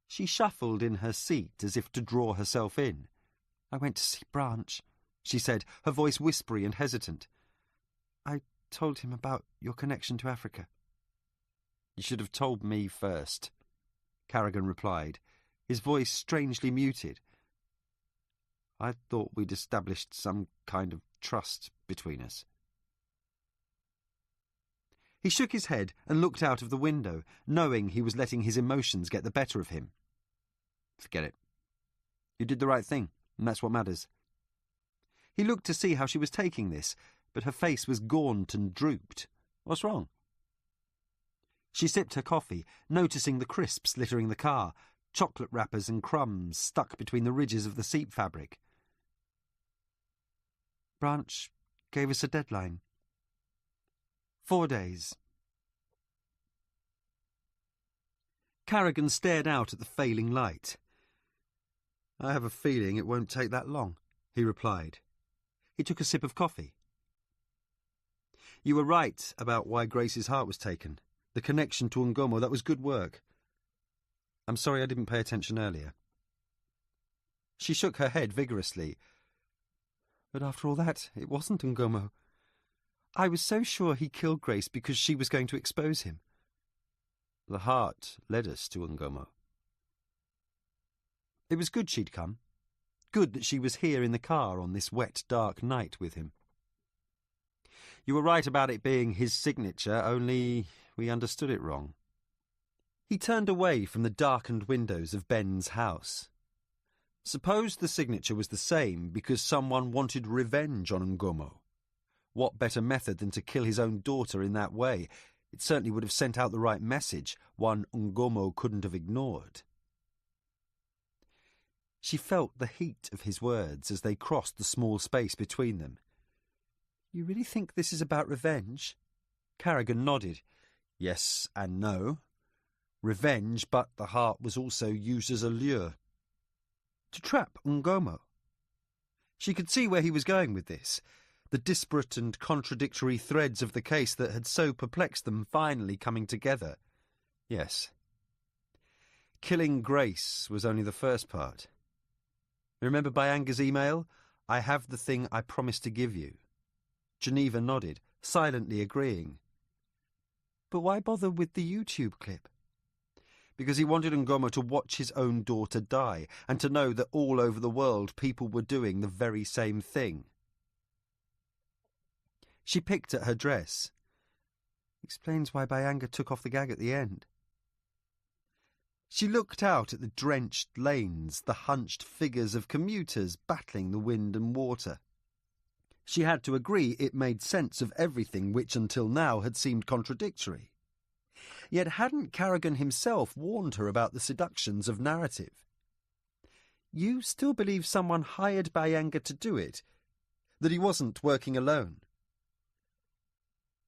She shuffled in her seat as if to draw herself in. "I went to see Branch," she said, her voice whispery and hesitant. "I told him about your connection to Africa." "You should have told me first," Carrigan replied, his voice strangely muted. I thought we'd established some kind of trust between us. He shook his head and looked out of the window, knowing he was letting his emotions get the better of him. Forget it. You did the right thing, and that's what matters. He looked to see how she was taking this, but her face was gaunt and drooped. What's wrong? She sipped her coffee, noticing the crisps littering the car, chocolate wrappers and crumbs stuck between the ridges of the seat fabric. Branch gave us a deadline. 4 days. Carrigan stared out at the failing light. I have a feeling it won't take that long, he replied. He took a sip of coffee. You were right about why Grace's heart was taken. The connection to Ngomo, that was good work. I'm sorry I didn't pay attention earlier. She shook her head vigorously. But after all that, it wasn't Ngomo. I was so sure he killed Grace because she was going to expose him. The heart led us to Ngomo. It was good she'd come. Good that she was here in the car on this wet, dark night with him. You were right about it being his signature, only we understood it wrong. He turned away from the darkened windows of Ben's house. Suppose the signature was the same because someone wanted revenge on Ngomo. What better method than to kill his own daughter in that way? It certainly would have sent out the right message, one Ngomo couldn't have ignored. She felt the heat of his words as they crossed the small space between them. You really think this is about revenge? Carrigan nodded. Yes and no. Revenge, but the heart was also used as a lure. To trap Ngomo. She could see where he was going with this. The disparate and contradictory threads of the case that had so perplexed them finally coming together. Yes. Killing Grace was only the first part. Remember Bayanga's email? I have the thing I promised to give you. Geneva nodded, silently agreeing. But why bother with the YouTube clip? Because he wanted Ngomo to watch his own daughter die, and to know that all over the world people were doing the very same thing. She picked at her dress. Explains why Bayanga took off the gag at the end. She looked out at the drenched lanes, the hunched figures of commuters battling the wind and water. She had to agree it made sense of everything which until now had seemed contradictory. Yet hadn't Carrigan himself warned her about the seductions of narrative? You still believe someone hired Bayanga to do it? That he wasn't working alone?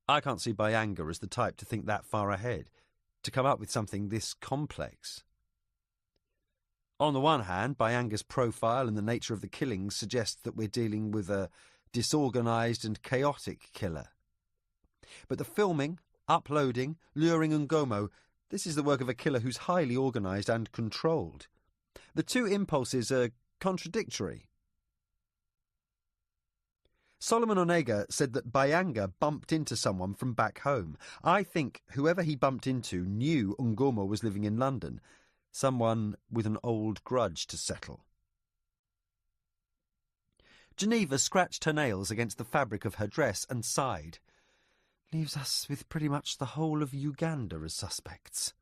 I can't see Bayanga as the type to think that far ahead, to come up with something this complex. On the one hand, Bayanga's profile and the nature of the killings suggests that we're dealing with a disorganised and chaotic killer. But the filming, uploading, luring Ngomo, this is the work of a killer who's highly organised and controlled. The two impulses are contradictory. Solomon Onega said that Bayanga bumped into someone from back home. I think whoever he bumped into knew Ngomo was living in London, someone with an old grudge to settle. Geneva scratched her nails against the fabric of her dress and sighed. Leaves us with pretty much the whole of Uganda as suspects.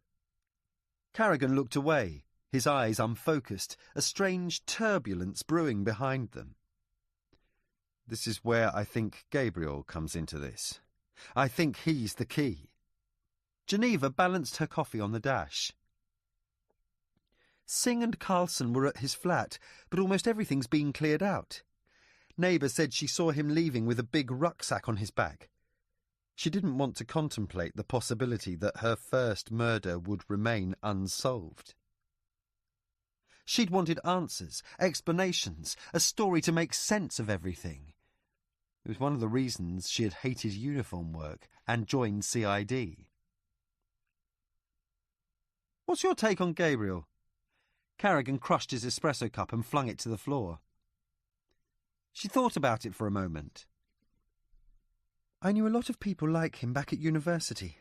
Carrigan looked away, his eyes unfocused, a strange turbulence brewing behind them. This is where I think Gabriel comes into this. I think he's the key. Geneva balanced her coffee on the dash. Singh and Carlson were at his flat, but almost everything's been cleared out. Neighbour said she saw him leaving with a big rucksack on his back. She didn't want to contemplate the possibility that her first murder would remain unsolved. She'd wanted answers, explanations, a story to make sense of everything. It was one of the reasons she had hated uniform work and joined CID. What's your take on Gabriel? Carrigan crushed his espresso cup and flung it to the floor. She thought about it for a moment. I knew a lot of people like him back at university.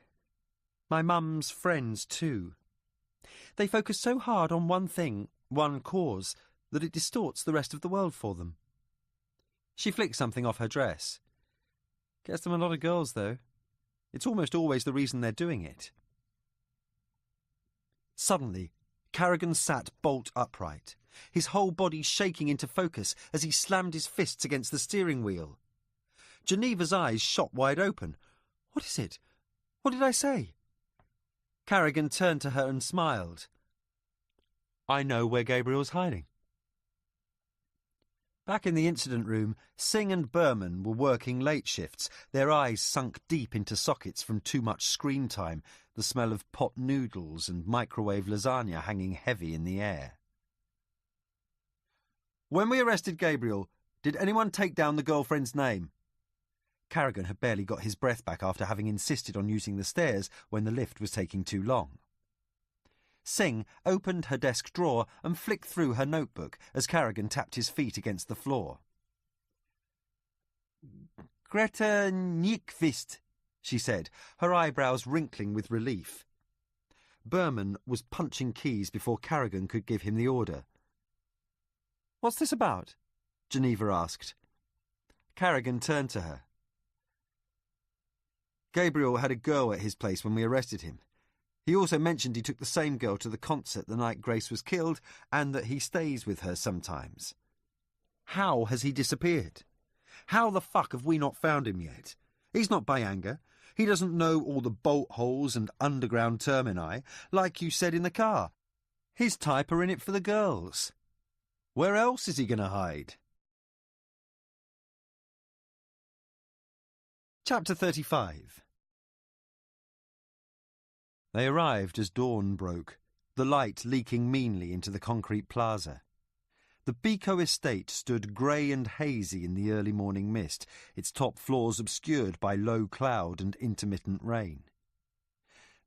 My mum's friends too. They focused so hard on one thing, one cause, that it distorts the rest of the world for them. She flicked something off her dress. Gets them a lot of girls, though. It's almost always the reason they're doing it. Suddenly, Carrigan sat bolt upright, his whole body shaking into focus as he slammed his fists against the steering wheel. Geneva's eyes shot wide open. "What is it? What did I say?" Carrigan turned to her and smiled. "I know where Gabriel's hiding." Back in the incident room, Singh and Berman were working late shifts, their eyes sunk deep into sockets from too much screen time, the smell of pot noodles and microwave lasagna hanging heavy in the air. "When we arrested Gabriel, did anyone take down the girlfriend's name?" Carrigan had barely got his breath back after having insisted on using the stairs when the lift was taking too long. Singh opened her desk drawer and flicked through her notebook as Carrigan tapped his feet against the floor. "Greta Nyquist," she said, her eyebrows wrinkling with relief. Berman was punching keys before Carrigan could give him the order. "What's this about?" Geneva asked. Carrigan turned to her. "Gabriel had a girl at his place when we arrested him. He also mentioned he took the same girl to the concert the night Grace was killed and that he stays with her sometimes. How has he disappeared? How the fuck have we not found him yet? He's not Bayanga. He doesn't know all the bolt holes and underground termini, like you said in the car. His type are in it for the girls. Where else is he going to hide?" Chapter 35. They arrived as dawn broke, the light leaking meanly into the concrete plaza. The Biko estate stood grey and hazy in the early morning mist, its top floors obscured by low cloud and intermittent rain.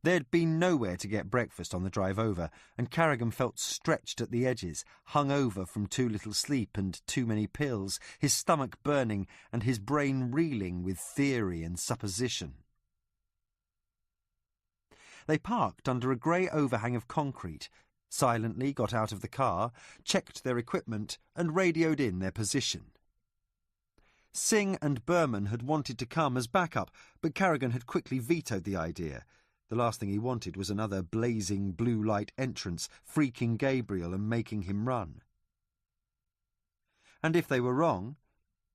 There'd been nowhere to get breakfast on the drive over, and Carrigan felt stretched at the edges, hung over from too little sleep and too many pills, his stomach burning and his brain reeling with theory and supposition. They parked under a grey overhang of concrete, silently got out of the car, checked their equipment and radioed in their position. Singh and Berman had wanted to come as backup, but Carrigan had quickly vetoed the idea. The last thing he wanted was another blazing blue light entrance, freaking Gabriel and making him run. And if they were wrong,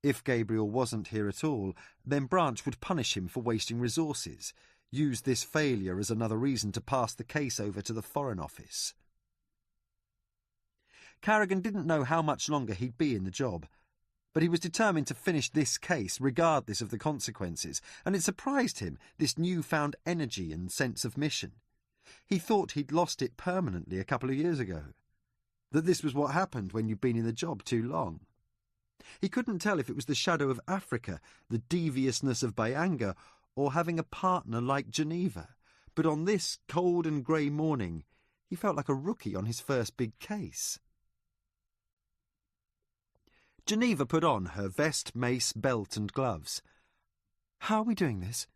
if Gabriel wasn't here at all, then Branch would punish him for wasting resources, use this failure as another reason to pass the case over to the Foreign Office. Carrigan didn't know how much longer he'd be in the job, but he was determined to finish this case regardless of the consequences, and it surprised him, this newfound energy and sense of mission. He thought he'd lost it permanently a couple of years ago, that this was what happened when you'd been in the job too long. He couldn't tell if it was the shadow of Africa, the deviousness of Bayanga, or having a partner like Geneva, but on this cold and grey morning he felt like a rookie on his first big case. Geneva put on her vest, mace, belt and gloves. "How are we doing this?"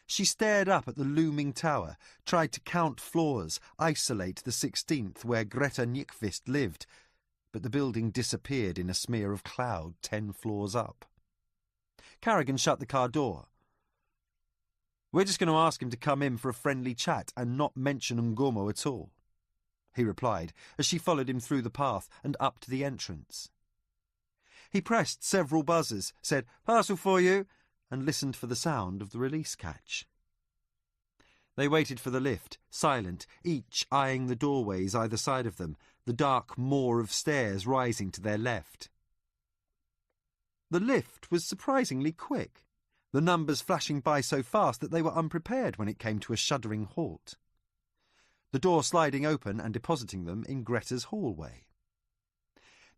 She stared up at the looming tower, tried to count floors, isolate the 16th where Greta Nyquist lived, but the building disappeared in a smear of cloud 10 floors up. Carrigan shut the car door. "We're just going to ask him to come in for a friendly chat and not mention Ngomo at all," he replied as she followed him through the path and up to the entrance. He pressed several buzzers, said, "Parcel for you," and listened for the sound of the release catch. They waited for the lift, silent, each eyeing the doorways either side of them, the dark moor of stairs rising to their left. The lift was surprisingly quick, the numbers flashing by so fast that they were unprepared when it came to a shuddering halt. The door sliding open and depositing them in Greta's hallway.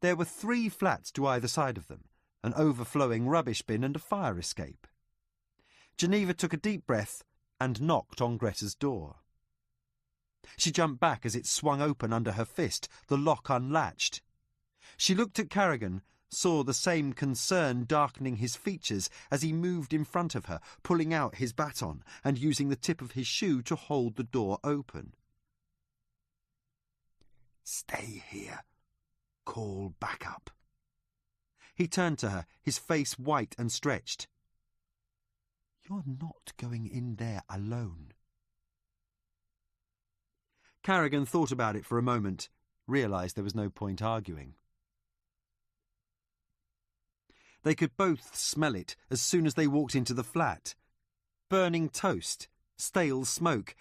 There were 3 flats to either side of them, an overflowing rubbish bin and a fire escape. Geneva took a deep breath and knocked on Greta's door. She jumped back as it swung open under her fist, the lock unlatched. She looked at Carrigan, saw the same concern darkening his features as he moved in front of her, pulling out his baton and using the tip of his shoe to hold the door open. "Stay here," call backup. He turned to her, his face white and stretched. "You're not going in there alone." Carrigan thought about it for a moment, realised there was no point arguing. They could both smell it as soon as they walked into the flat. Burning toast, stale smoke,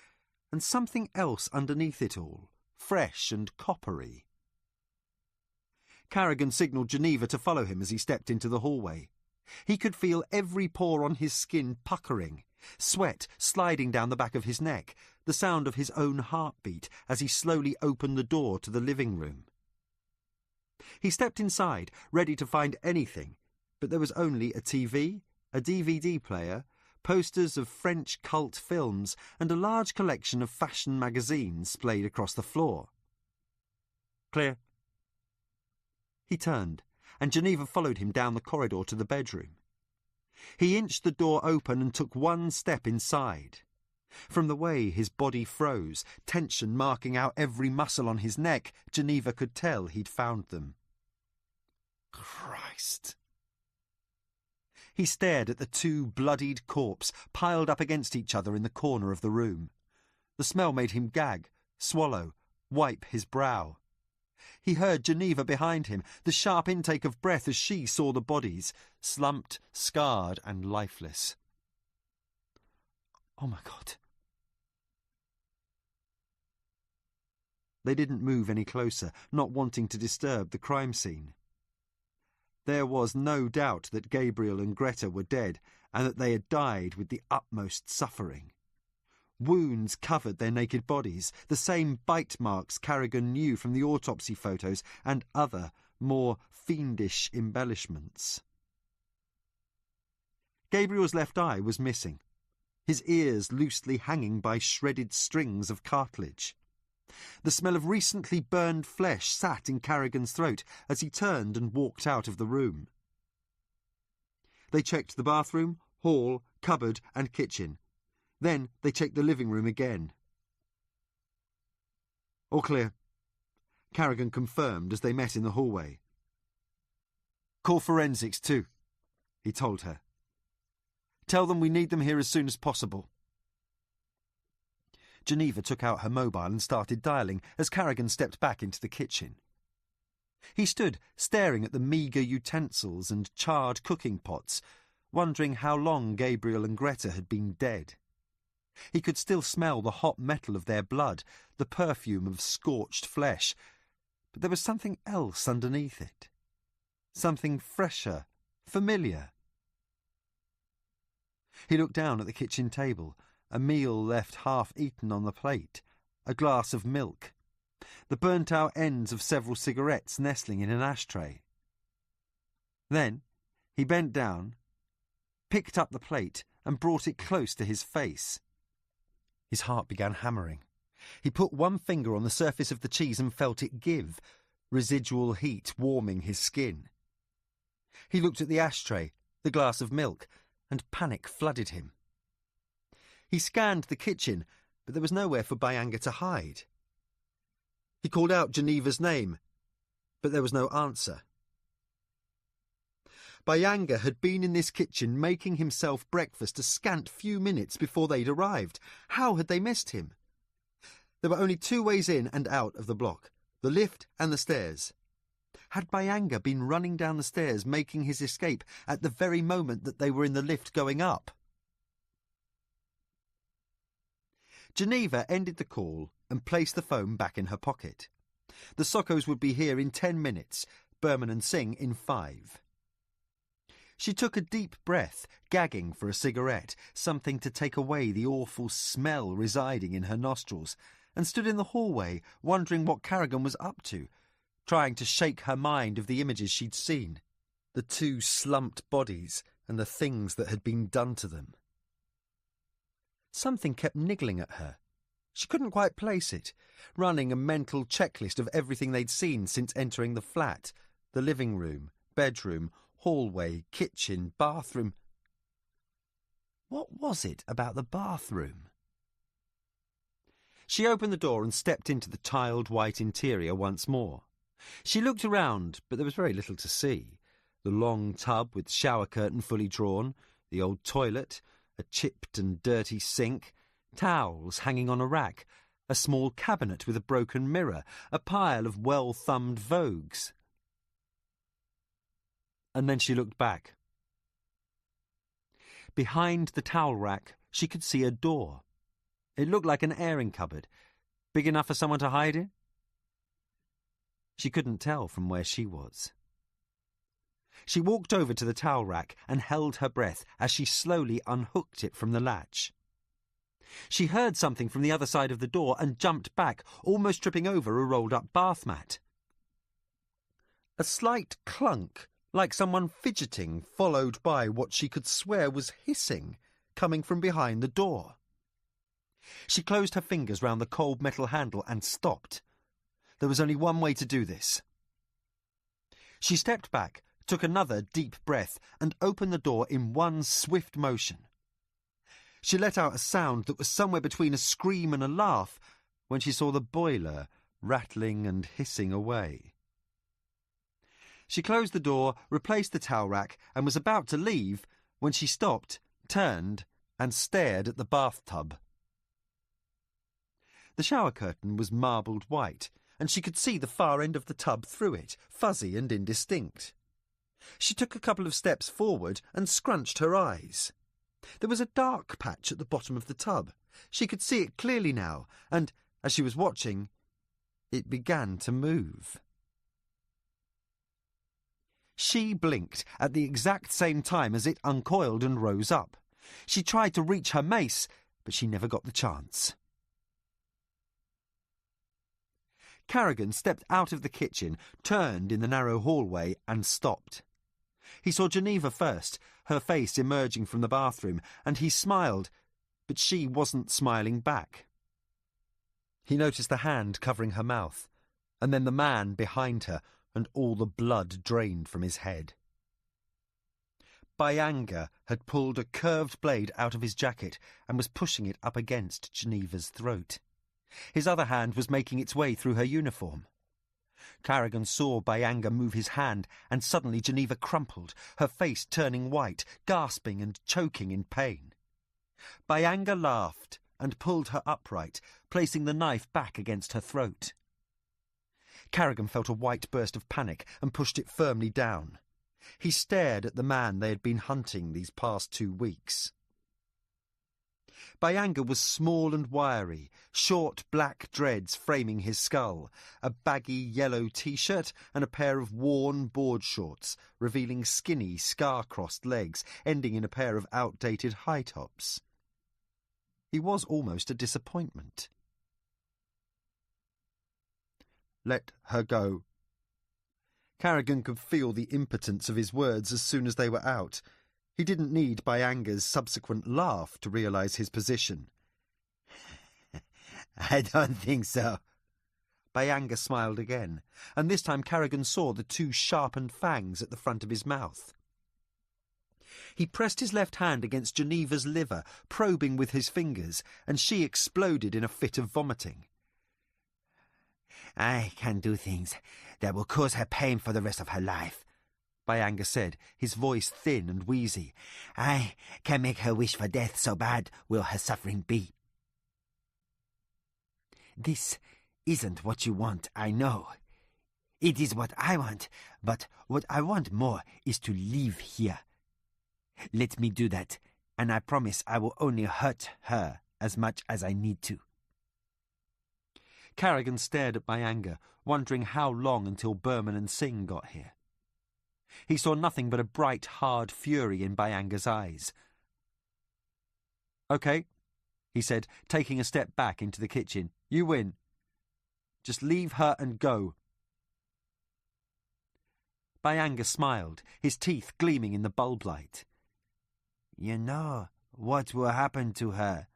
and something else underneath it all, fresh and coppery. Carrigan signalled Geneva to follow him as he stepped into the hallway. He could feel every pore on his skin puckering, sweat sliding down the back of his neck, the sound of his own heartbeat as he slowly opened the door to the living room. He stepped inside, ready to find anything, but there was only a TV, a DVD player, posters of French cult films, and a large collection of fashion magazines splayed across the floor. "Clear." He turned, and Geneva followed him down the corridor to the bedroom. He inched the door open and took one step inside. From the way his body froze, tension marking out every muscle on his neck, Geneva could tell he'd found them. Christ! He stared at the two bloodied corpses piled up against each other in the corner of the room. The smell made him gag, swallow, wipe his brow. He heard Geneva behind him, the sharp intake of breath as she saw the bodies, slumped, scarred and lifeless. "Oh my God." They didn't move any closer, not wanting to disturb the crime scene. There was no doubt that Gabriel and Greta were dead, and that they had died with the utmost suffering. Wounds covered their naked bodies, the same bite marks Carrigan knew from the autopsy photos and other, more fiendish embellishments. Gabriel's left eye was missing, his ears loosely hanging by shredded strings of cartilage. The smell of recently burned flesh sat in Carrigan's throat as he turned and walked out of the room. They checked the bathroom, hall, cupboard and kitchen. Then they checked the living room again. "All clear," Carrigan confirmed as they met in the hallway. "Call forensics too," he told her. "Tell them we need them here as soon as possible." Geneva took out her mobile and started dialing as Carrigan stepped back into the kitchen. He stood staring at the meagre utensils and charred cooking pots, wondering how long Gabriel and Greta had been dead. He could still smell the hot metal of their blood, the perfume of scorched flesh, but there was something else underneath it. Something fresher, familiar. He looked down at the kitchen table, a meal left half-eaten on the plate, a glass of milk, the burnt-out ends of several cigarettes nestling in an ashtray. Then he bent down, picked up the plate and brought it close to his face. His heart began hammering. He put one finger on the surface of the cheese and felt it give, residual heat warming his skin. He looked at the ashtray, the glass of milk, and panic flooded him. He scanned the kitchen, but there was nowhere for Byanga to hide. He called out Geneva's name, but there was no answer. Byanga had been in this kitchen making himself breakfast a scant few minutes before they'd arrived. How had they missed him? There were only two ways in and out of the block, the lift and the stairs. Had Byanga been running down the stairs making his escape at the very moment that they were in the lift going up? Geneva ended the call and placed the phone back in her pocket. The Sockos would be here in 10 minutes, Berman and Singh in 5. She took a deep breath, gagging for a cigarette, something to take away the awful smell residing in her nostrils, and stood in the hallway, wondering what Carrigan was up to, trying to shake her mind of the images she'd seen, the two slumped bodies and the things that had been done to them. Something kept niggling at her. She couldn't quite place it, running a mental checklist of everything they'd seen since entering the flat, the living room, bedroom, hallway, kitchen, bathroom. What was it about the bathroom? She opened the door and stepped into the tiled white interior once more. She looked around, but there was very little to see. The long tub with shower curtain fully drawn, the old toilet, a chipped and dirty sink, towels hanging on a rack, a small cabinet with a broken mirror, a pile of well-thumbed Vogues. And then she looked back. Behind the towel rack, she could see a door. It looked like an airing cupboard, big enough for someone to hide in. She couldn't tell from where she was. She walked over to the towel rack and held her breath as she slowly unhooked it from the latch. She heard something from the other side of the door and jumped back, almost tripping over a rolled-up bath mat. A slight clunk, like someone fidgeting, followed by what she could swear was hissing, coming from behind the door. She closed her fingers round the cold metal handle and stopped. There was only one way to do this. She stepped back, took another deep breath, and opened the door in one swift motion. She let out a sound that was somewhere between a scream and a laugh when she saw the boiler rattling and hissing away. She closed the door, replaced the towel rack, and was about to leave when she stopped, turned, and stared at the bathtub. The shower curtain was marbled white, and she could see the far end of the tub through it, fuzzy and indistinct. She took a couple of steps forward and scrunched her eyes. There was a dark patch at the bottom of the tub. She could see it clearly now, and, as she was watching, it began to move. She blinked at the exact same time as it uncoiled and rose up. She tried to reach her mace, but she never got the chance. Carrigan stepped out of the kitchen, turned in the narrow hallway, and stopped. He saw Geneva first, her face emerging from the bathroom, and he smiled, but she wasn't smiling back. He noticed the hand covering her mouth, and then the man behind her, and all the blood drained from his head. Byanga had pulled a curved blade out of his jacket and was pushing it up against Geneva's throat. His other hand was making its way through her uniform. Carrigan saw Byanga move his hand, and suddenly Geneva crumpled, her face turning white, gasping and choking in pain. Byanga laughed and pulled her upright, placing the knife back against her throat. Carrigan felt a white burst of panic and pushed it firmly down. He stared at the man they had been hunting these past 2 weeks. Byanga was small and wiry, short black dreads framing his skull, a baggy yellow T-shirt and a pair of worn board shorts, revealing skinny, scar-crossed legs, ending in a pair of outdated high tops. He was almost a disappointment. Let her go. Carrigan could feel the impotence of his words as soon as they were out. He didn't need Byanga's subsequent laugh to realise his position. I don't think so. Byanga smiled again, and this time Carrigan saw the 2 sharpened fangs at the front of his mouth. He pressed his left hand against Geneva's liver, probing with his fingers, and she exploded in a fit of vomiting. I can do things that will cause her pain for the rest of her life, Byanga said, his voice thin and wheezy. I can make her wish for death, so bad will her suffering be. This isn't what you want, I know. It is what I want, but what I want more is to live here. Let me do that, and I promise I will only hurt her as much as I need to. Carrigan stared at Byanga, wondering how long until Berman and Singh got here. He saw nothing but a bright, hard fury in Byanga's eyes. "Okay," he said, taking a step back into the kitchen. "You win. Just leave her and go." Byanga smiled, his teeth gleaming in the bulb light. You know what will happen to her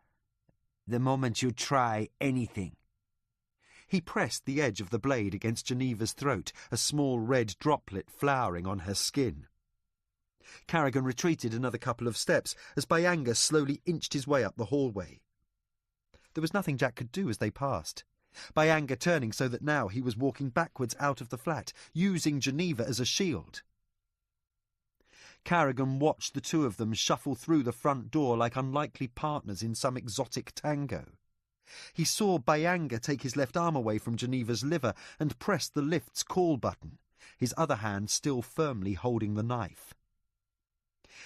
the moment you try anything. He pressed the edge of the blade against Geneva's throat, a small red droplet flowering on her skin. Carrigan retreated another couple of steps as Byanga slowly inched his way up the hallway. There was nothing Jack could do as they passed. Byanga turning so that now he was walking backwards out of the flat, using Geneva as a shield. Carrigan watched the two of them shuffle through the front door like unlikely partners in some exotic tango. He saw Byanga take his left arm away from Geneva's liver and press the lift's call button, his other hand still firmly holding the knife.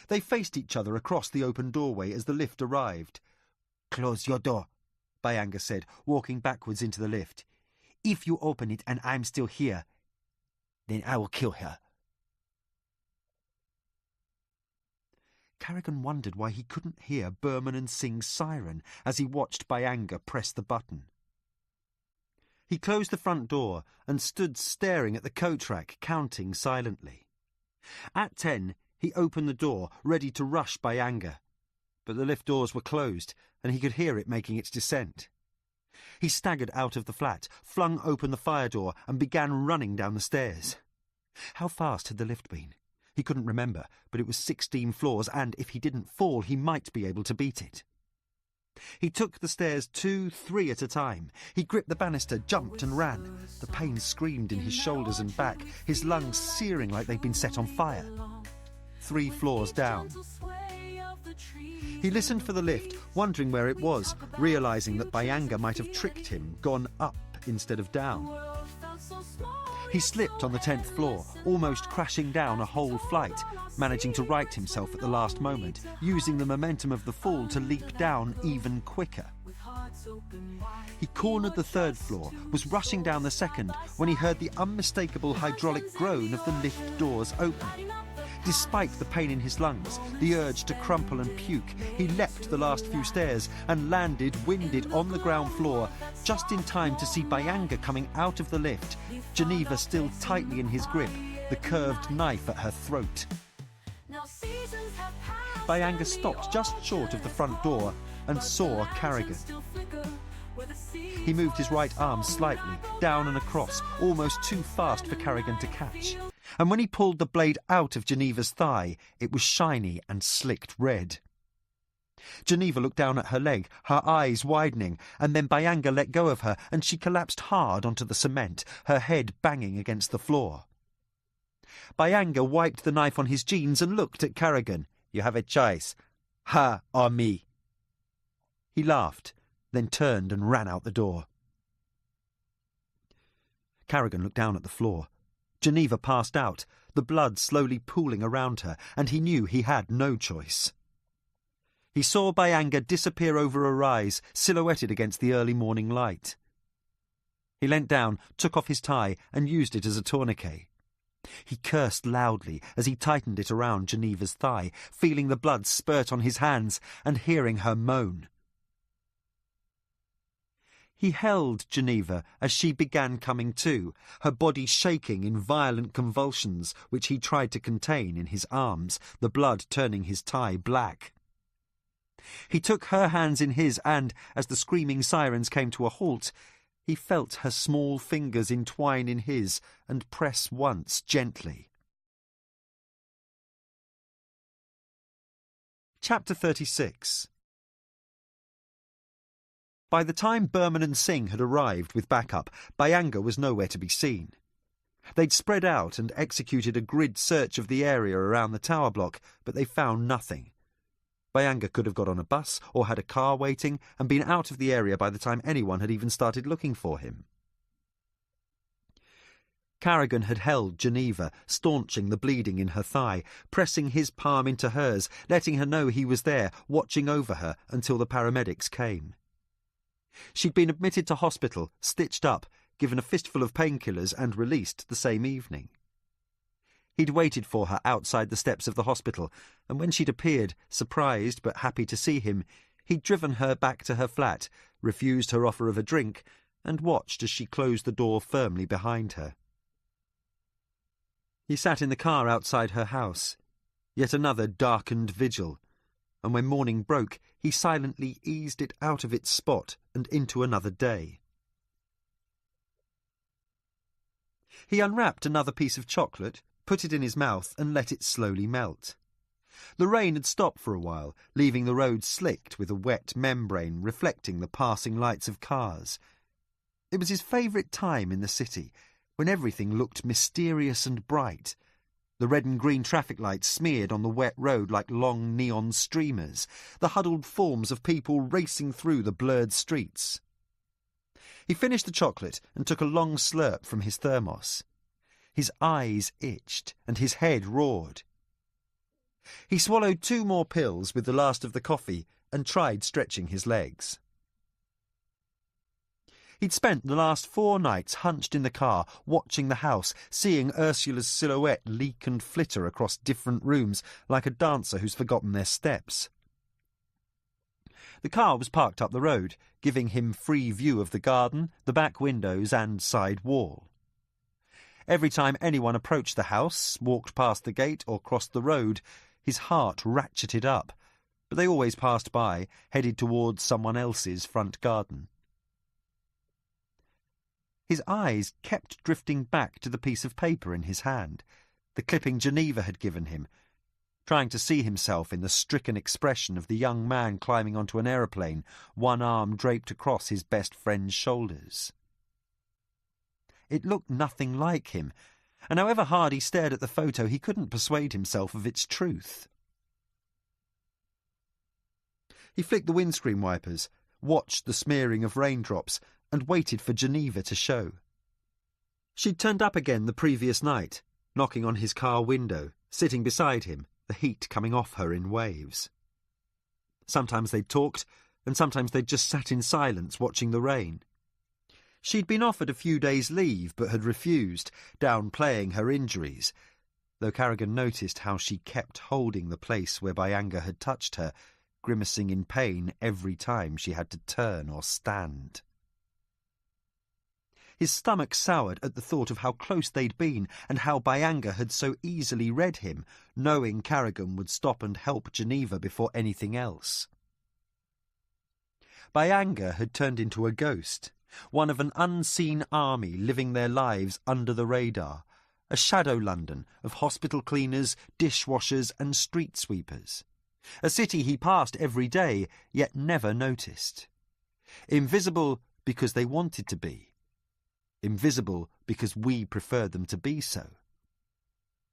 They faced each other across the open doorway as the lift arrived. "Close your door," Byanga said, walking backwards into the lift. "If you open it and I'm still here, then I will kill her." Carrigan wondered why he couldn't hear Berman and Singh's siren as he watched Byanga press the button. He closed the front door and stood staring at the coat rack, counting silently. At 10, he opened the door, ready to rush Byanga, but the lift doors were closed and he could hear it making its descent. He staggered out of the flat, flung open the fire door and began running down the stairs. How fast had the lift been? He couldn't remember, but it was 16 floors, and if he didn't fall, he might be able to beat it. He took the stairs 2, 3 at a time. He gripped the banister, jumped and ran. The pain screamed in his shoulders and back, his lungs searing like they'd been set on fire. 3 floors down. He listened for the lift, wondering where it was, realising that Byanga might have tricked him, gone up instead of down. He slipped on the 10th floor, almost crashing down a whole flight, managing to right himself at the last moment, using the momentum of the fall to leap down even quicker. He cornered the 3rd floor, was rushing down the 2nd, when he heard the unmistakable hydraulic groan of the lift doors opening. Despite the pain in his lungs, the urge to crumple and puke, he leapt the last few stairs and landed, winded, on the ground floor, just in time to see Byanga coming out of the lift, Geneva still tightly in his grip, the curved knife at her throat. Byanga stopped just short of the front door and saw Carrigan. He moved his right arm slightly, down and across, almost too fast for Carrigan to catch. And when he pulled the blade out of Geneva's thigh, it was shiny and slicked red. Geneva looked down at her leg, her eyes widening, and then Byanga let go of her and she collapsed hard onto the cement, her head banging against the floor. Byanga wiped the knife on his jeans and looked at Carrigan. "You have a choice, her or me." He laughed, then turned and ran out the door. Carrigan looked down at the floor. Geneva passed out, the blood slowly pooling around her, and he knew he had no choice. He saw Byanga disappear over a rise, silhouetted against the early morning light. He leant down, took off his tie, and used it as a tourniquet. He cursed loudly as he tightened it around Geneva's thigh, feeling the blood spurt on his hands and hearing her moan. He held Geneva as she began coming to, her body shaking in violent convulsions, which he tried to contain in his arms, the blood turning his tie black. He took her hands in his and, as the screaming sirens came to a halt, he felt her small fingers entwine in his and press once gently. Chapter 36. By the time Berman and Singh had arrived with backup, Byanga was nowhere to be seen. They'd spread out and executed a grid search of the area around the tower block, but they found nothing. Byanga could have got on a bus or had a car waiting and been out of the area by the time anyone had even started looking for him. Carrigan had held Geneva, staunching the bleeding in her thigh, pressing his palm into hers, letting her know he was there, watching over her until the paramedics came. She'd been admitted to hospital, stitched up, given a fistful of painkillers and released the same evening. He'd waited for her outside the steps of the hospital, and when she'd appeared, surprised but happy to see him, he'd driven her back to her flat, refused her offer of a drink, and watched as she closed the door firmly behind her. He sat in the car outside her house, yet another darkened vigil, and when morning broke, he silently eased it out of its spot and into another day. He unwrapped another piece of chocolate, put it in his mouth and let it slowly melt. The rain had stopped for a while, leaving the road slicked with a wet membrane reflecting the passing lights of cars. It was his favourite time in the city, when everything looked mysterious and bright. The red and green traffic lights smeared on the wet road like long neon streamers, the huddled forms of people racing through the blurred streets. He finished the chocolate and took a long slurp from his thermos. His eyes itched and his head roared. He swallowed 2 more pills with the last of the coffee and tried stretching his legs. He'd spent the last 4 nights hunched in the car, watching the house, seeing Ursula's silhouette leak and flitter across different rooms like a dancer who's forgotten their steps. The car was parked up the road, giving him free view of the garden, the back windows and side wall. Every time anyone approached the house, walked past the gate or crossed the road, his heart ratcheted up, but they always passed by, headed towards someone else's front garden. His eyes kept drifting back to the piece of paper in his hand, the clipping Geneva had given him, trying to see himself in the stricken expression of the young man climbing onto an aeroplane, one arm draped across his best friend's shoulders. It looked nothing like him, and however hard he stared at the photo, he couldn't persuade himself of its truth. He flicked the windscreen wipers, watched the smearing of raindrops, and waited for Geneva to show. She'd turned up again the previous night, knocking on his car window, sitting beside him, the heat coming off her in waves. Sometimes they'd talked, and sometimes they'd just sat in silence watching the rain. She'd been offered a few days' leave, but had refused, downplaying her injuries, though Carrigan noticed how she kept holding the place where Byanga had touched her, grimacing in pain every time she had to turn or stand. His stomach soured at the thought of how close they'd been and how Byanga had so easily read him, knowing Carrigan would stop and help Geneva before anything else. Byanga had turned into a ghost, one of an unseen army living their lives under the radar, a shadow London of hospital cleaners, dishwashers and street sweepers, a city he passed every day yet never noticed. Invisible because they wanted to be. Invisible because we preferred them to be so.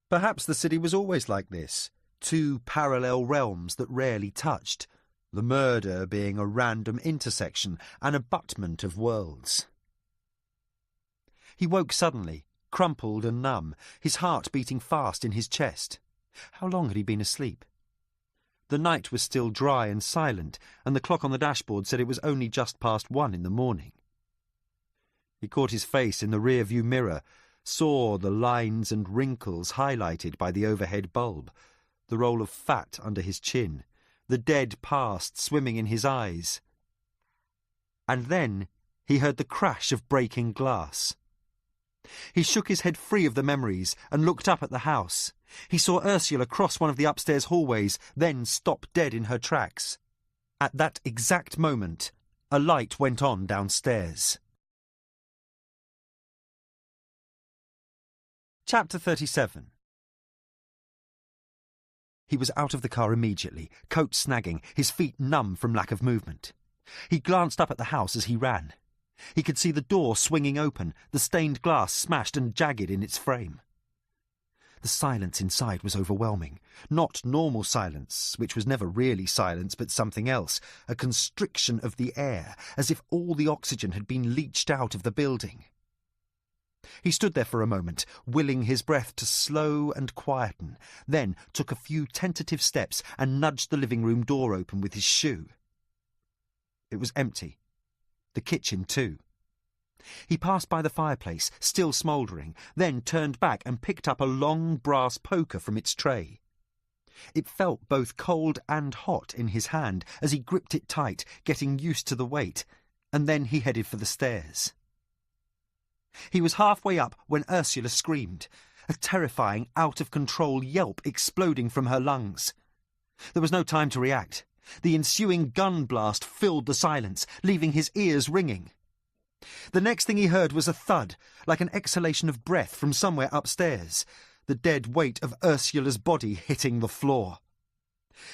Perhaps the city was always like this, 2 parallel realms that rarely touched, the murder being a random intersection, an abutment of worlds. He woke suddenly, crumpled and numb, his heart beating fast in his chest. How long had he been asleep? The night was still dry and silent, and the clock on the dashboard said it was only just past 1 in the morning. He caught his face in the rear-view mirror, saw the lines and wrinkles highlighted by the overhead bulb, the roll of fat under his chin, the dead past swimming in his eyes. And then he heard the crash of breaking glass. He shook his head free of the memories and looked up at the house. He saw Ursula cross one of the upstairs hallways, then stop dead in her tracks. At that exact moment, a light went on downstairs. Chapter 37. He was out of the car immediately, coat snagging, his feet numb from lack of movement. He glanced up at the house as he ran. He could see the door swinging open, the stained glass smashed and jagged in its frame. The silence inside was overwhelming. Not normal silence, which was never really silence but something else, a constriction of the air, as if all the oxygen had been leached out of the building. He stood there for a moment, willing his breath to slow and quieten, then took a few tentative steps and nudged the living room door open with his shoe. It was empty. The kitchen, too. He passed by the fireplace, still smouldering, then turned back and picked up a long brass poker from its tray. It felt both cold and hot in his hand as he gripped it tight, getting used to the weight, and then he headed for the stairs. He was halfway up when Ursula screamed, a terrifying, out-of-control yelp exploding from her lungs. There was no time to react. The ensuing gun blast filled the silence, leaving his ears ringing. The next thing he heard was a thud, like an exhalation of breath from somewhere upstairs, the dead weight of Ursula's body hitting the floor.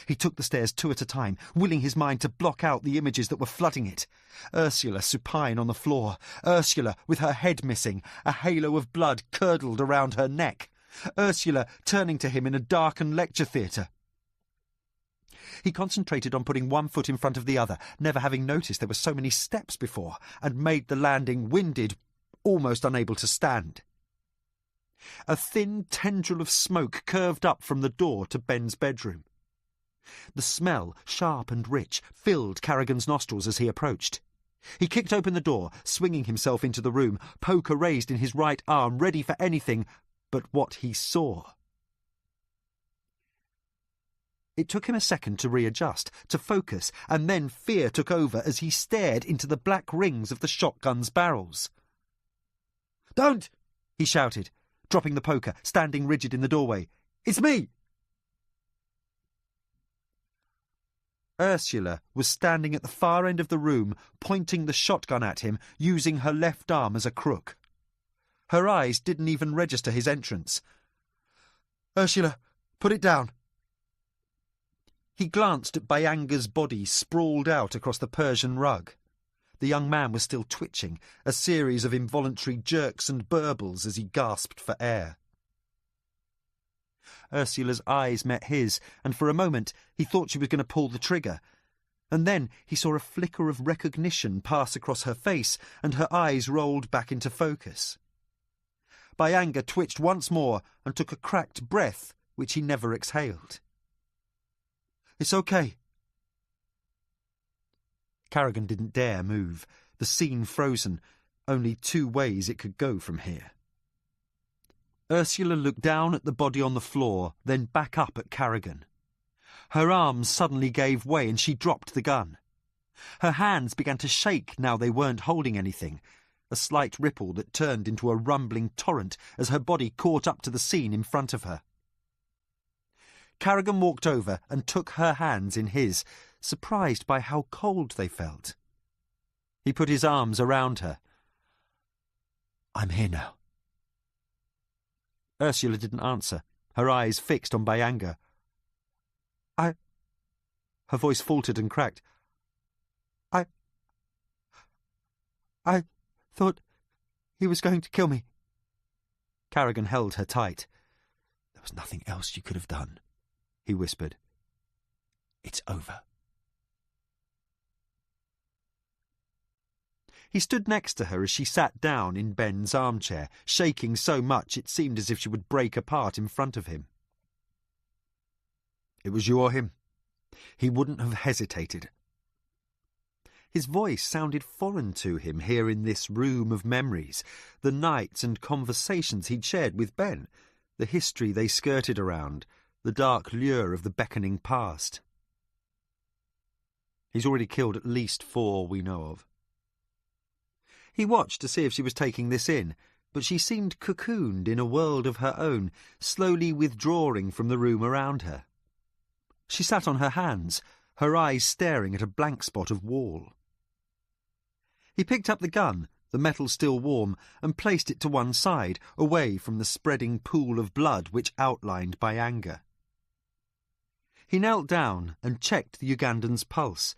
He took the stairs 2 at a time, willing his mind to block out the images that were flooding it. Ursula supine on the floor, Ursula with her head missing, a halo of blood curdled around her neck, Ursula turning to him in a darkened lecture theatre. He concentrated on putting one foot in front of the other, never having noticed there were so many steps before, and made the landing winded, almost unable to stand. A thin tendril of smoke curved up from the door to Ben's bedroom. The smell, sharp and rich, filled Carrigan's nostrils as he approached. He kicked open the door, swinging himself into the room, poker raised in his right arm, ready for anything but what he saw. It took him a second to readjust, to focus, and then fear took over as he stared into the black rings of the shotgun's barrels. "Don't!" he shouted, dropping the poker, standing rigid in the doorway. "It's me!" Ursula was standing at the far end of the room, pointing the shotgun at him, using her left arm as a crook. Her eyes didn't even register his entrance. "Ursula, put it down." He glanced at Bayanga's body sprawled out across the Persian rug. The young man was still twitching, a series of involuntary jerks and burbles as he gasped for air. Ursula's eyes met his, and for a moment he thought she was going to pull the trigger. And then he saw a flicker of recognition pass across her face, and her eyes rolled back into focus. Bayanga twitched once more and took a cracked breath, which he never exhaled. "It's okay." Carrigan didn't dare move, the scene frozen, only 2 ways it could go from here. Ursula looked down at the body on the floor, then back up at Carrigan. Her arms suddenly gave way and she dropped the gun. Her hands began to shake now they weren't holding anything, a slight ripple that turned into a rumbling torrent as her body caught up to the scene in front of her. Carrigan walked over and took her hands in his, surprised by how cold they felt. He put his arms around her. "I'm here now." Ursula didn't answer, her eyes fixed on Bayanga. Her voice faltered and cracked. I thought he was going to kill me." Carrigan held her tight. "There was nothing else you could have done," he whispered. "It's over." He stood next to her as she sat down in Ben's armchair, shaking so much it seemed as if she would break apart in front of him. "It was you or him?" He wouldn't have hesitated. His voice sounded foreign to him here in this room of memories, the nights and conversations he'd shared with Ben, the history they skirted around, the dark lure of the beckoning past. "He's already killed at least 4 we know of." He watched to see if she was taking this in, but she seemed cocooned in a world of her own, slowly withdrawing from the room around her. She sat on her hands, her eyes staring at a blank spot of wall. He picked up the gun, the metal still warm, and placed it to one side, away from the spreading pool of blood which outlined Bayanga. He knelt down and checked the Ugandan's pulse,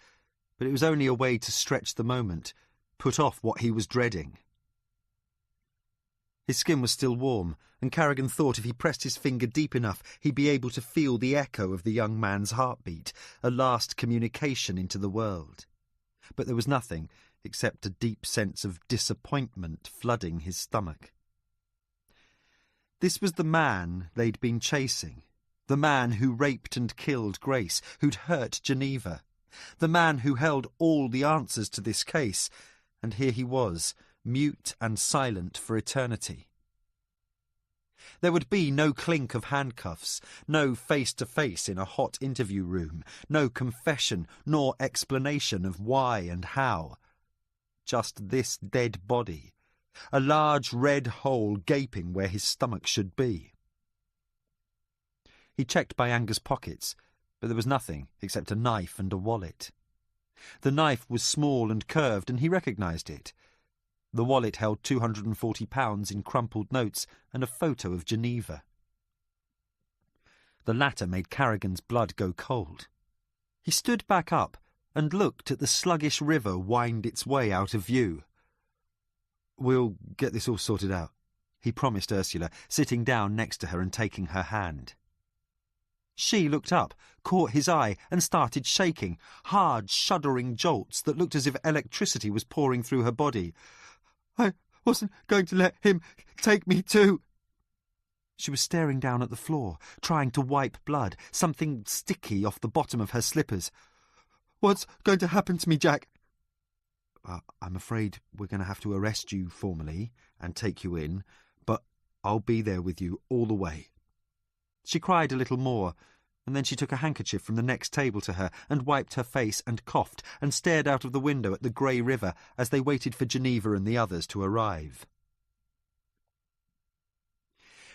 but it was only a way to stretch the moment, put off what he was dreading. His skin was still warm, and Carrigan thought if he pressed his finger deep enough he'd be able to feel the echo of the young man's heartbeat, a last communication into the world. But there was nothing except a deep sense of disappointment flooding his stomach. This was the man they'd been chasing, the man who raped and killed Grace, who'd hurt Geneva, the man who held all the answers to this case, and here he was, mute and silent for eternity. There would be no clink of handcuffs, no face-to-face in a hot interview room, no confession nor explanation of why and how. Just this dead body, a large red hole gaping where his stomach should be. He checked Bayanga's pockets, but there was nothing except a knife and a wallet. The knife was small and curved, and he recognised it. The wallet held £240 in crumpled notes and a photo of Geneva. The latter made Carrigan's blood go cold. He stood back up and looked at the sluggish river wind its way out of view. "We'll get this all sorted out," he promised Ursula, sitting down next to her and taking her hand. She looked up, caught his eye, and started shaking, hard, shuddering jolts that looked as if electricity was pouring through her body. "I wasn't going to let him take me too." She was staring down at the floor, trying to wipe blood, something sticky off the bottom of her slippers. "What's going to happen to me, Jack?" "I'm afraid we're going to have to arrest you formally and take you in, but I'll be there with you all the way." She cried a little more, and then she took a handkerchief from the next table to her and wiped her face and coughed and stared out of the window at the grey river as they waited for Geneva and the others to arrive.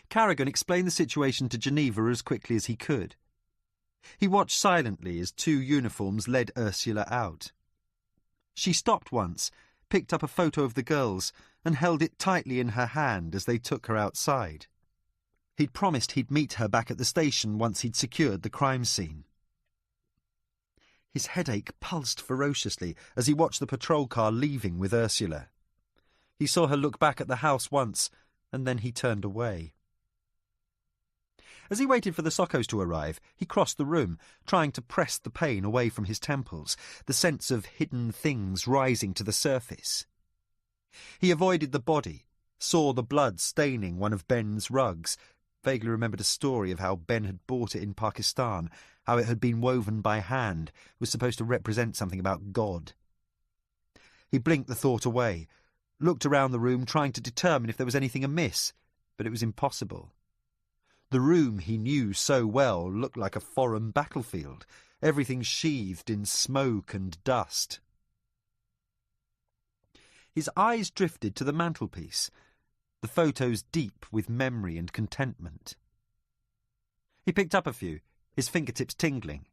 Carrigan explained the situation to Geneva as quickly as he could. He watched silently as 2 uniforms led Ursula out. She stopped once, picked up a photo of the girls, and held it tightly in her hand as they took her outside. He'd promised he'd meet her back at the station once he'd secured the crime scene. His headache pulsed ferociously as he watched the patrol car leaving with Ursula. He saw her look back at the house once, and then he turned away. As he waited for the Sockos to arrive, he crossed the room, trying to press the pain away from his temples, the sense of hidden things rising to the surface. He avoided the body, saw the blood staining one of Ben's rugs, vaguely remembered a story of how Ben had bought it in Pakistan, how it had been woven by hand, was supposed to represent something about God. He blinked the thought away, looked around the room trying to determine if there was anything amiss, but it was impossible. The room he knew so well looked like a foreign battlefield, everything sheathed in smoke and dust. His eyes drifted to the mantelpiece, the photos deep with memory and contentment. He picked up a few, his fingertips tingling.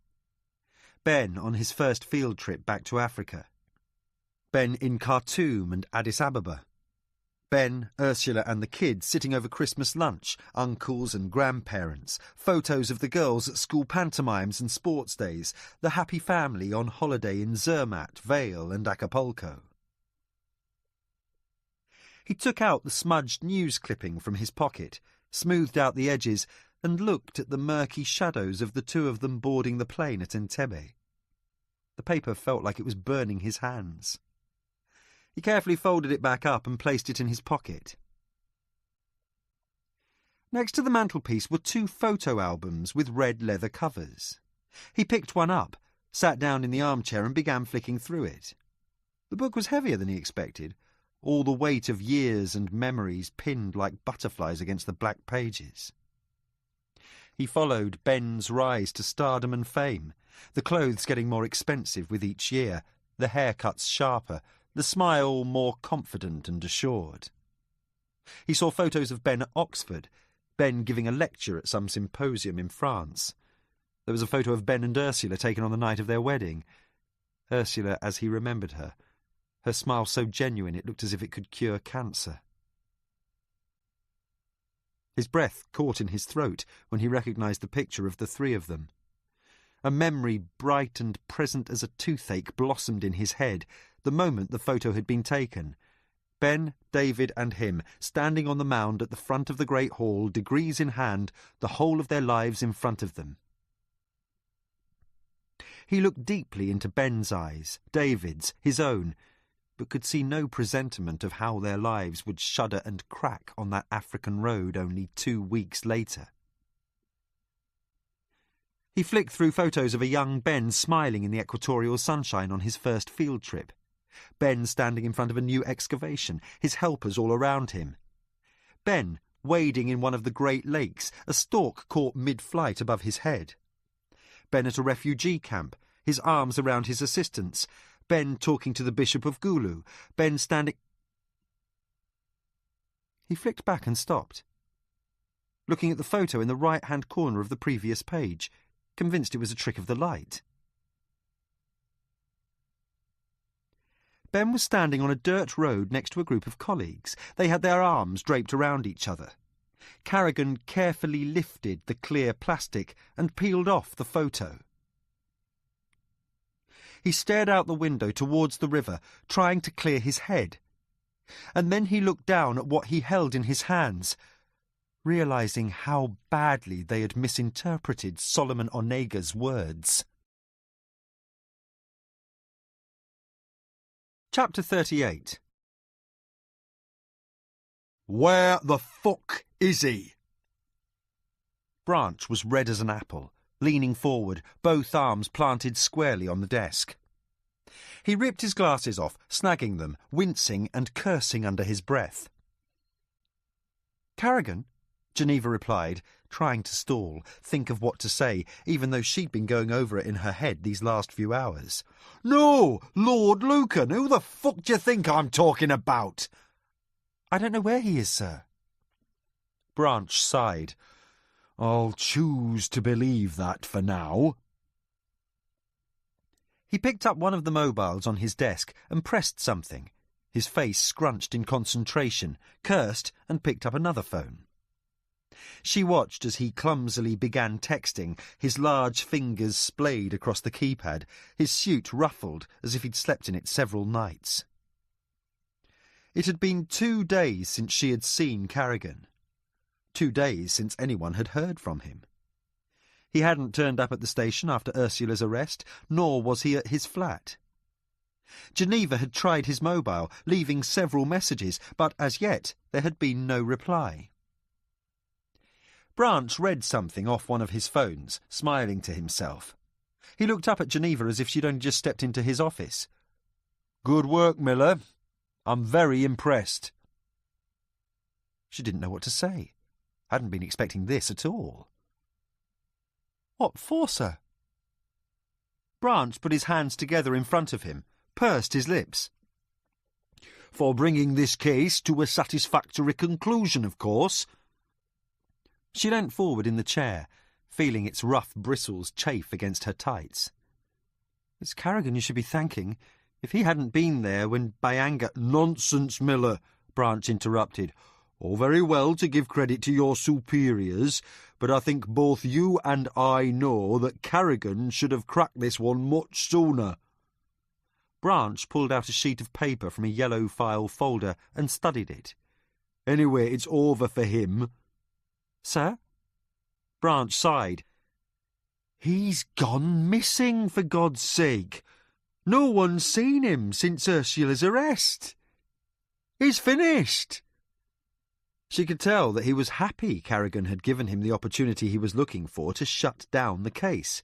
Ben on his first field trip back to Africa. Ben in Khartoum and Addis Ababa. Ben, Ursula and the kids sitting over Christmas lunch, uncles and grandparents, photos of the girls at school pantomimes and sports days, the happy family on holiday in Zermatt, Vail and Acapulco. He took out the smudged news clipping from his pocket, smoothed out the edges, and looked at the murky shadows of the 2 of them boarding the plane at Entebbe. The paper felt like it was burning his hands. He carefully folded it back up and placed it in his pocket. Next to the mantelpiece were 2 photo albums with red leather covers. He picked one up, sat down in the armchair and began flicking through it. The book was heavier than he expected, all the weight of years and memories pinned like butterflies against the black pages. He followed Ben's rise to stardom and fame, the clothes getting more expensive with each year, the haircuts sharper, the smile more confident and assured. He saw photos of Ben at Oxford, Ben giving a lecture at some symposium in France. There was a photo of Ben and Ursula taken on the night of their wedding. Ursula as he remembered her, her smile so genuine it looked as if it could cure cancer. His breath caught in his throat when he recognised the picture of the 3 of them. A memory bright and present as a toothache blossomed in his head the moment the photo had been taken. Ben, David and him, standing on the mound at the front of the great hall, degrees in hand, the whole of their lives in front of them. He looked deeply into Ben's eyes, David's, his own, but could see no presentiment of how their lives would shudder and crack on that African road only 2 weeks later. He flicked through photos of a young Ben smiling in the equatorial sunshine on his first field trip. Ben standing in front of a new excavation, his helpers all around him. Ben wading in one of the Great Lakes, a stork caught mid-flight above his head. Ben at a refugee camp, his arms around his assistants. Ben talking to the Bishop of Gulu. Ben standing... He flicked back and stopped, looking at the photo in the right-hand corner of the previous page, convinced it was a trick of the light. Ben was standing on a dirt road next to a group of colleagues. They had their arms draped around each other. Carrigan carefully lifted the clear plastic and peeled off the photo. He stared out the window towards the river, trying to clear his head. And then he looked down at what he held in his hands, realizing how badly they had misinterpreted Solomon Onega's words. Chapter 38. Where the fuck is he? Branch was red as an apple, leaning forward, both arms planted squarely on the desk. He ripped his glasses off, snagging them, wincing and cursing under his breath. Carrigan, Geneva replied, trying to stall, think of what to say, even though she'd been going over it in her head these last few hours. No, Lord Lucan, who the fuck do you think I'm talking about? I don't know where he is, sir. Branch sighed. I'll choose to believe that for now. He picked up one of the mobiles on his desk and pressed something. His face scrunched in concentration, cursed and picked up another phone. She watched as he clumsily began texting, his large fingers splayed across the keypad, his suit ruffled as if he'd slept in it several nights. It had been 2 days since she had seen Carrigan. 2 days since anyone had heard from him. He hadn't turned up at the station after Ursula's arrest, nor was he at his flat. Geneva had tried his mobile, leaving several messages, but as yet there had been no reply. Branch read something off one of his phones, smiling to himself. He looked up at Geneva as if she'd only just stepped into his office. Good work, Miller. I'm very impressed. She didn't know what to say. Hadn't been expecting this at all. What for, sir? Branch put his hands together in front of him, pursed his lips. For bringing this case to a satisfactory conclusion, of course. She leant forward in the chair, feeling its rough bristles chafe against her tights. It's Carrigan you should be thanking. If he hadn't been there when Bayanga— Nonsense, Miller, Branch interrupted. All very well to give credit to your superiors, but I think both you and I know that Carrigan should have cracked this one much sooner. Branch pulled out a sheet of paper from a yellow file folder and studied it. Anyway, it's over for him. Sir? Branch sighed. He's gone missing, for God's sake. No one's seen him since Ursula's arrest. He's finished. She could tell that he was happy Carrigan had given him the opportunity he was looking for to shut down the case.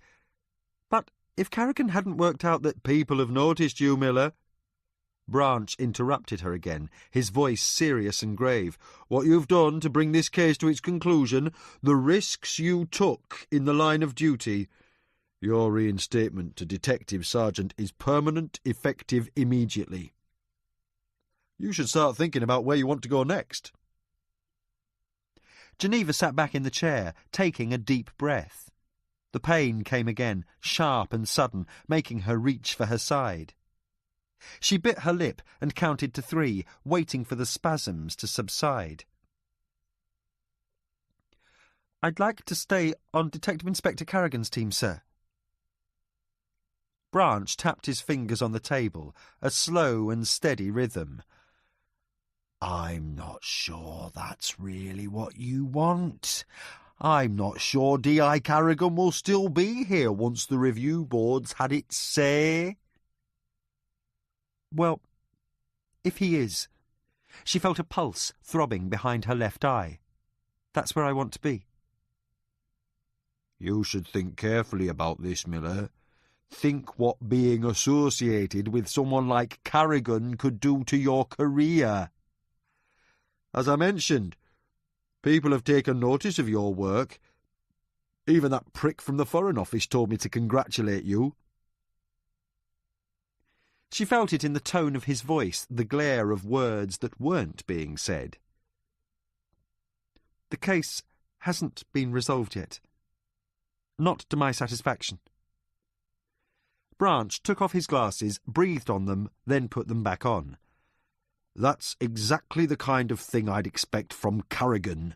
But if Carrigan hadn't worked out that— People have noticed you, Miller. Branch interrupted her again, his voice serious and grave. What you've done to bring this case to its conclusion, the risks you took in the line of duty. Your reinstatement to Detective Sergeant is permanent, effective immediately. You should start thinking about where you want to go next. Geneva sat back in the chair, taking a deep breath. The pain came again, sharp and sudden, making her reach for her side. She bit her lip and counted to 3, waiting for the spasms to subside. I'd like to stay on Detective Inspector Carrigan's team, sir. Branch tapped his fingers on the table, a slow and steady rhythm. I'm not sure that's really what you want. I'm not sure D.I. Carrigan will still be here once the review board's had its say. Well, if he is. She felt a pulse throbbing behind her left eye. That's where I want to be. You should think carefully about this, Miller. Think what being associated with someone like Carrigan could do to your career. As I mentioned, people have taken notice of your work. Even that prick from the Foreign Office told me to congratulate you. She felt it in the tone of his voice, the glare of words that weren't being said. The case hasn't been resolved yet. Not to my satisfaction. Branch took off his glasses, breathed on them, then put them back on. That's exactly the kind of thing I'd expect from Carrigan.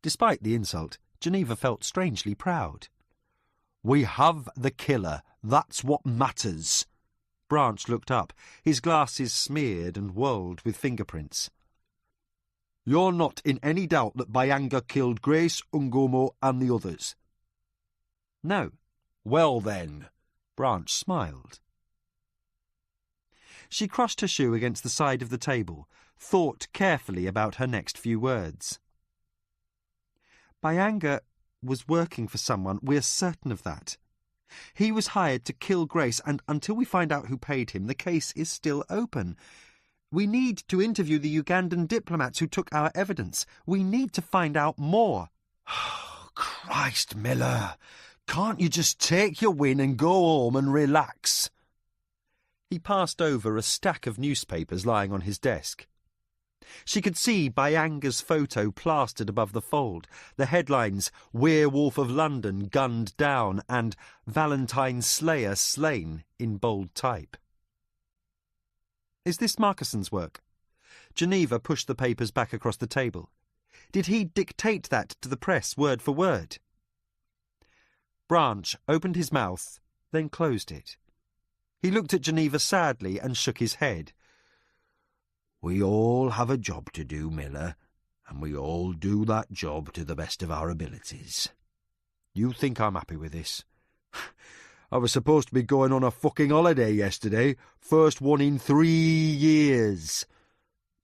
Despite the insult, Geneva felt strangely proud. "We have the killer. That's what matters." Branch looked up, his glasses smeared and whorled with fingerprints. "You're not in any doubt that Bayanga killed Grace, Ungomo, and the others?" "No." "Well then." Branch smiled. She crushed her shoe against the side of the table, thought carefully about her next few words. "Bayanga was working for someone, we're certain of that. He was hired to kill Grace, and until we find out who paid him, the case is still open. We need to interview the Ugandan diplomats who took our evidence. We need to find out more." Christ, Miller, can't you just take your win and go home and relax? He passed over a stack of newspapers lying on his desk. She could see Bayanga's photo plastered above the fold, the headlines "Werewolf of London gunned down" and "Valentine Slayer slain" in bold type. "Is this Markison's work?" Geneva pushed the papers back across the table. "Did he dictate that to the press word for word?" Branch opened his mouth, then closed it. He looked at Geneva sadly and shook his head. "We all have a job to do, Miller, and we all do that job to the best of our abilities. You think I'm happy with this? I was supposed to be going on a fucking holiday yesterday, first one in 3 years.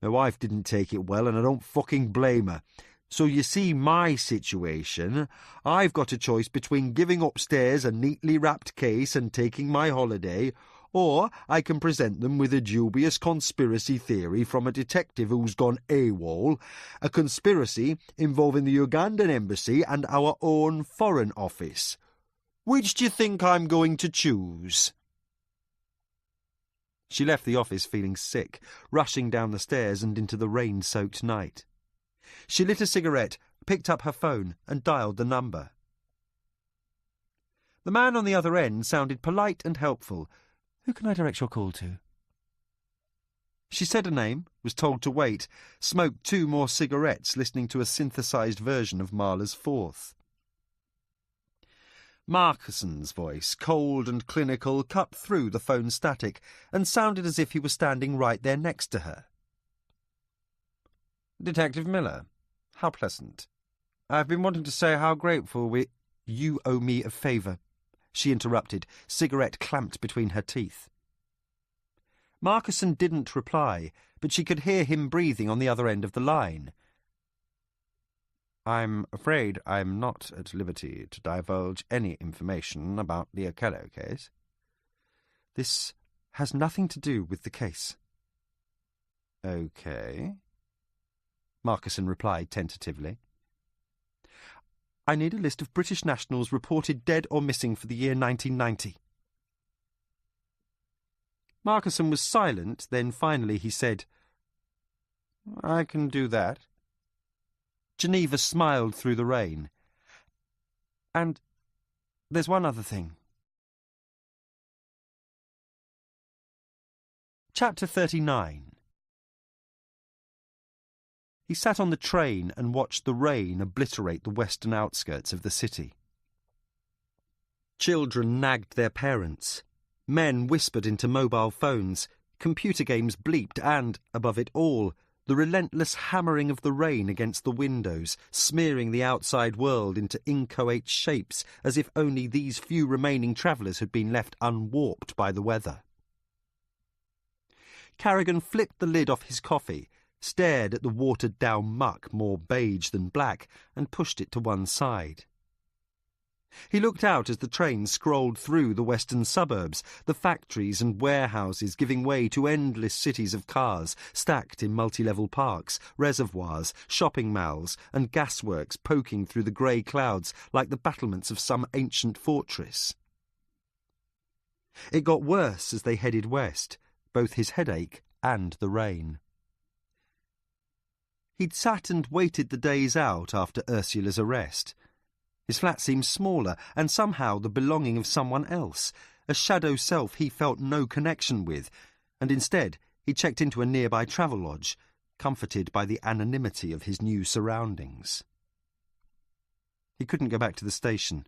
My wife didn't take it well, and I don't fucking blame her. So you see my situation. I've got a choice between giving upstairs a neatly wrapped case and taking my holiday, or I can present them with a dubious conspiracy theory from a detective who's gone AWOL, a conspiracy involving the Ugandan embassy and our own foreign office. Which do you think I'm going to choose?" She left the office feeling sick, rushing down the stairs and into the rain-soaked night. She lit a cigarette, picked up her phone and dialed the number. The man on the other end sounded polite and helpful. "Who can I direct your call to?" She said a name, was told to wait, smoked 2 more cigarettes listening to a synthesized version of Mahler's Fourth. Markison's voice, cold and clinical, cut through the phone static and sounded as if he was standing right there next to her. "Detective Miller, how pleasant. I've been wanting to say how grateful we—" "You owe me a favour," she interrupted, cigarette clamped between her teeth. Markison didn't reply, but she could hear him breathing on the other end of the line. "I'm afraid I'm not at liberty to divulge any information about the Okello case. This has nothing to do with the case." "OK," Markison replied tentatively. "I need a list of British nationals reported dead or missing for the year 1990. Markison was silent, then finally he said, "I can do that." Geneva smiled through the rain. "And there's one other thing." Chapter 39. He sat on the train and watched the rain obliterate the western outskirts of the city. Children nagged their parents. Men whispered into mobile phones. Computer games bleeped and, above it all, the relentless hammering of the rain against the windows, smearing the outside world into inchoate shapes as if only these few remaining travellers had been left unwarped by the weather. Carrigan flicked the lid off his coffee, stared at the watered-down muck, more beige than black, and pushed it to one side. He looked out as the train scrolled through the western suburbs, the factories and warehouses giving way to endless cities of cars stacked in multi-level parks, reservoirs, shopping malls and gasworks poking through the grey clouds like the battlements of some ancient fortress. It got worse as they headed west, both his headache and the rain. He'd sat and waited the days out after Ursula's arrest. His flat seemed smaller and somehow the belonging of someone else, a shadow self he felt no connection with, and instead he checked into a nearby travel lodge, comforted by the anonymity of his new surroundings. He couldn't go back to the station.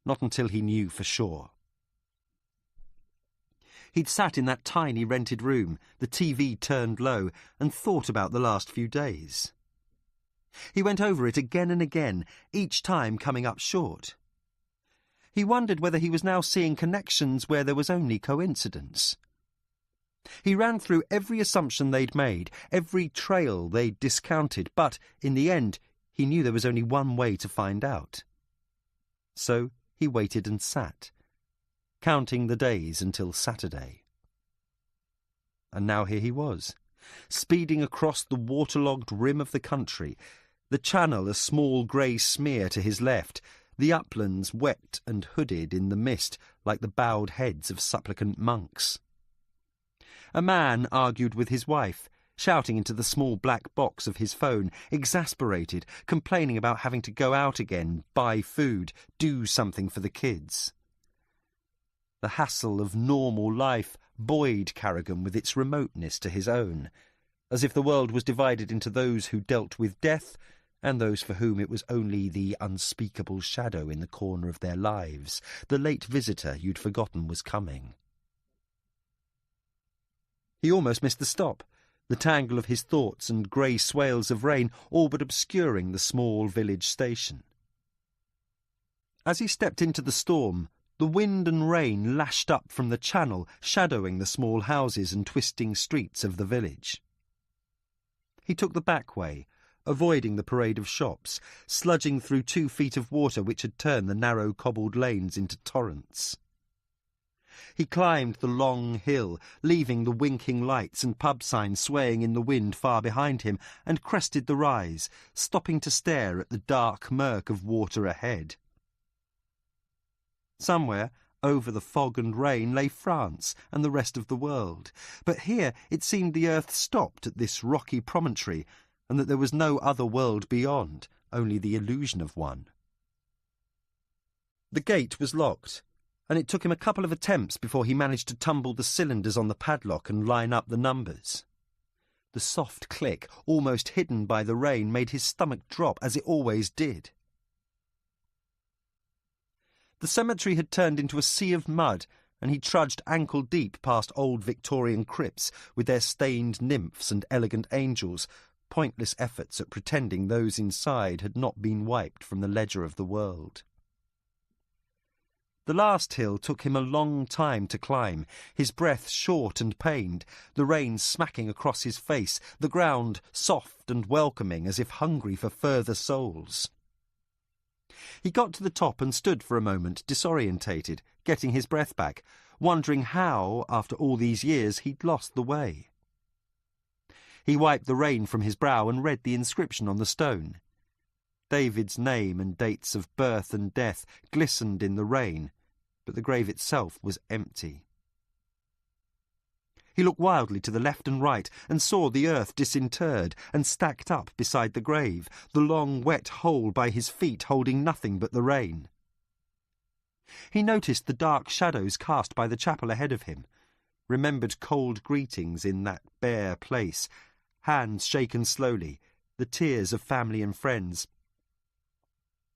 Not until he knew for sure. He'd sat in that tiny rented room, the TV turned low, and thought about the last few days. He went over it again and again, each time coming up short. He wondered whether he was now seeing connections where there was only coincidence. He ran through every assumption they'd made, every trail they'd discounted, but, in the end, he knew there was only one way to find out. So he waited and sat, counting the days until Saturday. And now here he was, speeding across the waterlogged rim of the country, the Channel a small grey smear to his left, the uplands wet and hooded in the mist like the bowed heads of supplicant monks. A man argued with his wife, shouting into the small black box of his phone, exasperated, complaining about having to go out again, buy food, do something for the kids. The hassle of normal life buoyed Carrigan with its remoteness to his own, as if the world was divided into those who dealt with death and those for whom it was only the unspeakable shadow in the corner of their lives, the late visitor you'd forgotten was coming. He almost missed the stop, the tangle of his thoughts and grey swales of rain all but obscuring the small village station. As he stepped into the storm, the wind and rain lashed up from the Channel, shadowing the small houses and twisting streets of the village. He took the back way, avoiding the parade of shops, sludging through 2 feet of water which had turned the narrow cobbled lanes into torrents. He climbed the long hill, leaving the winking lights and pub signs swaying in the wind far behind him, and crested the rise, stopping to stare at the dark murk of water ahead. Somewhere, over the fog and rain, lay France and the rest of the world, but here it seemed the earth stopped at this rocky promontory, and that there was no other world beyond, only the illusion of one. The gate was locked, and it took him a couple of attempts before he managed to tumble the cylinders on the padlock and line up the numbers. The soft click, almost hidden by the rain, made his stomach drop, as it always did. The cemetery had turned into a sea of mud, and he trudged ankle-deep past old Victorian crypts with their stained nymphs and elegant angels, pointless efforts at pretending those inside had not been wiped from the ledger of the world. The last hill took him a long time to climb, his breath short and pained, the rain smacking across his face, the ground soft and welcoming as if hungry for further souls. He got to the top and stood for a moment, disorientated, getting his breath back, wondering how, after all these years, he'd lost the way. He wiped the rain from his brow and read the inscription on the stone. David's name and dates of birth and death glistened in the rain, but the grave itself was empty. He looked wildly to the left and right and saw the earth disinterred and stacked up beside the grave, the long wet hole by his feet holding nothing but the rain. He noticed the dark shadows cast by the chapel ahead of him, remembered cold greetings in that bare place, hands shaken slowly, the tears of family and friends.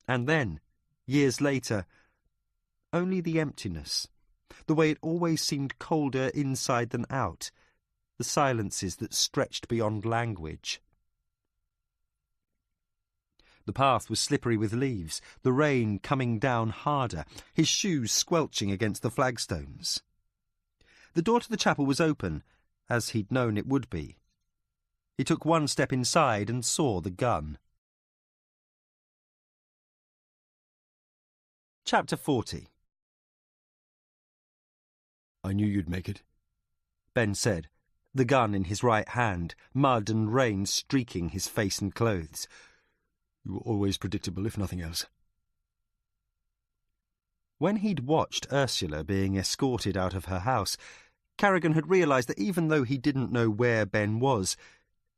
And then, years later, only the emptiness, the way it always seemed colder inside than out, the silences that stretched beyond language. The path was slippery with leaves, the rain coming down harder, his shoes squelching against the flagstones. The door to the chapel was open, as he'd known it would be. He took one step inside and saw the gun. Chapter 40. "I knew you'd make it," Ben said, the gun in his right hand, mud and rain streaking his face and clothes. "You were always predictable, if nothing else." When he'd watched Ursula being escorted out of her house, Carrigan had realised that even though he didn't know where Ben was,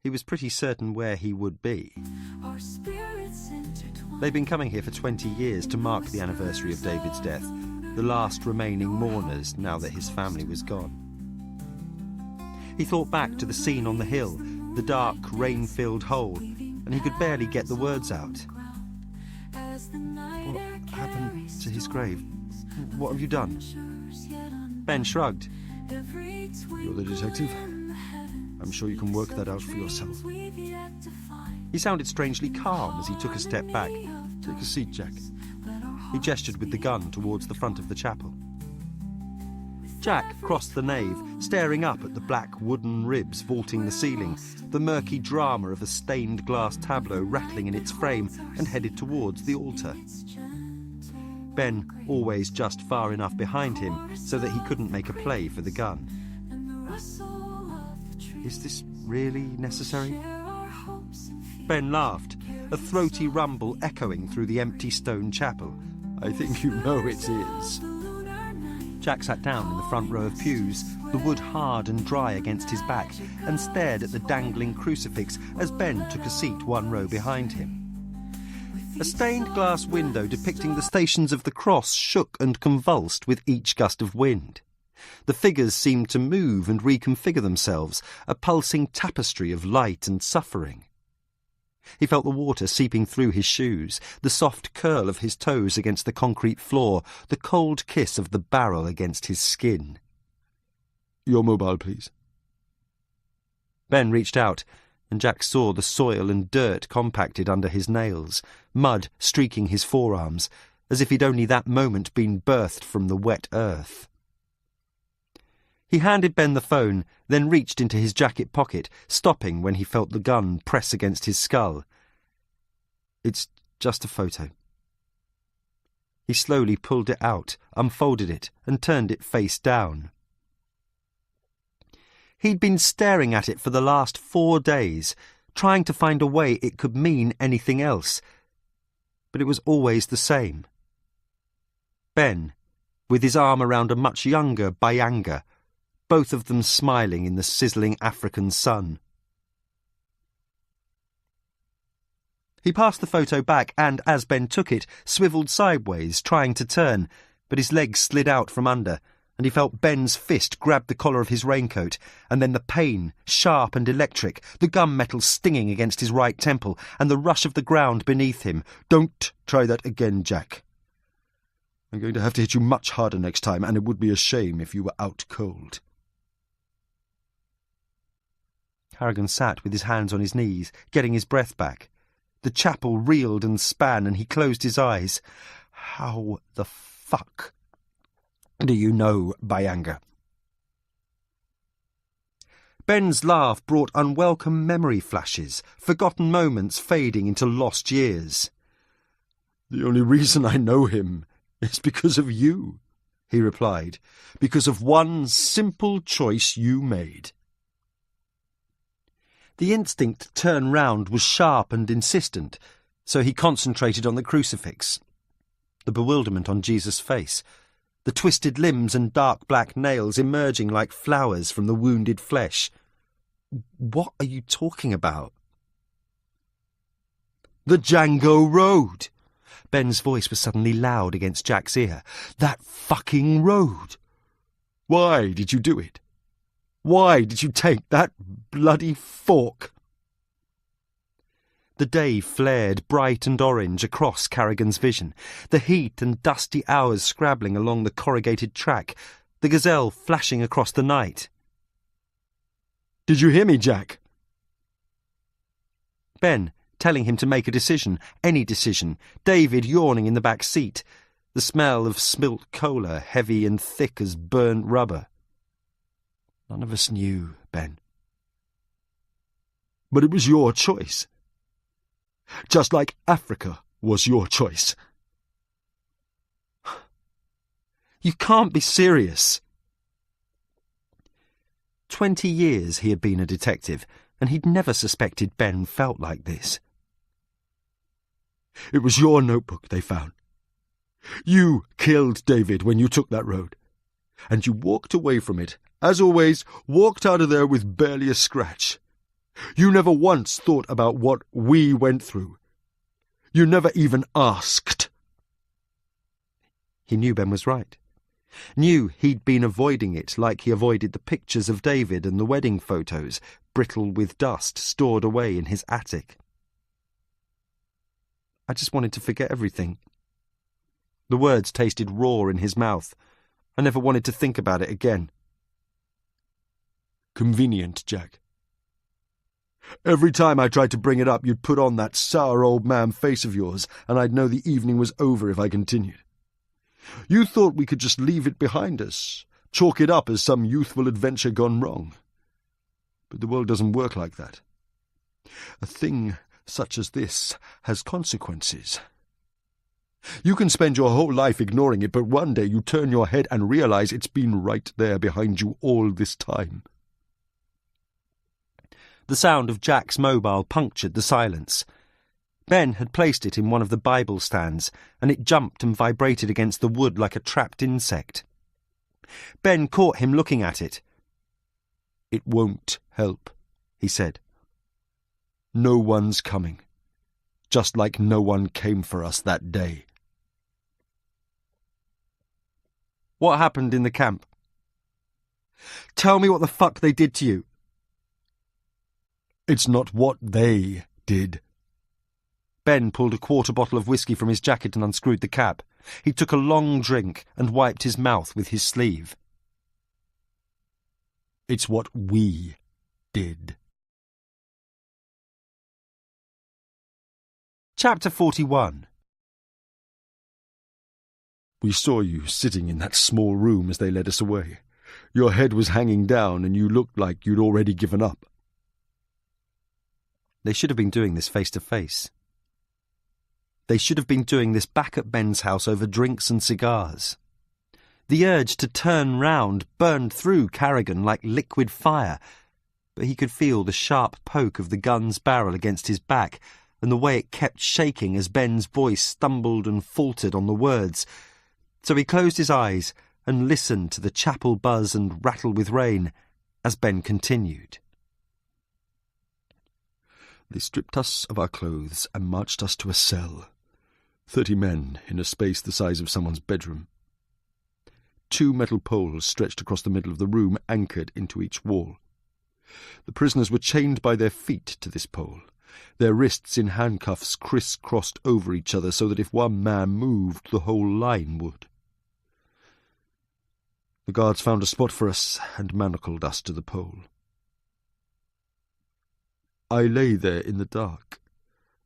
he was pretty certain where he would be. They'd been coming here for 20 years to mark the anniversary of David's death, the last remaining mourners now that his family was gone. He thought back to the scene on the hill, the dark, rain-filled hole, and he could barely get the words out. What happened to his grave? What have you done? Ben shrugged. You're the detective. I'm sure you can work that out for yourself. He sounded strangely calm as he took a step back. Take a seat, Jack. He gestured with the gun towards the front of the chapel. Jack crossed the nave, staring up at the black wooden ribs vaulting the ceiling, the murky drama of a stained glass tableau rattling in its frame, and headed towards the altar. Ben always just far enough behind him so that he couldn't make a play for the gun. Is this really necessary? Ben laughed, a throaty rumble echoing through the empty stone chapel. I think you know it is. Jack sat down in the front row of pews, the wood hard and dry against his back, and stared at the dangling crucifix as Ben took a seat one row behind him. A stained glass window depicting the Stations of the Cross shook and convulsed with each gust of wind. The figures seemed to move and reconfigure themselves, a pulsing tapestry of light and suffering. He felt the water seeping through his shoes, the soft curl of his toes against the concrete floor, the cold kiss of the barrel against his skin. Your mobile, please. Ben reached out, and Jack saw the soil and dirt compacted under his nails, mud streaking his forearms, as if he'd only that moment been birthed from the wet earth. He handed Ben the phone, then reached into his jacket pocket, stopping when he felt the gun press against his skull. It's just a photo. He slowly pulled it out, unfolded it, and turned it face down. He'd been staring at it for the last 4 days, trying to find a way it could mean anything else. But it was always the same. Ben, with his arm around a much younger Bayanga, both of them smiling in the sizzling African sun. He passed the photo back and, as Ben took it, swivelled sideways, trying to turn, but his legs slid out from under, and he felt Ben's fist grab the collar of his raincoat, and then the pain, sharp and electric, the gunmetal stinging against his right temple, and the rush of the ground beneath him. Don't try that again, Jack. I'm going to have to hit you much harder next time, and it would be a shame if you were out cold. Harrigan sat with his hands on his knees, getting his breath back. The chapel reeled and span, and he closed his eyes. How the fuck do you know Bayanga? Ben's laugh brought unwelcome memory flashes, forgotten moments fading into lost years. The only reason I know him is because of you, he replied, because of one simple choice you made. The instinct to turn round was sharp and insistent, so he concentrated on the crucifix. The bewilderment on Jesus' face, the twisted limbs and dark black nails emerging like flowers from the wounded flesh. What are you talking about? The Django Road. Ben's voice was suddenly loud against Jack's ear. That fucking road. Why did you do it? Why did you take that bloody fork? The day flared bright and orange across Carrigan's vision, the heat and dusty hours scrabbling along the corrugated track, the gazelle flashing across the night. Did you hear me, Jack? Ben telling him to make a decision, any decision, David yawning in the back seat, the smell of spilt cola heavy and thick as burnt rubber. None of us knew, Ben. But it was your choice. Just like Africa was your choice. You can't be serious. 20 years he had been a detective, and he'd never suspected Ben felt like this. It was your notebook they found. You killed David when you took that road, and you walked away from it. As always, walked out of there with barely a scratch. You never once thought about what we went through. You never even asked. He knew Ben was right. Knew he'd been avoiding it like he avoided the pictures of David and the wedding photos, brittle with dust stored away in his attic. I just wanted to forget everything. The words tasted raw in his mouth. I never wanted to think about it again. Convenient, Jack. Every time I tried to bring it up, you'd put on that sour old man face of yours, and I'd know the evening was over if I continued. You thought we could just leave it behind us, chalk it up as some youthful adventure gone wrong. But the world doesn't work like that. A thing such as this has consequences. You can spend your whole life ignoring it, but one day you turn your head and realize it's been right there behind you all this time. The sound of Jack's mobile punctured the silence. Ben had placed it in one of the Bible stands, and it jumped and vibrated against the wood like a trapped insect. Ben caught him looking at it. "It won't help," he said. "No one's coming, just like no one came for us that day." What happened in the camp? Tell me what the fuck they did to you. It's not what they did. Ben pulled a quarter bottle of whiskey from his jacket and unscrewed the cap. He took a long drink and wiped his mouth with his sleeve. It's what we did. Chapter 41. We saw you sitting in that small room as they led us away. Your head was hanging down and you looked like you'd already given up. They should have been doing this face to face. They should have been doing this back at Ben's house over drinks and cigars. The urge to turn round burned through Carrigan like liquid fire, but he could feel the sharp poke of the gun's barrel against his back and the way it kept shaking as Ben's voice stumbled and faltered on the words. So he closed his eyes and listened to the chapel buzz and rattle with rain as Ben continued. They stripped us of our clothes and marched us to a cell. 30 men in a space the size of someone's bedroom. 2 metal poles stretched across the middle of the room, anchored into each wall. The prisoners were chained by their feet to this pole, their wrists in handcuffs criss-crossed over each other so that if one man moved, the whole line would. The guards found a spot for us and manacled us to the pole. I lay there in the dark,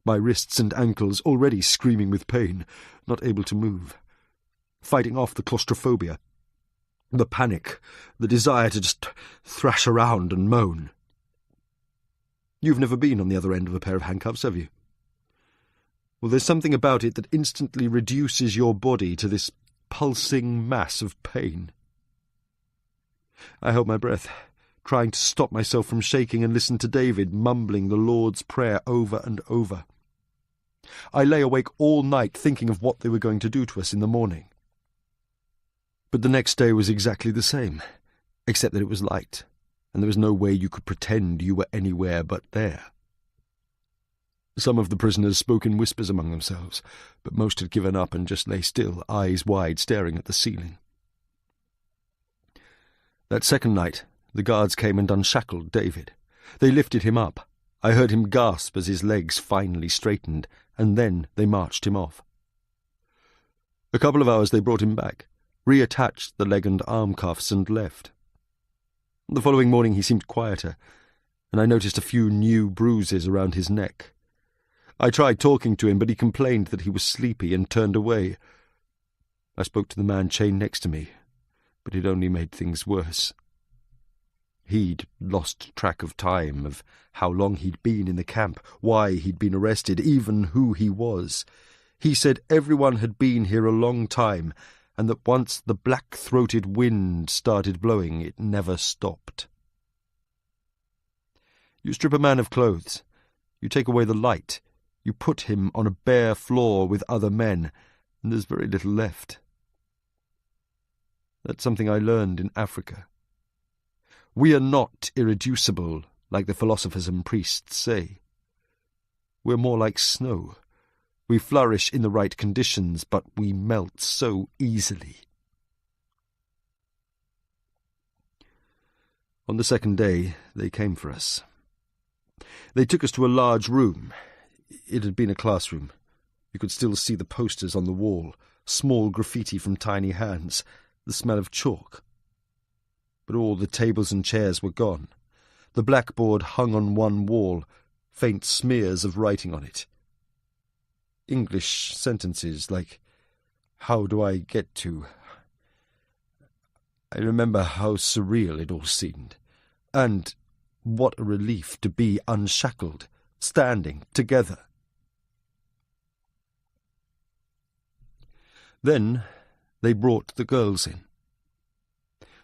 my wrists and ankles already screaming with pain, not able to move, fighting off the claustrophobia, the panic, the desire to just thrash around and moan. You've never been on the other end of a pair of handcuffs, have you? Well, there's something about it that instantly reduces your body to this pulsing mass of pain. I held my breath, trying to stop myself from shaking, and listened to David mumbling the Lord's Prayer over and over. I lay awake all night thinking of what they were going to do to us in the morning. But the next day was exactly the same, except that it was light, and there was no way you could pretend you were anywhere but there. Some of the prisoners spoke in whispers among themselves, but most had given up and just lay still, eyes wide, staring at the ceiling. That second night, the guards came and unshackled David. They lifted him up. I heard him gasp as his legs finally straightened, and then they marched him off. A couple of hours they brought him back, reattached the leg and arm cuffs, and left. The following morning he seemed quieter, and I noticed a few new bruises around his neck. I tried talking to him, but he complained that he was sleepy and turned away. I spoke to the man chained next to me, but it only made things worse. He'd lost track of time, of how long he'd been in the camp, why he'd been arrested, even who he was. He said everyone had been here a long time, and that once the black-throated wind started blowing, it never stopped. You strip a man of clothes, you take away the light, you put him on a bare floor with other men, and there's very little left. That's something I learned in Africa. We are not irreducible, like the philosophers and priests say. We're more like snow. We flourish in the right conditions, but we melt so easily. On the second day, they came for us. They took us to a large room. It had been a classroom. You could still see the posters on the wall, small graffiti from tiny hands, the smell of chalk. But all the tables and chairs were gone. The blackboard hung on one wall, faint smears of writing on it. English sentences like, "How do I get to?" I remember how surreal it all seemed, and what a relief to be unshackled, standing together. Then they brought the girls in.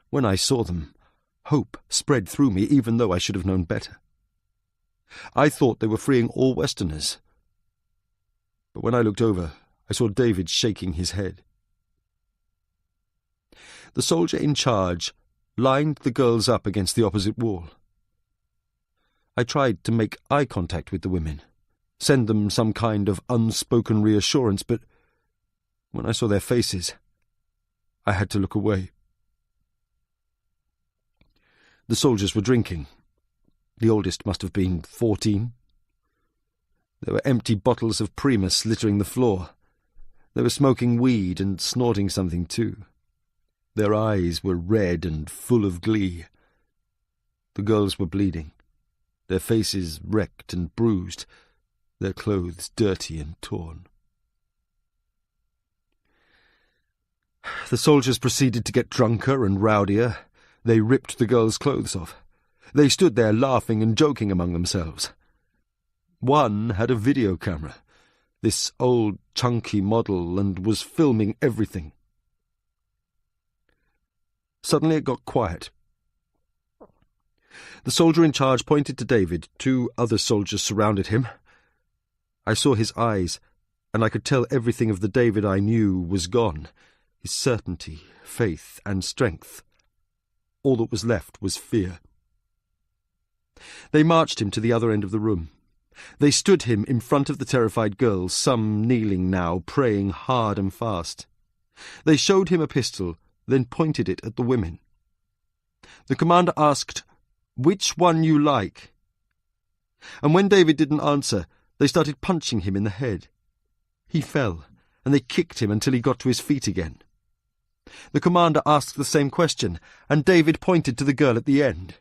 When I saw them, hope spread through me, even though I should have known better. I thought they were freeing all Westerners. But when I looked over, I saw David shaking his head. The soldier in charge lined the girls up against the opposite wall. I tried to make eye contact with the women, send them some kind of unspoken reassurance, but when I saw their faces, I had to look away. The soldiers were drinking. The oldest must have been 14. There were empty bottles of Primus littering the floor. They were smoking weed and snorting something too. Their eyes were red and full of glee. The girls were bleeding, their faces wrecked and bruised, their clothes dirty and torn. The soldiers proceeded to get drunker and rowdier. They ripped the girls' clothes off. They stood there laughing and joking among themselves. One had a video camera, this old chunky model, and was filming everything. Suddenly it got quiet. The soldier in charge pointed to David. 2 other soldiers surrounded him. I saw his eyes, and I could tell everything of the David I knew was gone. His certainty, faith, and strength. All that was left was fear. They marched him to the other end of the room. They stood him in front of the terrified girls, some kneeling now, praying hard and fast. They showed him a pistol, then pointed it at the women. The commander asked, "Which one you like?" And when David didn't answer, they started punching him in the head. He fell, and they kicked him until he got to his feet again. The commander asked the same question, and David pointed to the girl at the end.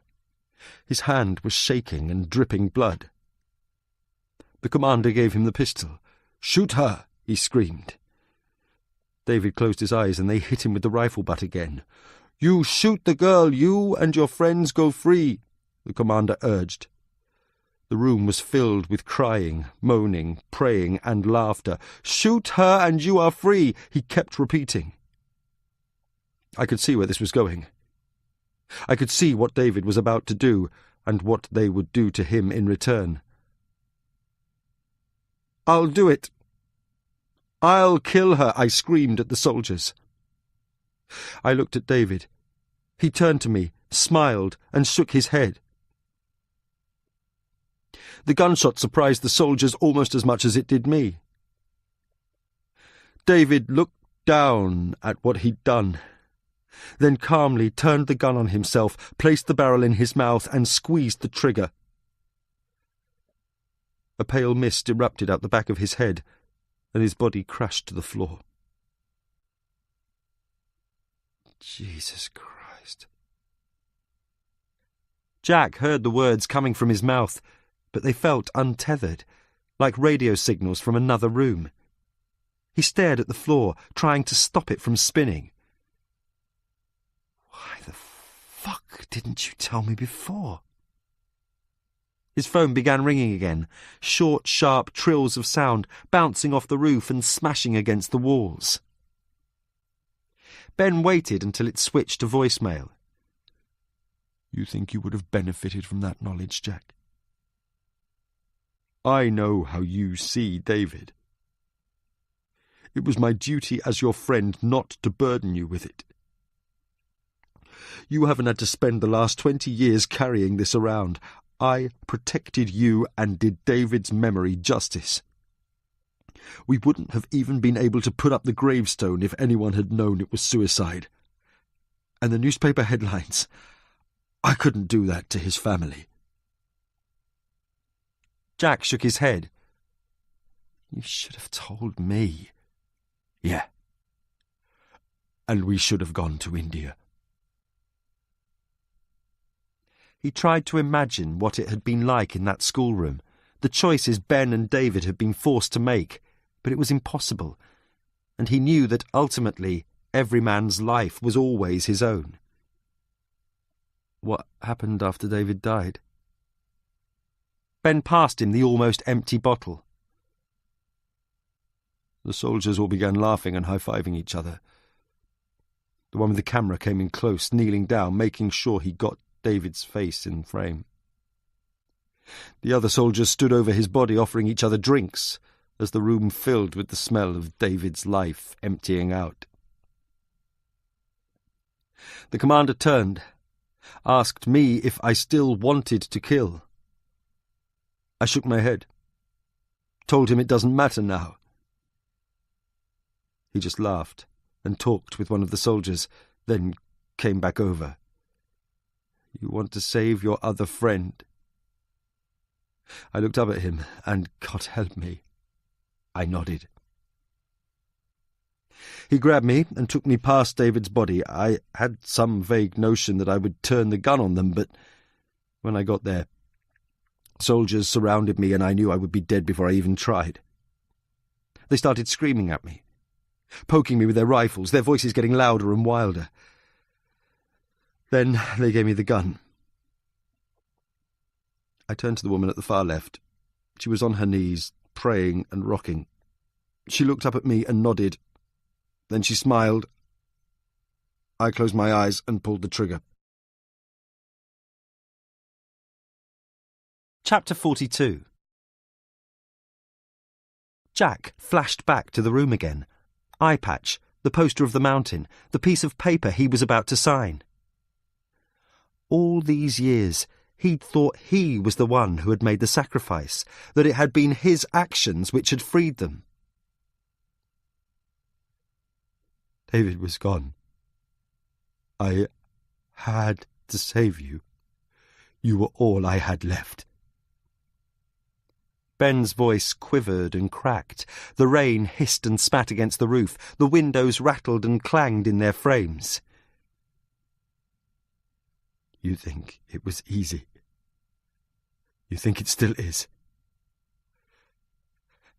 His hand was shaking and dripping blood. The commander gave him the pistol. "Shoot her!" he screamed. David closed his eyes, and they hit him with the rifle butt again. "You shoot the girl, you and your friends go free," the commander urged. The room was filled with crying, moaning, praying, and laughter. "Shoot her and you are free," he kept repeating. I could see where this was going. I could see what David was about to do, and what they would do to him in return. "I'll do it. I'll kill her," I screamed at the soldiers. I looked at David. He turned to me, smiled, and shook his head. The gunshot surprised the soldiers almost as much as it did me. David looked down at what he'd done, then calmly turned the gun on himself, placed the barrel in his mouth, and squeezed the trigger. A pale mist erupted out the back of his head, and his body crashed to the floor. Jesus Christ. Jack heard the words coming from his mouth, but they felt untethered, like radio signals from another room. He stared at the floor, trying to stop it from spinning. "Why the fuck didn't you tell me before?" His phone began ringing again, short, sharp trills of sound bouncing off the roof and smashing against the walls. Ben waited until it switched to voicemail. "You think you would have benefited from that knowledge, Jack? I know how you see David. It was my duty as your friend not to burden you with it. You haven't had to spend the last 20 years carrying this around. I protected you and did David's memory justice. We wouldn't have even been able to put up the gravestone if anyone had known it was suicide. And the newspaper headlines, I couldn't do that to his family." Jack shook his head. You should have told me. Yeah. And we should have gone to India. He tried to imagine what it had been like in that schoolroom, the choices Ben and David had been forced to make, but it was impossible, and he knew that ultimately every man's life was always his own. What happened after David died? Ben passed him the almost empty bottle. The soldiers all began laughing and high-fiving each other. The one with the camera came in close, kneeling down, making sure he got David's face in frame. The other soldiers stood over his body, offering each other drinks, as the room filled with the smell of David's life emptying out. The commander turned, asked me if I still wanted to kill. I shook my head, told him it doesn't matter now. He just laughed and talked with one of the soldiers, then came back over. You want to save your other friend? I looked up at him, and God help me, I nodded. He grabbed me and took me past David's body. I had some vague notion that I would turn the gun on them, but when I got there, soldiers surrounded me and I knew I would be dead before I even tried. They started screaming at me, poking me with their rifles, their voices getting louder and wilder. Then they gave me the gun. I turned to the woman at the far left. She was on her knees, praying and rocking. She looked up at me and nodded. Then she smiled. I closed my eyes and pulled the trigger. Chapter 42. Jack flashed back to the room again. Eye patch, the poster of the mountain, the piece of paper he was about to sign. All these years, he'd thought he was the one who had made the sacrifice, that it had been his actions which had freed them. David was gone. I had to save you. You were all I had left. Ben's voice quivered and cracked. The rain hissed and spat against the roof. The windows rattled and clanged in their frames. You think it was easy. You think it still is.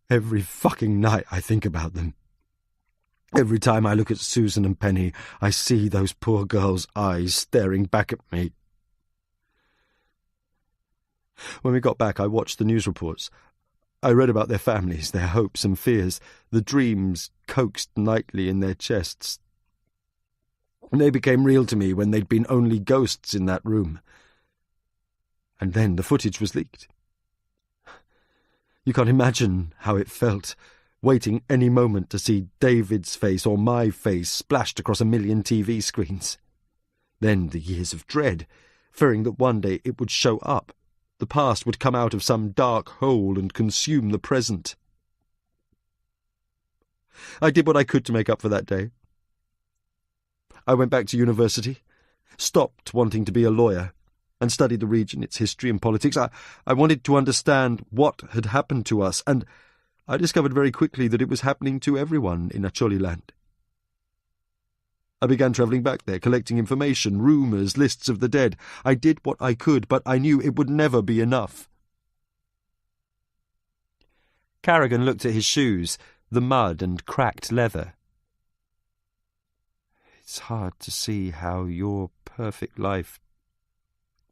Every fucking night I think about them. Every time I look at Susan and Penny, I see those poor girls' eyes staring back at me. When we got back, I watched the news reports. I read about their families, their hopes and fears, the dreams coaxed nightly in their chests. They became real to me when they'd been only ghosts in that room. And then the footage was leaked. You can't imagine how it felt, waiting any moment to see David's face or my face splashed across a million TV screens. Then the years of dread, fearing that one day it would show up. The past would come out of some dark hole and consume the present. I did what I could to make up for that day. I went back to university, stopped wanting to be a lawyer, and studied the region, its history and politics. I wanted to understand what had happened to us, and I discovered very quickly that it was happening to everyone in Acholi land. I began travelling back there, collecting information, rumours, lists of the dead. I did what I could, but I knew it would never be enough. Carrigan looked at his shoes, the mud and cracked leather. It's hard to see how your perfect life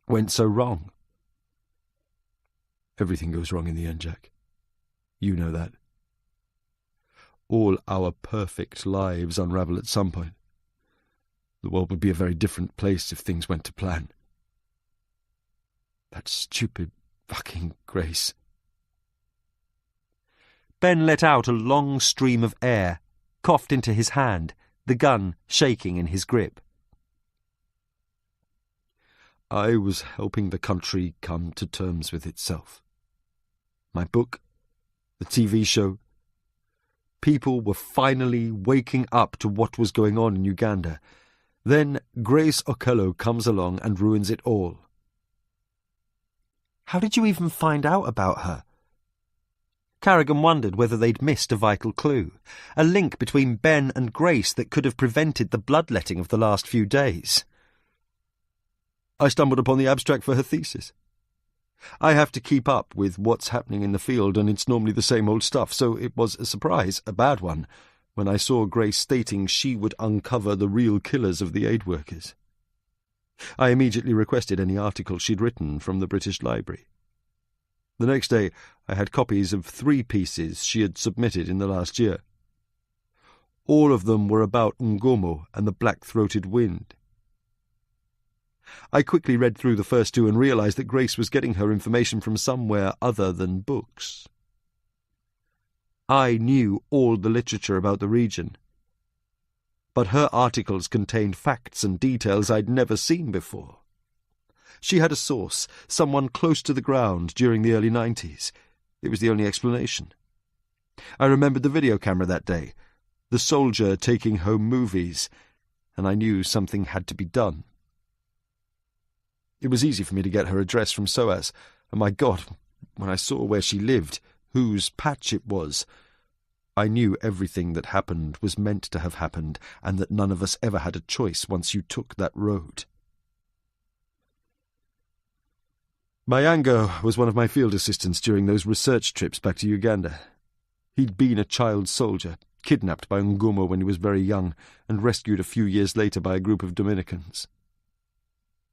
went so wrong. Everything goes wrong in the end, Jack. You know that. All our perfect lives unravel at some point. The world would be a very different place if things went to plan. That stupid fucking Grace. Ben let out a long stream of air, coughed into his hand, the gun shaking in his grip. I was helping the country come to terms with itself. My book, the TV show. People were finally waking up to what was going on in Uganda. Then Grace Okello comes along and ruins it all. How did you even find out about her? Carrigan wondered whether they'd missed a vital clue, a link between Ben and Grace that could have prevented the bloodletting of the last few days. I stumbled upon the abstract for her thesis. I have to keep up with what's happening in the field, and it's normally the same old stuff, so it was a surprise, a bad one, when I saw Grace stating she would uncover the real killers of the aid workers. I immediately requested any articles she'd written from the British Library. The next day I had copies of 3 pieces she had submitted in the last year. All of them were about Ngomo and the black-throated wind. I quickly read through the first 2 and realized that Grace was getting her information from somewhere other than books. I knew all the literature about the region, but her articles contained facts and details I'd never seen before. She had a source, someone close to the ground during the early 90s. It was the only explanation. I remembered the video camera that day, the soldier taking home movies, and I knew something had to be done. It was easy for me to get her address from SOAS, and my God, when I saw where she lived, whose patch it was, I knew everything that happened was meant to have happened, and that none of us ever had a choice once you took that road. Mayanga was one of my field assistants during those research trips back to Uganda. He'd been a child soldier, kidnapped by Ngomo when he was very young, and rescued a few years later by a group of Dominicans.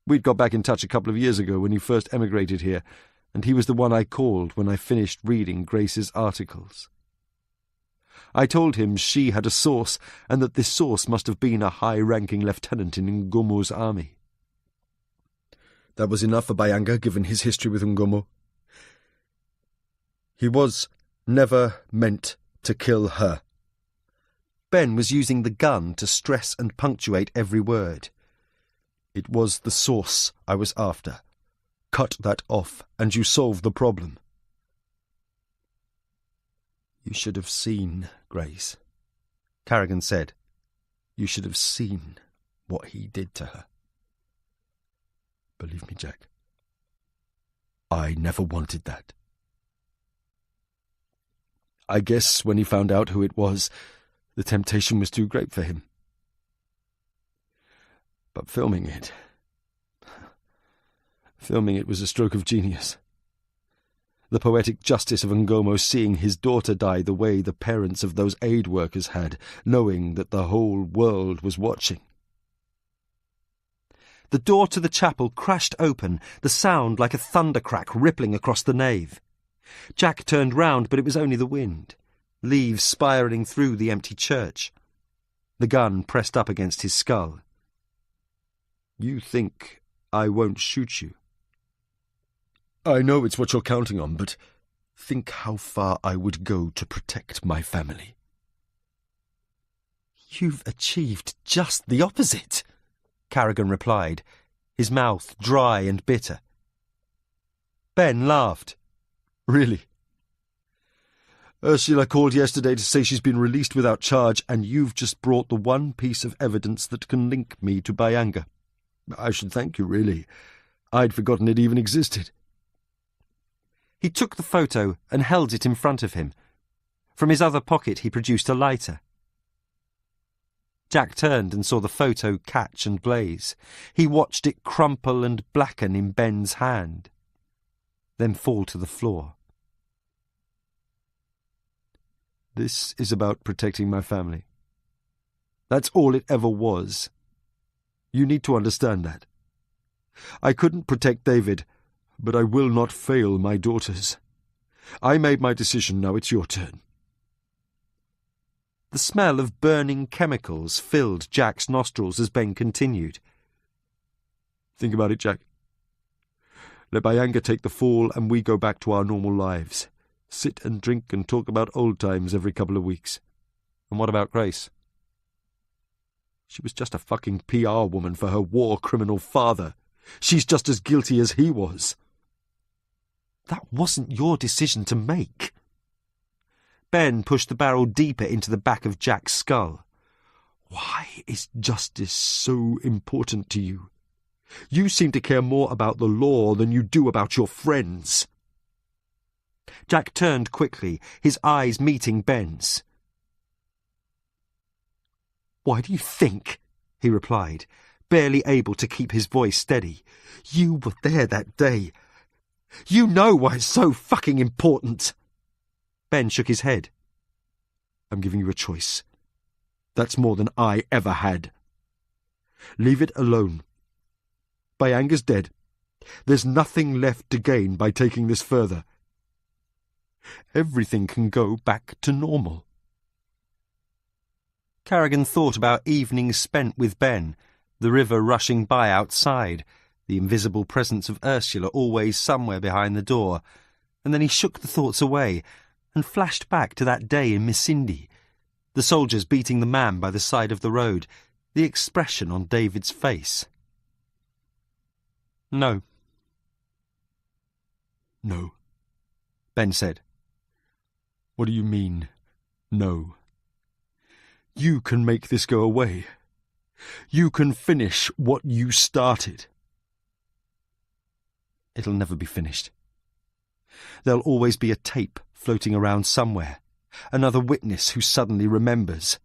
We'd got back in touch a couple of years ago when he first emigrated here, and he was the one I called when I finished reading Grace's articles. I told him she had a source, and that this source must have been a high-ranking lieutenant in Ngomo's army. That was enough for Bayanga, given his history with Ngomo. He was never meant to kill her. Ben was using the gun to stress and punctuate every word. It was the source I was after. Cut that off, and you solve the problem. You should have seen, Grace, Carrigan said. You should have seen what he did to her. Believe me, Jack, I never wanted that. I guess when he found out who it was, the temptation was too great for him. But filming it was a stroke of genius. The poetic justice of Ngomo seeing his daughter die the way the parents of those aid workers had, knowing that the whole world was watching. The door to the chapel crashed open, the sound like a thunder crack rippling across the nave. Jack turned round, but it was only the wind, leaves spiralling through the empty church. The gun pressed up against his skull. You think I won't shoot you? I know it's what you're counting on, but think how far I would go to protect my family. You've achieved just the opposite, Carrigan replied, his mouth dry and bitter. Ben laughed. Really? Ursula called yesterday to say she's been released without charge, and you've just brought the one piece of evidence that can link me to Bayanga. I should thank you, really. I'd forgotten it even existed. He took the photo and held it in front of him. From his other pocket he produced a lighter. Jack turned and saw the photo catch and blaze. He watched it crumple and blacken in Ben's hand, then fall to the floor. This is about protecting my family. That's all it ever was. You need to understand that. I couldn't protect David, but I will not fail my daughters. I made my decision, now it's your turn. The smell of burning chemicals filled Jack's nostrils as Ben continued. Think about it, Jack. Let Bayanga take the fall and we go back to our normal lives. Sit and drink and talk about old times every couple of weeks. And what about Grace? She was just a fucking PR woman for her war criminal father. She's just as guilty as he was. That wasn't your decision to make. Ben pushed the barrel deeper into the back of Jack's skull. Why is justice so important to you? You seem to care more about the law than you do about your friends. Jack turned quickly, his eyes meeting Ben's. "Why do you think?" he replied, barely able to keep his voice steady. "You were there that day. You know why it's so fucking important." Ben shook his head. "I'm giving you a choice. That's more than I ever had. Leave it alone. Bayanga's dead. There's nothing left to gain by taking this further. Everything can go back to normal." Carrigan thought about evenings spent with Ben, the river rushing by outside, the invisible presence of Ursula always somewhere behind the door, and then he shook the thoughts away and flashed back to that day in Misindi, the soldiers beating the man by the side of the road, the expression on David's face. "No." "No," Ben said. "What do you mean, no? You can make this go away. You can finish what you started." "It'll never be finished. There'll always be a tape floating around somewhere, another witness who suddenly remembers."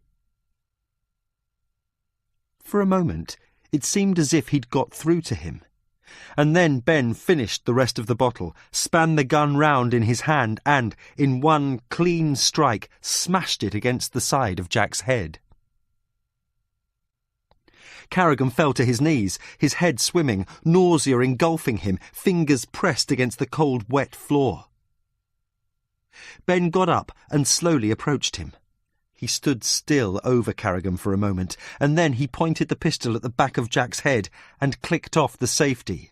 For a moment, it seemed as if he'd got through to him. And then Ben finished the rest of the bottle, span the gun round in his hand and, in one clean strike, smashed it against the side of Jack's head. Carrigan fell to his knees, his head swimming, nausea engulfing him, fingers pressed against the cold, wet floor. Ben got up and slowly approached him. He stood still over Carrigan for a moment, and then he pointed the pistol at the back of Jack's head and clicked off the safety.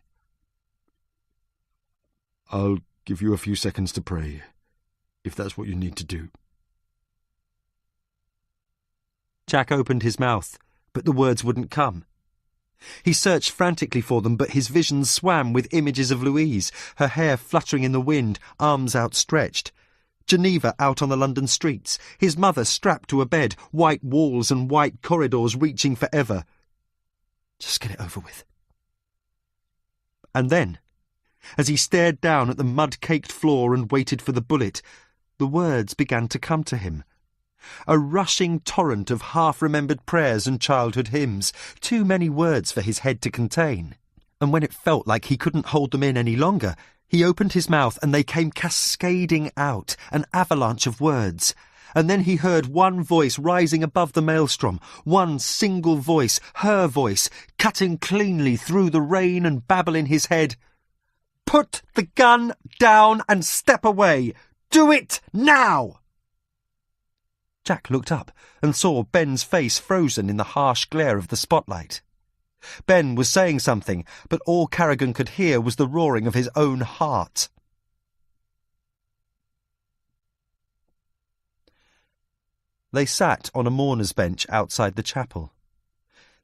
"I'll give you a few seconds to pray, if that's what you need to do." Jack opened his mouth, but the words wouldn't come. He searched frantically for them, but his vision swam with images of Louise, her hair fluttering in the wind, arms outstretched. Geneva out on the London streets, his mother strapped to a bed, white walls and white corridors reaching forever. Just get it over with. And then, as he stared down at the mud-caked floor and waited for the bullet, the words began to come to him. A rushing torrent of half-remembered prayers and childhood hymns, too many words for his head to contain. And when it felt like he couldn't hold them in any longer, he opened his mouth and they came cascading out, an avalanche of words. And then he heard one voice rising above the maelstrom, one single voice, her voice, cutting cleanly through the rain and babble in his head. "Put the gun down and step away! Do it now!" Jack looked up and saw Ben's face frozen in the harsh glare of the spotlight. Ben was saying something, but all Carrigan could hear was the roaring of his own heart. They sat on a mourner's bench outside the chapel.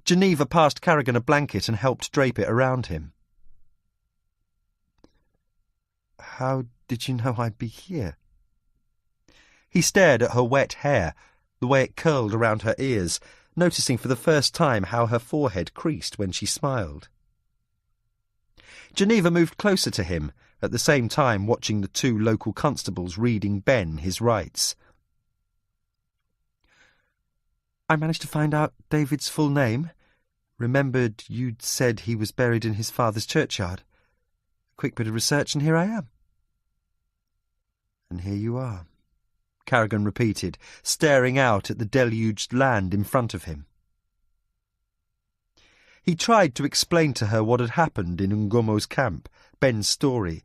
Geneva passed Carrigan a blanket and helped drape it around him. "How did you know I'd be here?" He stared at her wet hair, the way it curled around her ears, noticing for the first time how her forehead creased when she smiled. Geneva moved closer to him, at the same time watching the two local constables reading Ben his rights. "I managed to find out David's full name. Remembered you'd said he was buried in his father's churchyard. A quick bit of research and here I am." "And here you are," Carrigan repeated, staring out at the deluged land in front of him. He tried to explain to her what had happened in Ngomo's camp, Ben's story,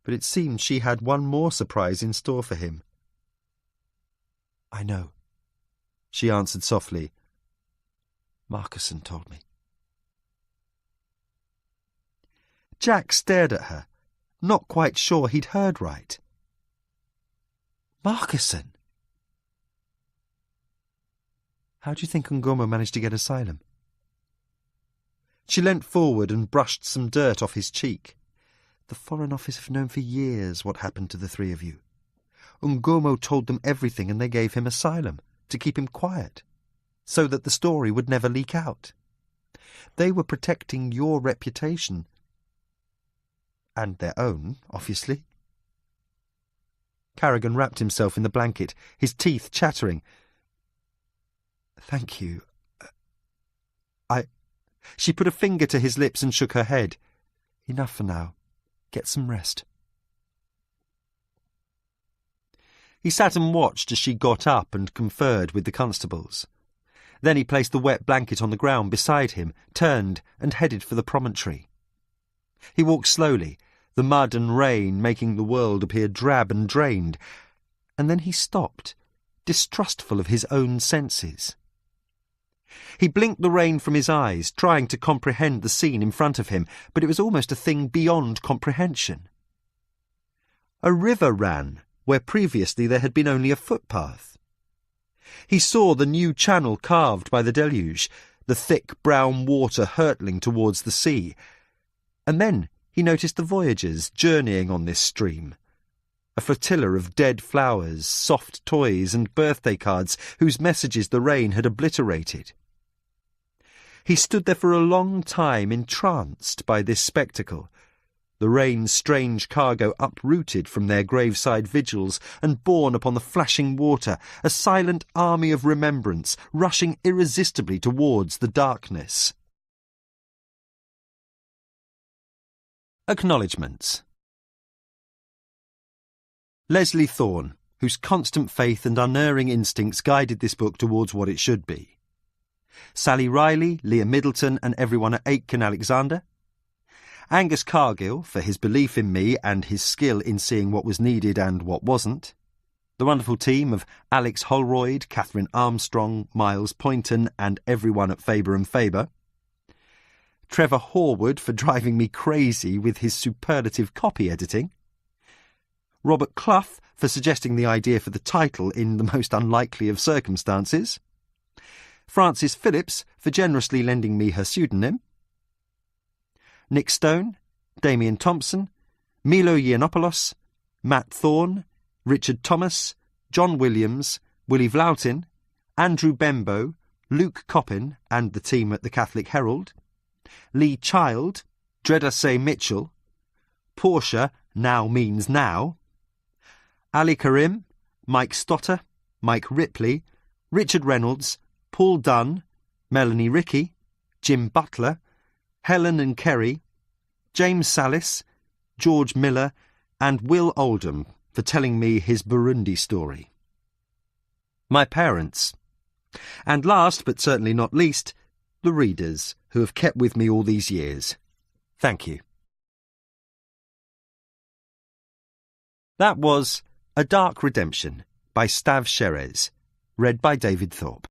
but it seemed she had one more surprise in store for him. "I know," she answered softly. "Marcusson told me." Jack stared at her, not quite sure he'd heard right. "Marcusson? How do you think Ngomo managed to get asylum?" She leant forward and brushed some dirt off his cheek. "The Foreign Office have known for years what happened to the three of you. Ngomo told them everything and they gave him asylum, to keep him quiet, so that the story would never leak out. They were protecting your reputation. And their own, obviously." Carrigan wrapped himself in the blanket, his teeth chattering. "Thank you. She put a finger to his lips and shook her head. "Enough for now. Get some rest." He sat and watched as she got up and conferred with the constables. Then he placed the wet blanket on the ground beside him, turned and headed for the promontory. He walked slowly, the mud and rain making the world appear drab and drained, and then he stopped, distrustful of his own senses. He blinked the rain from his eyes, trying to comprehend the scene in front of him, but it was almost a thing beyond comprehension. A river ran where previously there had been only a footpath. He saw the new channel carved by the deluge, the thick brown water hurtling towards the sea, and then he noticed the voyagers journeying on this stream, a flotilla of dead flowers, soft toys and birthday cards whose messages the rain had obliterated. He stood there for a long time, entranced by this spectacle, the rain's strange cargo uprooted from their graveside vigils and borne upon the flashing water, a silent army of remembrance rushing irresistibly towards the darkness. Acknowledgements. Leslie Thorne, whose constant faith and unerring instincts guided this book towards what it should be. Sally Riley, Leah Middleton and everyone at Aitken Alexander. Angus Cargill for his belief in me and his skill in seeing what was needed and what wasn't. The wonderful team of Alex Holroyd, Catherine Armstrong, Miles Poynton and everyone at Faber and Faber. Trevor Horwood for driving me crazy with his superlative copy editing. Robert Clough for suggesting the idea for the title in the most unlikely of circumstances. Frances Phillips for generously lending me her pseudonym. Nick Stone, Damien Thompson, Milo Yiannopoulos, Matt Thorne, Richard Thomas, John Williams, Willie Vloughton, Andrew Bembo, Luke Coppin and the team at the Catholic Herald, Lee Child, Dredasay Mitchell, Portia, now means now, Ali Karim, Mike Stotter, Mike Ripley, Richard Reynolds, Paul Dunn, Melanie Rickey, Jim Butler, Helen and Kerry, James Salis, George Miller and Will Oldham for telling me his Burundi story. My parents. And last, but certainly not least, the readers who have kept with me all these years. Thank you. That was A Dark Redemption by Stav Sherez, read by David Thorpe.